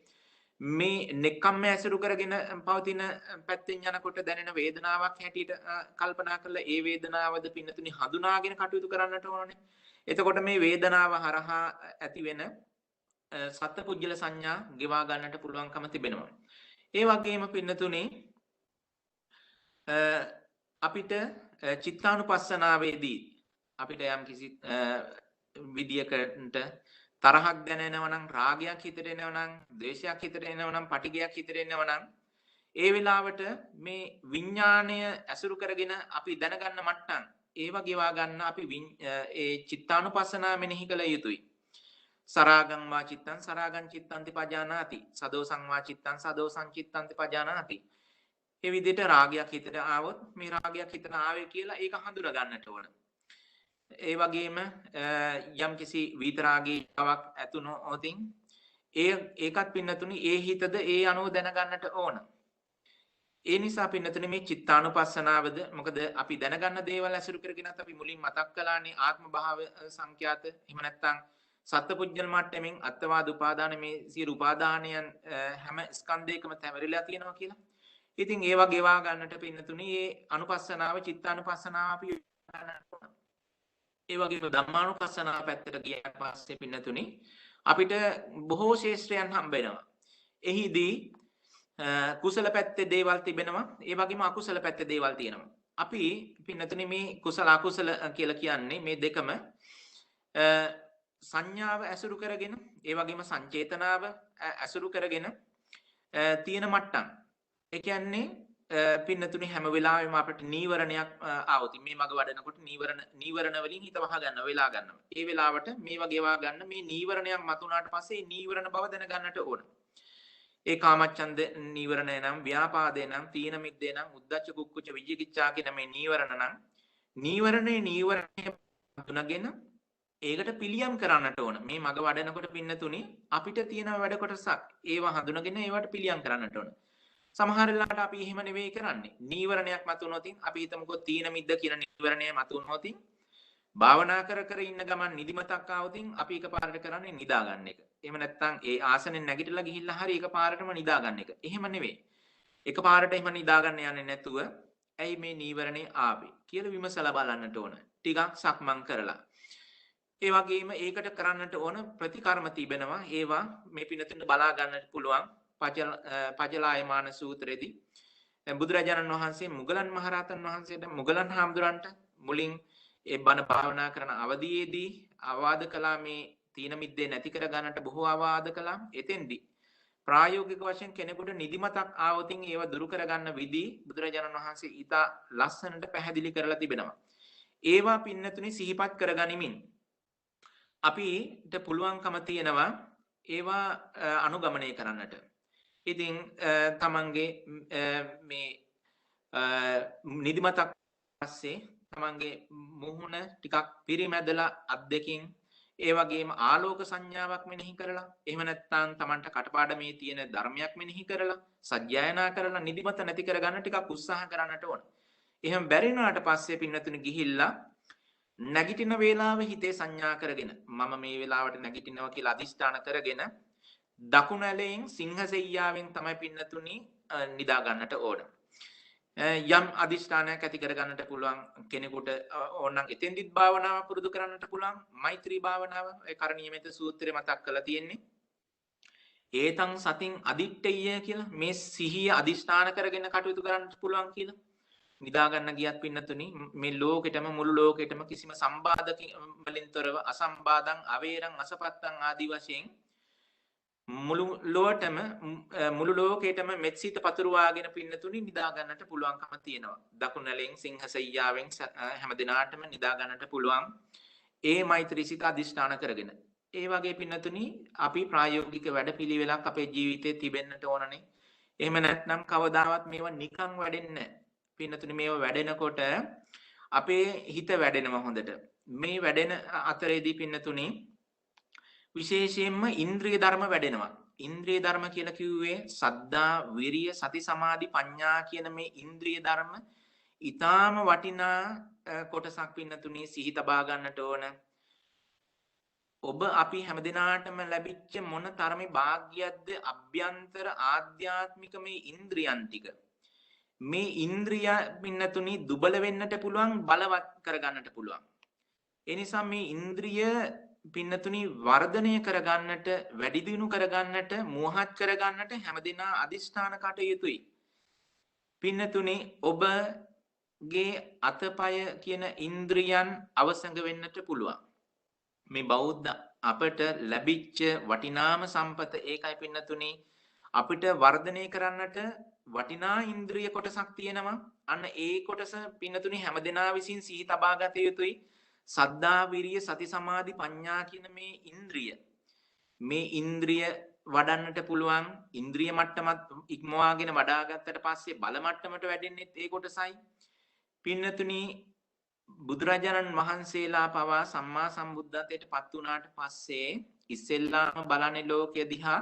මේ නෙක්ඛම්ම ඇසුරු කරගෙන පවතින පැත්තෙන් යනකොට දැනෙන වේදනාවක් හැටියට කල්පනා කරලා ඒ වේදනාවද පින්නතුනි හඳුනාගෙන කටයුතු කරන්නට ඕනේ. එතකොට මේ වේදනාව හරහා ඇති වෙන සත්පුජ්‍යල සංඥා ගෙවා ගන්නට පුළුවන්කම තිබෙනවා. ඒ වගේම පින්නතුනි අපිට චිත්තානුපස්සනාවේදී අපිට යම් කිසි විදියකට තරහක් දැනෙනවා නම් රාගයක් හිතට එනවා නම් ද්වේෂයක් හිතට එනවා නම් පටිඝයක් හිතට එනවා නම් ඒ වෙලාවට මේ විඥාණය ඇසුරු කරගෙන අපි දැනගන්න මට්ටම් ඒව ගෙවා ගන්න අපි ඒ චිත්තානුපස්සනාව මෙනෙහි කළ යුතුයි. සරාගං වා චිත්තං සරාගං චිත්තන්ති පජානාති සදෝසං වා චිත්තං සදෝසං චිත්තන්ති පජානාති. ඒ විදිහට රාගයක් හිතට ආවොත් මේ රාගයක් හිතට ආවේ කියලා ඒක හඳුනා ගන්නට ඕන. ඒ වගේම යම් කිසි විතරාගීතාවක් ඇතුණොත් ඒකත් පින්නතුනි ඒ හිතද ඒ අනුව දැනගන්නට ඕන. ඒ නිසා පින්නතුනි මේ චිත්තානුපස්සනාවද මොකද අපි දැනගන්න දේවල් ඇසුරු කරගෙනත් අපි මුලින් මතක් කළානේ ආත්ම භාව සංඛ්‍යාත එහෙම නැත්නම් සත්පුජ්‍යල් මට්ටමින් අත්වාද උපාදාන මේ සියලු උපාදානයන් හැම ස්කන්ධයකම තැවරිලා තියෙනවා කියලා. ඉතින් ඒවා ගෙවා ගන්නට පින්නතුනි මේ අනුපස්සනාව චිත්තානුපස්සනාව අපි ගන්නට ඕන. ඒ වගේම ධම්මානුපස්සනාව පැත්තට ගියාට පස්සේ පින්නතුනි අපිට බොහෝ ශේෂ්ත්‍රයන් හම්බ වෙනවා. එහිදී කුසල පැත්තේ දේවල් තිබෙනවා. ඒ වගේම අකුසල පැත්තේ දේවල් තියෙනවා. අපි පින්නතුනි මේ කුසල අකුසල කියලා කියන්නේ මේ දෙකම සංඥාව ඇසුරු කරගෙන ඒ වගේම සංචේතනාව ඇසුරු කරගෙන තියෙන මට්ටම්. ඒ කියන්නේ පින්නතුනි හැම වෙලාවෙම අපිට නීවරණයක් ආවොත් මේ මග වඩනකොට නීවරණ වලින් හිත වහ ගන්න වෙලා ගන්නවා. ඒ වෙලාවට මේවා ගෙවා ගන්න මේ නීවරණයක් මතුනාට පස්සේ නීවරණ බව දැන ගන්නට ඕන. ඒ කාමච්ඡන්ද නීවරණය නම් ව්‍යාපාදේ නම් තීන මිද්දේ නම් උද්ධච්ච කුක්කුච්ච විජිකිච්ඡා කියන මේ නීවරණ නම් නීවරණය තුනගෙන ඒකට පිළියම් කරන්නට ඕන. මේ මග වඩනකොට පින්නතුනි අපිට තියෙන වැඩ කොටසක් ඒවා හඳුනගෙන ඒවට පිළියම් කරන්නට ඕන. සමහර වෙලාවට අපි එහෙම නෙවෙයි කරන්නේ. නීවරණයක් මතුනොත් අපි හිතමුකෝ තීන මිද්ද කියන නීවරණය මතුනොත් භාවනා කර කර ඉන්න ගමන් නිදිමතක් ආවොත් අපි එකපාරට කරන්නේ නිදා ගන්න එක. එහෙම නැත්නම් ඒ ආසනෙන් නැගිටලා ගිහිල්ලා හරි එකපාරටම නිදා ගන්න එක. එහෙම නෙවෙයි. එකපාරට එහෙම නිදා ගන්න යන්නේ නැතුව ඇයි මේ නීවරණේ ආවේ කියලා විමසලා බලන්නට ඕන. ටිකක් සක්මන් කරලා. ඒ වගේම ඒකට කරන්නට ඕන ප්‍රතිකර්ම තිබෙනවා. ඒවා මේ පිනතුන් බලා ගන්නට පුළුවන්. පජලායමාන සූත්‍රයේදී බුදුරජාණන් වහන්සේ මුගලන් මහරහතන් වහන්සේට මුගලන් හාමුදුරන්ට මුලින් ඒ බණ භාවනා කරන අවධියේදී අවවාද කළා මේ තීන මිද්දේ නැති කර ගන්නට බොහෝ අවවාද කළා. එතෙන්දී ප්‍රායෝගික වශයෙන් කෙනෙකුට නිදිමතක් ආවොත් ඒව දුරු කර ගන්න විදි බුදුරජාණන් වහන්සේ ඊට ලස්සනට පැහැදිලි කරලා තිබෙනවා. ඒවා පින්නතුනි සිහිපත් කරගනිමින් අපිට පුළුවන්කම තියෙනවා ඒවා අනුගමනය කරන්නට. ඉතින් තමන්ගේ මේ නිදිමතක් පස්සේ තමන්ගේ මුහුණ ටිකක් පිරිමැදලා අත් දෙකින් ඒ වගේම ආලෝක සංඥාවක් මෙනෙහි කරලා එහෙම නැත්නම් Tamanට කටපාඩමේ තියෙන ධර්මයක් මෙනෙහි කරලා සජ්ජායනා කරලා නිදිමත නැති කරගන්න ටිකක් උත්සාහ කරන්නට ඕන. එහෙම බැරි වුණාට පස්සේ පින්නතුනි ගිහිල්ලා නැගිටින වේලාව හිතේ සංඥා කරගෙන මම මේ වෙලාවට නැගිටිනවා කියලා අදිෂ්ඨාන කරගෙන දකුණු ඇලයෙන් සිංහසෙයියාවෙන් තමයි පින්නතුනි නිදා ගන්නට ඕන. යම් අදිෂ්ඨානයක් ඇති කර ගන්නට පුළුවන් කෙනෙකුට ඕනනම් එතෙන්දිත් භාවනාව පුරුදු කරන්නට පුළුවන්. මෛත්‍රී භාවනාව ඒ කරණීයමෙත සූත්‍රය මතක් කරලා තියෙන්නේ. ඒතං සතින් අදිට්ඨිය කියලා මේ සිහිය අදිෂ්ඨාන කරගෙන කටයුතු කරන්නට පුළුවන් කියලා. නිදා ගන්න ගියත් පින්නතුනි මේ ලෝකෙටම මුළු ලෝකෙටම කිසිම සම්බාධක වලින් තොරව අසම්බාධං අවේරං අසපත්තං ආදි වශයෙන් මුළු ලෝකෙටම මෙත්සිත පතුරවාගෙන පින්නතුනි නිදා ගන්නට පුළුවන්කම තියෙනවා. දකුණලෙන් සිංහසෙයියාවෙන් හැම දිනාටම නිදා ගන්නට පුළුවන්. ඒ මෛත්‍රී සිත අදිෂ්ඨාන කරගෙන. ඒ වගේ පින්නතුනි අපි ප්‍රායෝගික වැඩපිළිවෙලක් අපේ ජීවිතේ තිබෙන්නට ඕනනේ. එහෙම නැත්නම් කවදාවත් මේවා නිකන් වැඩෙන්නේ නැහැ. පින්නතුනි මේවා වැඩෙනකොට අපේ හිත වැඩෙනවා හොඳට. මේ වැඩෙන අතරේදී පින්නතුනි විශේෂයෙන්ම ඉන්ද්‍රිය ධර්ම වැඩෙනවා. ඉන්ද්‍රිය ධර්ම කියලා කිව්වේ සද්ධා, විරිය, සති, සමාධි, ප්‍රඥා කියන මේ ඉන්ද්‍රිය ධර්ම ඊටාම වටිනා කොටසක් පින්නතුනි සිහි තබා ගන්නට ඕන. ඔබ අපි හැමදිනාටම ලැබිච්ච මොන තරමේ වාග්යද්ද අභ්‍යන්තර ආධ්‍යාත්මික මේ ඉන්ද්‍රියන් ටික. මේ ඉන්ද්‍රිය පින්නතුනි දුබල වෙන්නට පුළුවන්, බලවත් කරගන්නට පුළුවන්. ඒ නිසා මේ ඉන්ද්‍රිය පින්නතුනි වර්ධනය කරගන්නට, වැඩි දියුණු කරගන්නට, මෝහත් කරගන්නට හැමදිනා අදිෂ්ඨාන කටයුතුයි. පින්නතුනි ඔබගේ අතපය කියන ඉන්ද්‍රියන් අවසඟ වෙන්නට පුළුවන්. මේ බෞද්ධ අපට ලැබිච්ච වටිනාම සම්පත ඒකයි පින්නතුනි. අපිට වර්ධනය කරන්නට වටිනා ඉන්ද්‍රිය කොටසක් තියෙනවා. අන්න ඒ කොටස පින්නතුනි හැමදෙනා විසින් සිහි තබා ගත යුතුයි. සද්ධා, විරිය, සති, සමාධි, ප්‍රඥා කියන මේ ඉන්ද්‍රිය. මේ ඉන්ද්‍රිය වඩන්නට පුළුවන්. ඉන්ද්‍රිය මට්ටමත් ඉක්මවාගෙන වඩා ගත්තට පස්සේ බල මට්ටමට වැඩෙන්නේත් ඒ කොටසයි. පින්නතුනි බුදුරජාණන් වහන්සේලා පවා සම්මා සම්බුද්ධත්වයට පත් වුණාට පස්සේ ඉස්සෙල්ලාම බලන්නේ ලෝකය දිහා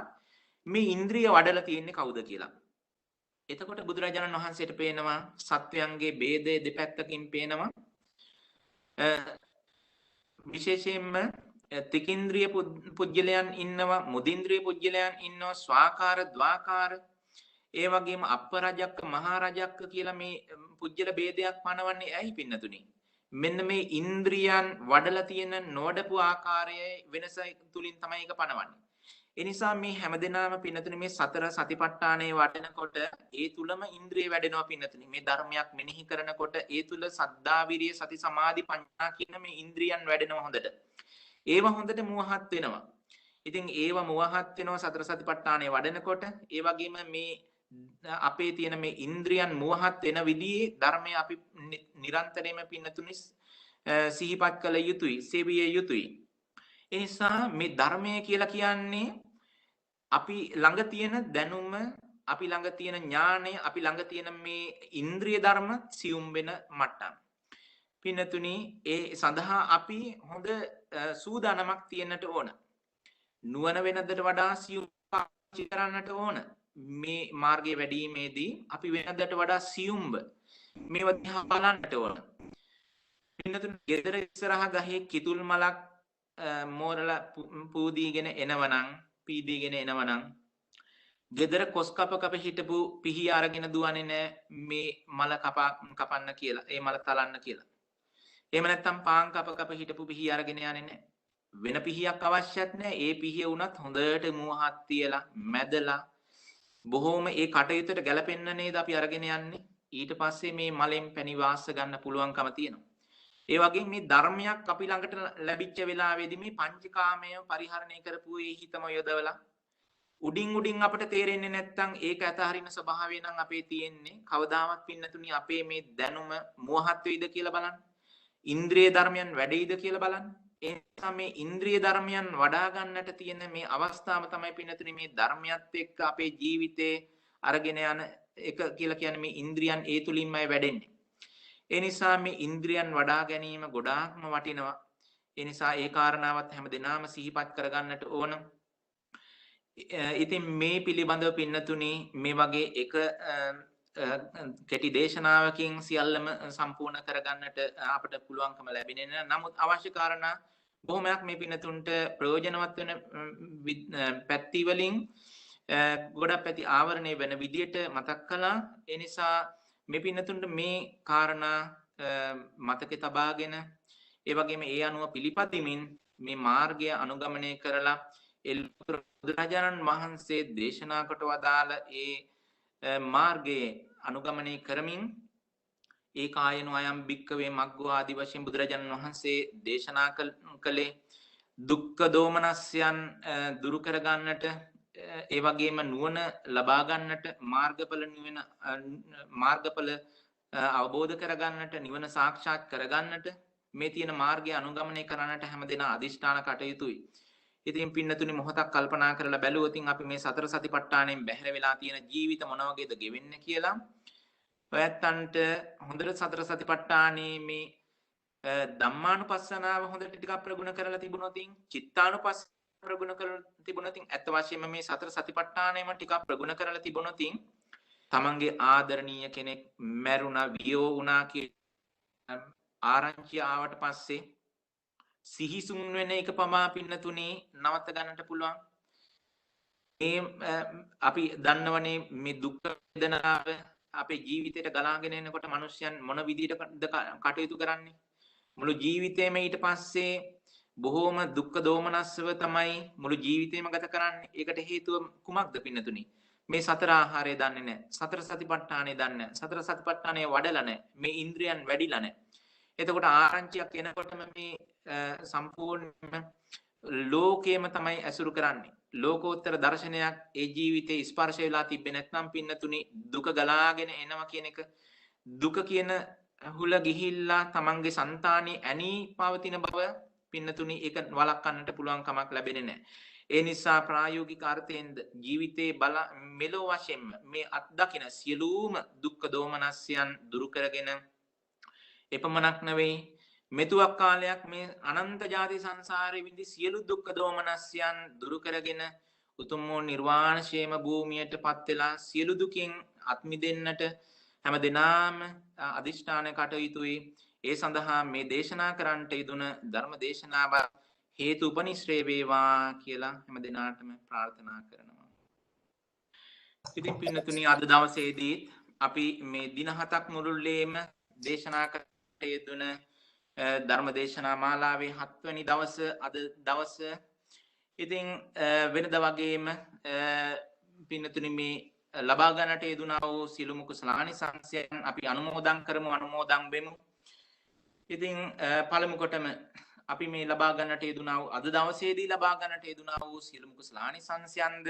මේ ඉන්ද්‍රිය වඩලා තියෙන්නේ කවුද කියලා. එතකොට බුදුරජාණන් වහන්සේට පේනවා සත්වයන්ගේ ભેදය දෙපැත්තකින් පේනවා. විශේෂයෙන්ම තිකින්ද්‍රිය පුජ්‍යලයන් ඉන්නවා, මුදින්ද්‍රිය පුජ්‍යලයන් ඉන්නවා, ස්වාකාර, ද්වාකාර, ඒ වගේම අපරජක්ක, මහරජක්ක කියලා මේ පුජ්‍යල ભેදයක් පනවන්නේ ඇයි පින්නතුනි? මෙන්න මේ ඉන්ද්‍රියන් වඩලා තියෙන නොඩපු ආකාරයේ වෙනස තුලින් තමයි ඒක පනවන්නේ. ඒ නිසා මේ හැමදෙනාම පින්නතුනි මේ සතර සතිපට්ඨානයේ වඩනකොට ඒ තුලම ඉන්ද්‍රිය වැඩෙනවා පින්නතුනි. මේ ධර්මයක් මෙනෙහි කරනකොට ඒ තුල සද්ධා, විරිය, සති, සමාධි, ප්‍රඥා කියන මේ ඉන්ද්‍රියන් වැඩෙනවා හොඳට. ඒවා හොඳට මුවහත් වෙනවා. ඉතින් ඒවා මුවහත් වෙනවා සතර සතිපට්ඨානයේ වඩනකොට. ඒ වගේම මේ අපේ තියෙන මේ ඉන්ද්‍රියන් මුවහත් වෙන විදිහේ ධර්මය අපි නිරන්තරයෙන්ම පින්නතුනි සිහිපත් කළ යුතුයි, සේවිය යුතුයි. ඒ නිසා මේ ධර්මය කියලා කියන්නේ අපි ළඟ තියෙන දැනුම, අපි ළඟ තියෙන ඥානය, අපි ළඟ තියෙන මේ ඉන්ද්‍රිය ධර්ම සියුම් වෙන මට්ටම. පින්නතුනි ඒ සඳහා අපි හොඳ සූදානමක් තියෙන්නට ඕන. නුවණ වෙනදට වඩා සියුම් පාවිච්චි කරන්නට ඕන. මේ මාර්ගයේ වැඩිීමේදී අපි වෙනදට වඩා සියුම්ව මේවා දිහා බලන්නට ඕන. පින්නතුනි ගෙදර ඉස්සරහ ගහේ කිතුල් මලක් මෝරලා පූදීගෙන එනවනම්, පීදීගෙන එනවනම් ගෙදර කොස් කප හිටපු පිහි අරගෙන දුවන්නේ නැහැ මේ මල කපන්න කියලා, ඒ මල තලන්න කියලා. එහෙම නැත්නම් පාන් කප හිටපු පිහි අරගෙන යන්නේ නැහැ. වෙන පිහියක් අවශ්‍යත් නැහැ. ඒ පිහිය වුණත් හොඳට මුවහත් තියලා මැදලා බොහොම ඒ කටයුත්තට ගැලපෙන්න නේද අපි අරගෙන යන්නේ. ඊට පස්සේ මේ මලෙන් පැණි වාස ගන්න පුළුවන්කම තියෙනවා. ඒ වගේ මේ ධර්මයක් අපි ළඟට ලැබිච්ච වෙලාවේදී මේ පංචකාමය පරිහරණය කරපු ඒ හිතම යොදවලා උඩින් අපට තේරෙන්නේ නැත්නම් ඒක අතහරින ස්වභාවය නම් අපේ තියෙන්නේ. කවදාවත් පින්නතුනි අපේ මේ දැනුම මෝහත් වෙයිද කියලා බලන්න. ඉන්ද්‍රිය ධර්මයන් වැඩෙයිද කියලා බලන්න. ඒ නිසා මේ ඉන්ද්‍රිය ධර්මයන් වඩා ගන්නට තියෙන මේ අවස්ථාව තමයි පින්නතුනි මේ ධර්මයත් එක්ක අපේ ජීවිතේ අරගෙන යන එක කියලා කියන්නේ මේ ඉන්ද්‍රියන් ඒ තුලින්මයි වැඩෙන්නේ. ඒ නිසා මේ ඉන්ද්‍රියන් වඩා ගැනීම ගොඩාක්ම වටිනවා. ඒ නිසා ඒ කාරණාවත් හැමදෙනාම සිහිපත් කරගන්නට ඕන. ඉතින් මේ පිළිබඳව පින්නතුනි මේ වගේ එක කෙටි දේශනාවකින් සියල්ලම සම්පූර්ණ කරගන්නට අපට පුළුවන්කම ලැබෙන්නේ නැහැ. නමුත් අවශ්‍ය කාරණා බොහොමයක් මේ පින්නතුන්ට ප්‍රයෝජනවත් වෙන පැති වලින් ගොඩක් පැති ආවරණය වෙන විදියට මතක් කළා. ඒ නිසා මේ පින්නතුන්ට මේ කාරණා මතකේ තබාගෙන ඒ වගේම ඒ අනුව පිළිපදිමින් මේ මාර්ගය අනුගමනය කරලා බුදුරජාණන් වහන්සේ දේශනා කොට වදාළ ඒ මාර්ගයේ අනුගමනය කරමින් ඒ කායනෝ අයම් භික්කවේ මග්ගෝ ආදි වශයෙන් බුදුරජාණන් වහන්සේ දේශනා කළේ දුක්ඛ දෝමනස්යන් දුරු කර ගන්නට ඒ වගේම නුවණ ලබා ගන්නට මාර්ගඵල අවබෝධ කර ගන්නට නිවන සාක්ෂාත් කර ගන්නට මේ තියෙන මාර්ගය අනුගමනය කරන්නට හැමදෙනා අදිෂ්ඨාන කටයුතුයි. ඉතින් පින්නතුනි මොහොතක් කල්පනා කරලා බැලුවොත් අපි මේ සතර සතිපට්ඨාණයෙන් බැහැර වෙලා තියෙන ජීවිත මොන වගේද ගෙවෙන්නේ කියලා ඔයත්තන්ට හොඳට සතර සතිපට්ඨානේ මේ ධම්මානුපස්සනාව හොඳට ටිකක් ප්‍රගුණ කරලා තිබුණොත් චිත්තානුපස්සනාව ප්‍රගුණ කරලා තිබුණොත් අත් වශයෙන්ම මේ සතර සතිපට්ඨානෙම ටිකක් ප්‍රගුණ කරලා තිබුණොත් තමන්ගේ ආදරණීය කෙනෙක් මැරුණා වියෝ වුණා කියලා ආරංචිය ආවට පස්සේ සිහිසුන් වෙන එක පමා පින්නතුනේ නවත්ත ගන්නට පුළුවන්. මේ අපි දන්නවනේ මේ දුක් වේදනාව අපේ ජීවිතයට ගලාගෙන එනකොට මිනිස්යන් මොන විදිහටද කටයුතු කරන්නේ? මුළු ජීවිතේම ඊට පස්සේ බොහෝම දුක්ඛ දෝමනස්සව තමයි මුළු ජීවිතේම ගත කරන්නේ. ඒකට හේතුව කුමක්ද පින්නතුනි? මේ සතර ආහාරය දන්නේ නැහැ. සතර සතිපට්ඨානය දන්නේ නැහැ. සතර සතිපට්ඨානය වඩලා නැහැ. මේ ඉන්ද්‍රියන් වැඩිලා නැහැ. එතකොට ආරංචියක් එනකොටම මේ සම්පූර්ණ ලෝකයේම තමයි ඇසුරු කරන්නේ. ලෝකෝත්තර දර්ශනයක් ඒ ජීවිතේ ස්පර්ශ වෙලා තිබෙන්නේ නැත්නම් පින්නතුනි දුක ගලාගෙන එනවා කියන එක දුක කියන හුල ගිහිල්ලා තමන්ගේ సంతානෙ ඇනී පවතින බව පින්නතුනි ඒක වළක්වන්නට පුළුවන් කමක් ලැබෙන්නේ නැහැ. ඒ නිසා ප්‍රායෝගික අර්ථයෙන්ද ජීවිතේ මෙලෝ වශයෙන්ම මේ අත්දකින සියලුම දුක්ඛ දෝමනස්යන් දුරු කරගෙන එපමණක් නෙවෙයි මෙතුවක් කාලයක් මේ අනන්ත ජාති සංසාරේ විඳි සියලු දුක්ඛ දෝමනස්යන් දුරු කරගෙන උතුම් වූ නිර්වාණ ශේම භූමියටපත් වෙලා සියලු දුකින් අත් මිදෙන්නට හැම දිනාම අදිෂ්ඨාන කටයුතුයි. ඒ සඳහා මේ දේශනා කරන්නට යෙදුන ධර්ම දේශනාව හේතු උපනිශ්‍රේ වේවා කියලා හැම දිනාටම ප්‍රාර්ථනා කරනවා. ඉතින් පින්නතුනි අද දවසේදී අපි මේ දින 7ක් මුළුල්ලේම දේශනා කරන්නට යෙදුන ධර්ම දේශනා මාලාවේ 7 වෙනි දවස අද දවස. ඉතින් වෙනද වගේම පින්නතුනි මේ ලබා ගන්නට යෙදුනා වූ සිළුමු කුසලානිසංසයන් අපි අනුමෝදන් වෙමු. ඉතින් පළමු කොටම අපි මේ ලබා ගන්නට යෙදුනා වූ අද දවසේදී ලබා ගන්නට යෙදුනා වූ සිළුමු කුසලානිසංසයන්ද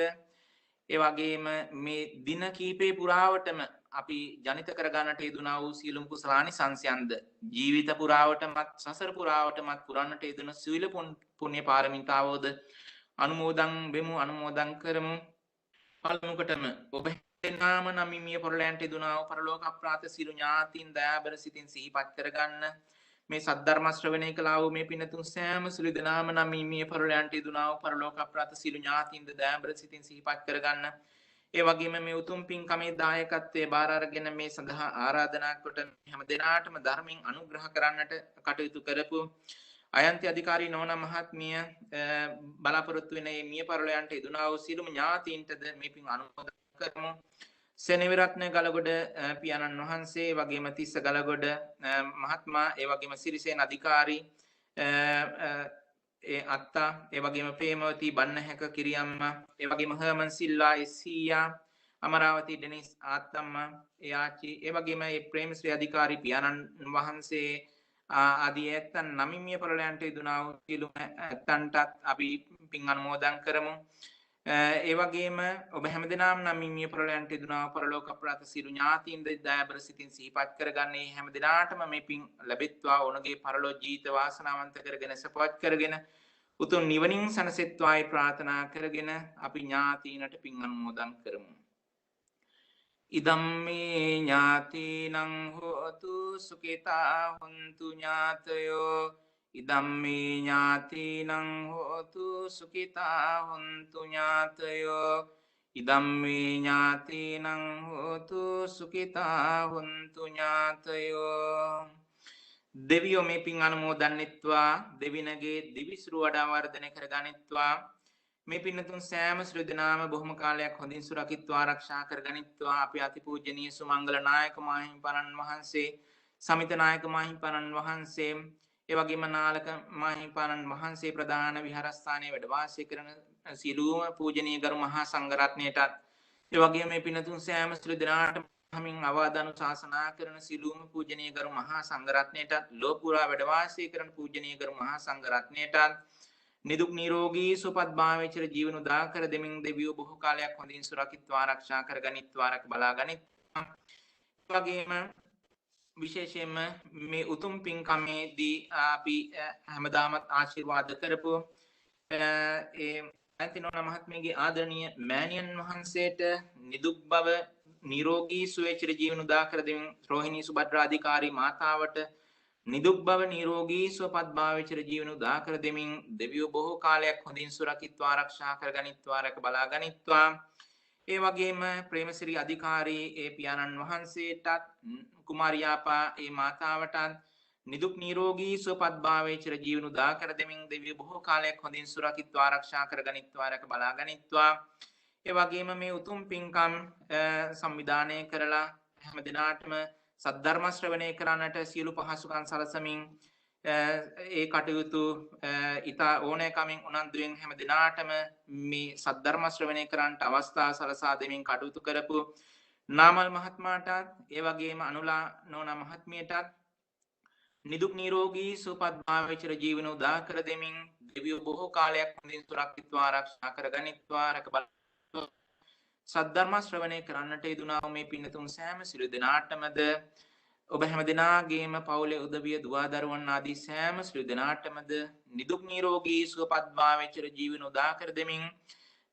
ඒ වගේම මේ දින කීපේ පුරාවටම අපි ජනිත කර ගන්නට යෙදුනා වූ සියලුම කුසලානිසංසයන්ද ජීවිත පුරාවටමත් සසර පුරාවටමත් පුරන්නට යෙදුන සීල පුණ්‍ය පාරමිතාවෝද අනුමෝදන් කරමු. පළමුවටම ඔබ හැමදෙනාම නමිමිය පොරලයන්ට යෙදුනා වූ පරලෝක අප්‍රාත සියලු ඥාතීන් දයාබර සිතින් සිහිපත් කරගන්න. මේ සද්ධර්ම ශ්‍රවණය කළා වූ මේ පින්තුන් සෑම සිළු දෙනාම නමිමිය පරලයන්ට යෙදුනා වූ පරලෝක අප්‍රාත සියලු ඥාතීන් දයාබර සිතින් සිහිපත් කරගන්න. ඒ වගේම මේ උතුම් පින්කමේ දායකත්වයේ බාර අරගෙන මේ සඳහා ආරාධනා කොට හැම දිනාටම ධර්මයෙන් අනුග්‍රහ කරන්නට කටයුතු කරපු අයන්ති අධිකාරී නෝනා මහත්මිය බලාපොරොත්තු වෙන මේ මිය පරලයන්ට යෙදුනා වූ සියලුම ඥාතීන්ටද මේ පින් අනුමෝදන් කරමු. සෙනවිරත්න ගලගොඩ පියාණන් වහන්සේ වගේම තිස්ස ගලගොඩ මහත්මයා ඒ වගේම සිරිසේන අධිකාරී ඒ අත්තා ඒ වගේම ප්‍රේමවති බන්නහැක කිරියම්මා ඒ වගේම හර්මන් සිල්ලා එසීයා අමරාවති ඩෙනිස් ආත්තම්මා ඒ ආච්චි ඒ වගේම ඒ ප්‍රේමශ්‍රී අධිකාරී පියාණන් වහන්සේ ආදී ඇත්තන් නමිමිය පරලයන්ට යෙදුනා වූ සියලුම ඇත්තන්ටත් අපි පින් අනුමෝදන් කරමු. ඒ වගේම ඔබ හැමදෙනාම නමිමිය පරලයන්ට යෙදුනා පරලෝක අප්‍රාත සියලු ඥාතීන් දයාබර සිතින් සිහිපත් කරගන්නේ හැමදෙනාටම මේ පින් ලැබෙත්වා ඔවුන්ගේ පරලෝ ජීවිත වාසනාවන්ත කරගෙන සපවත් කරගෙන උතුම් නිවනින් සනසෙත්වායි ප්‍රාර්ථනා කරගෙන අපි ඥාතීනට පින් අනුමෝදන් කරමු. ඉදම්මේ ඥාතීනං හෝතු සුඛිතා හොන්තු ඥාතයෝ ඉදම්මේ ඥාතිනං හෝතු සුඛිතා හොන්තු ඥාතයෝ ඉදම්මේ ඥාතිනං හෝතු සුඛිතා හොන්තු ඥාතයෝ දෙවියෝ මේ පින් අනුමෝදන්නෙත්වා දෙවිනගේ දිවිසුරු වඩා වර්ධනය කරගනිත්වා මේ පින්නතුන් සෑම ශ්‍රද්ධනාම බොහොම කාලයක් හොඳින් සුරකිත්වා ආරක්ෂා කරගනිත්වා අපි අතිපූජනීය සුමංගල නායක මාහිමිපාණන් වහන්සේ සමිත නායක මාහිමිපාණන් වහන්සේ ඒ වගේම නාලක මාහිමිපාණන් වහන්සේ ප්‍රධාන විහාරස්ථානයේ වැඩ වාසය කරන සිළුම පූජනීය ගරු මහා සංඝරත්නයටත් ඒ වගේම මේ පින්නතුන් සෑම ශ්‍රද්ධනාට හමින් අවදානු ශාසනා කරන සිළුම පූජනීය ගරු මහා සංඝරත්නයටත් ලෝපුරා වැඩ වාසය කරන පූජනීය ගරු මහා සංඝරත්නයටත් නිදුක් නිරෝගී සුවපත් භාවයේ චිර ජීවන උදා කර දෙමින් දෙවියෝ බොහෝ කාලයක් හොඳින් සුරකිත්වා ආරක්ෂා කරගනිත්වා රැක බලාගනිත්වා. ඒ වගේම විශේෂයෙන්ම මේ උතුම් පින්කමේදී අපි හැමදාමත් ආශිර්වාද කරපු ඒ ඇතිනෝන මහත්මියගේ ආදරණීය මෑණියන් වහන්සේට නිදුක් බව නිරෝගී සුවය චිර ජීවන උදා කර දෙමින් රෝහිණී සුභද්‍රා අධිකාරී මාතාවට නිදුක් බව නිරෝගී සුවපත් භාවයේ චිර ජීවන උදා කර දෙමින් දෙවියෝ බොහෝ කාලයක් හොඳින් සුරකිත්වා ආරක්ෂා කරගනිත්වා රැක බලාගනිත්වා. ඒ වගේම ප්‍රේමසිරි අධිකාරී ඒ පියාණන් වහන්සේටත් කුමාරියාපා ඒ මාතාවටත් නිදුක් නිරෝගී සුවපත් භාවයේ චිර ජීවන උදා කර දෙමින් දෙවියෝ බොහෝ කාලයක් හොඳින් සුරකිත්වා ආරක්ෂා කරගනිත්වා රැක බලාගනිත්වා. ඒ වගේම මේ උතුම් පින්කම් සංවිධානය කරලා හැම දිනාටම සද්ධර්ම ශ්‍රවණය කරන්නට සියලු පහසුකම් සලසමින් ඒ කටයුතු ඊතා ඕනෑකමින් උනන්දුවෙන් හැම දිනාටම මේ සද්ධර්ම ශ්‍රවණය කරන්නට අවස්ථාව සලසා දෙමින් කටයුතු කරපු නාමල් මහත්මයාටත් ඒ වගේම අනුලා නෝනා මහත්මියටත් නිදුක් නිරෝගී සුවපත් භාවයේ චිර ජීවන උදා කර දෙමින් දෙවියෝ බොහෝ කාලයක් හොඳින් සුරක්ෂිතව ආරක්ෂා කරගනිත්වා රැක බලත්වා සද්ධර්ම ශ්‍රවණය කරන්නට යෙදුනා මේ පින්නතුන් සෑම සිළු දෙනාටමද ඔබ හැම දෙනාගේම පවුලේ උදවිය දුවා දරුවන් ආදී සෑම සිළු දෙනාටමද නිදුක් නිරෝගී සුවපත් භාවයේ චිර ජීවන උදා කර දෙමින්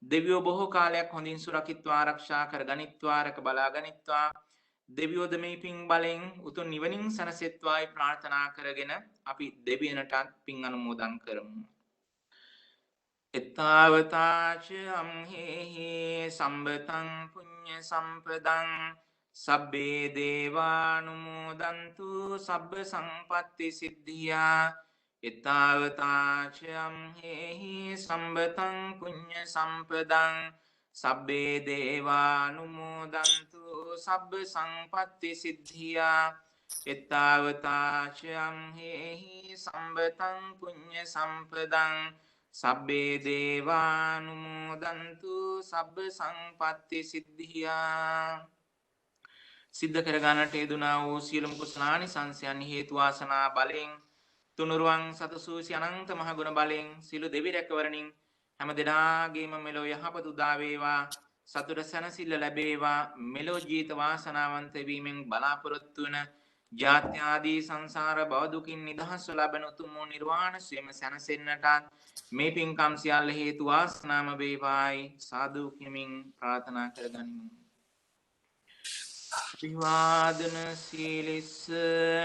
දෙවියෝ බොහෝ කාලයක් හොඳින් සුරක්ෂිතව ආරක්ෂා කරගනිත්වා රැක බලාගනිත්වා දෙවියෝද මේ පින් බලෙන් උතුම් නිවනින් සැනසෙත්වායි ප්‍රාර්ථනා කරගෙන අපි දෙවියනටත් පින් අනුමෝදන් කරමු. එත්තාවතාච අම්හෙහි සම්බතං පුඤ්ඤ සම්පදං සබ්බේ දේවානුමෝදන්තු සබ්බ සංපත්ති සිද්ධියා. එත්තාවතාච අම්හෙහි සම්බතං පුඤ්ඤ සම්පදං සබ්බේ දේවානුමෝදන්තු සබ්බ සංපත්ති සිද්ධියා. එත්තාවතාච අම්හෙහි සම්බතං පුඤ්ඤ සම්පදං සබ්බේ දේවානුමෝදන්තු සබ්බ සංපත්ති සිද්ධියා. සිද්ධ කරගන්නට යෙදුනා වූ සියලුම කුසලානිසංසයන් හේතු වාසනා බලෙන් තුනුරුවන් සතසූසි අනන්ත මහ ගුණ බලෙන් සිළු දෙවි රැකවරණින් හැම දෙනාගේම මෙලොව යහපත උදා වේවා සතුට සැනසෙල්ල ලැබේවා මෙලොව ජීවිත වාසනාවන්ත වීමෙන් බලාපොරොත්තු වන ජාත්‍ය ආදී සංසාර භව දුකින් නිදහස්ව ලබන උතුම් වූ නිර්වාණ සුවම සැනසෙන්නට මේ පින්කම් සියල්ල හේතු වාසනාම වේවායි සාදු කියමින් ප්‍රාර්ථනා කරගනිමු. අභිවාදන සීලිස්ස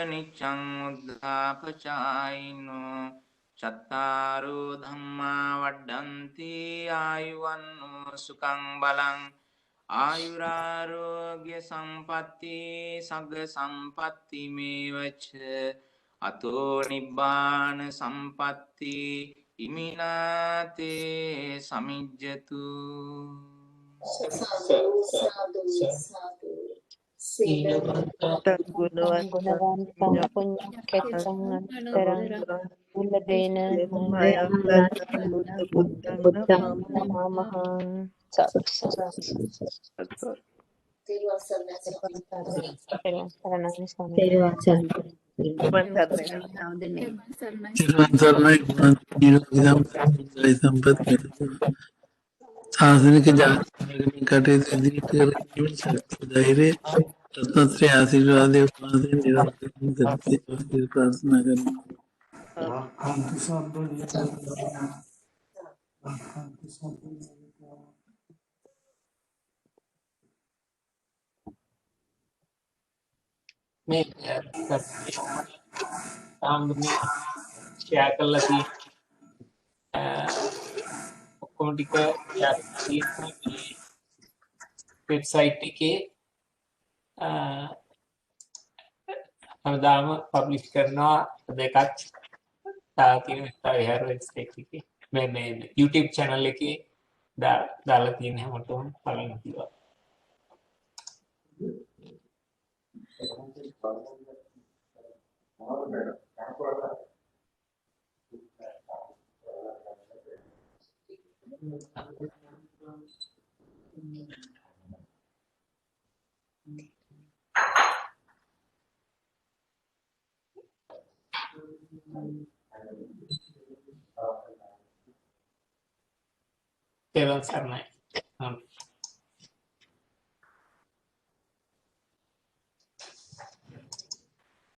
නිච්ඡං උද්ධාපචායිනෝ චත්තාරෝ ධම්මා වඩ්ඩන්ති ආයුවන්නෝ සුඛං බලං ආයුරාරෝග්‍ය සම්පatti සග්ග සම්පatti මේවච අතෝ නිබ්බාන සම්පatti ඉමිනාතේ සමිජ්ජතු. ගුණවන්තං පුඤ්ඤකෙත්තං අත්තරං මුලදේන බුද්ධං නමහං සාසනික ජාතකයන් කටයුතු ඉදිරියට කරගෙන ශක්තිය ධෛර්යය රත්නත්‍රය ආශිර්වාදයේ උපාසයෙන් නිරන්තරයෙන් සත්‍ය ප්‍රාර්ථනා කරනවා. ෂෙයා කරලා තියෙන ඔක්කොම ටික ෂෙයා කරලා තියෙනවා මේ වෙබ්සයිට් එකේ හැමදාම පබ්ලිෂ් කරනවා දෙකක් දාලා තියෙන මෙත්තා විහාර වෙබ්සයිට් එකේ මේ YouTube channel එකේ දාලා තියෙන හැමෝටම බලන්න පුළුවන්. තෙරුවන් සරණයි.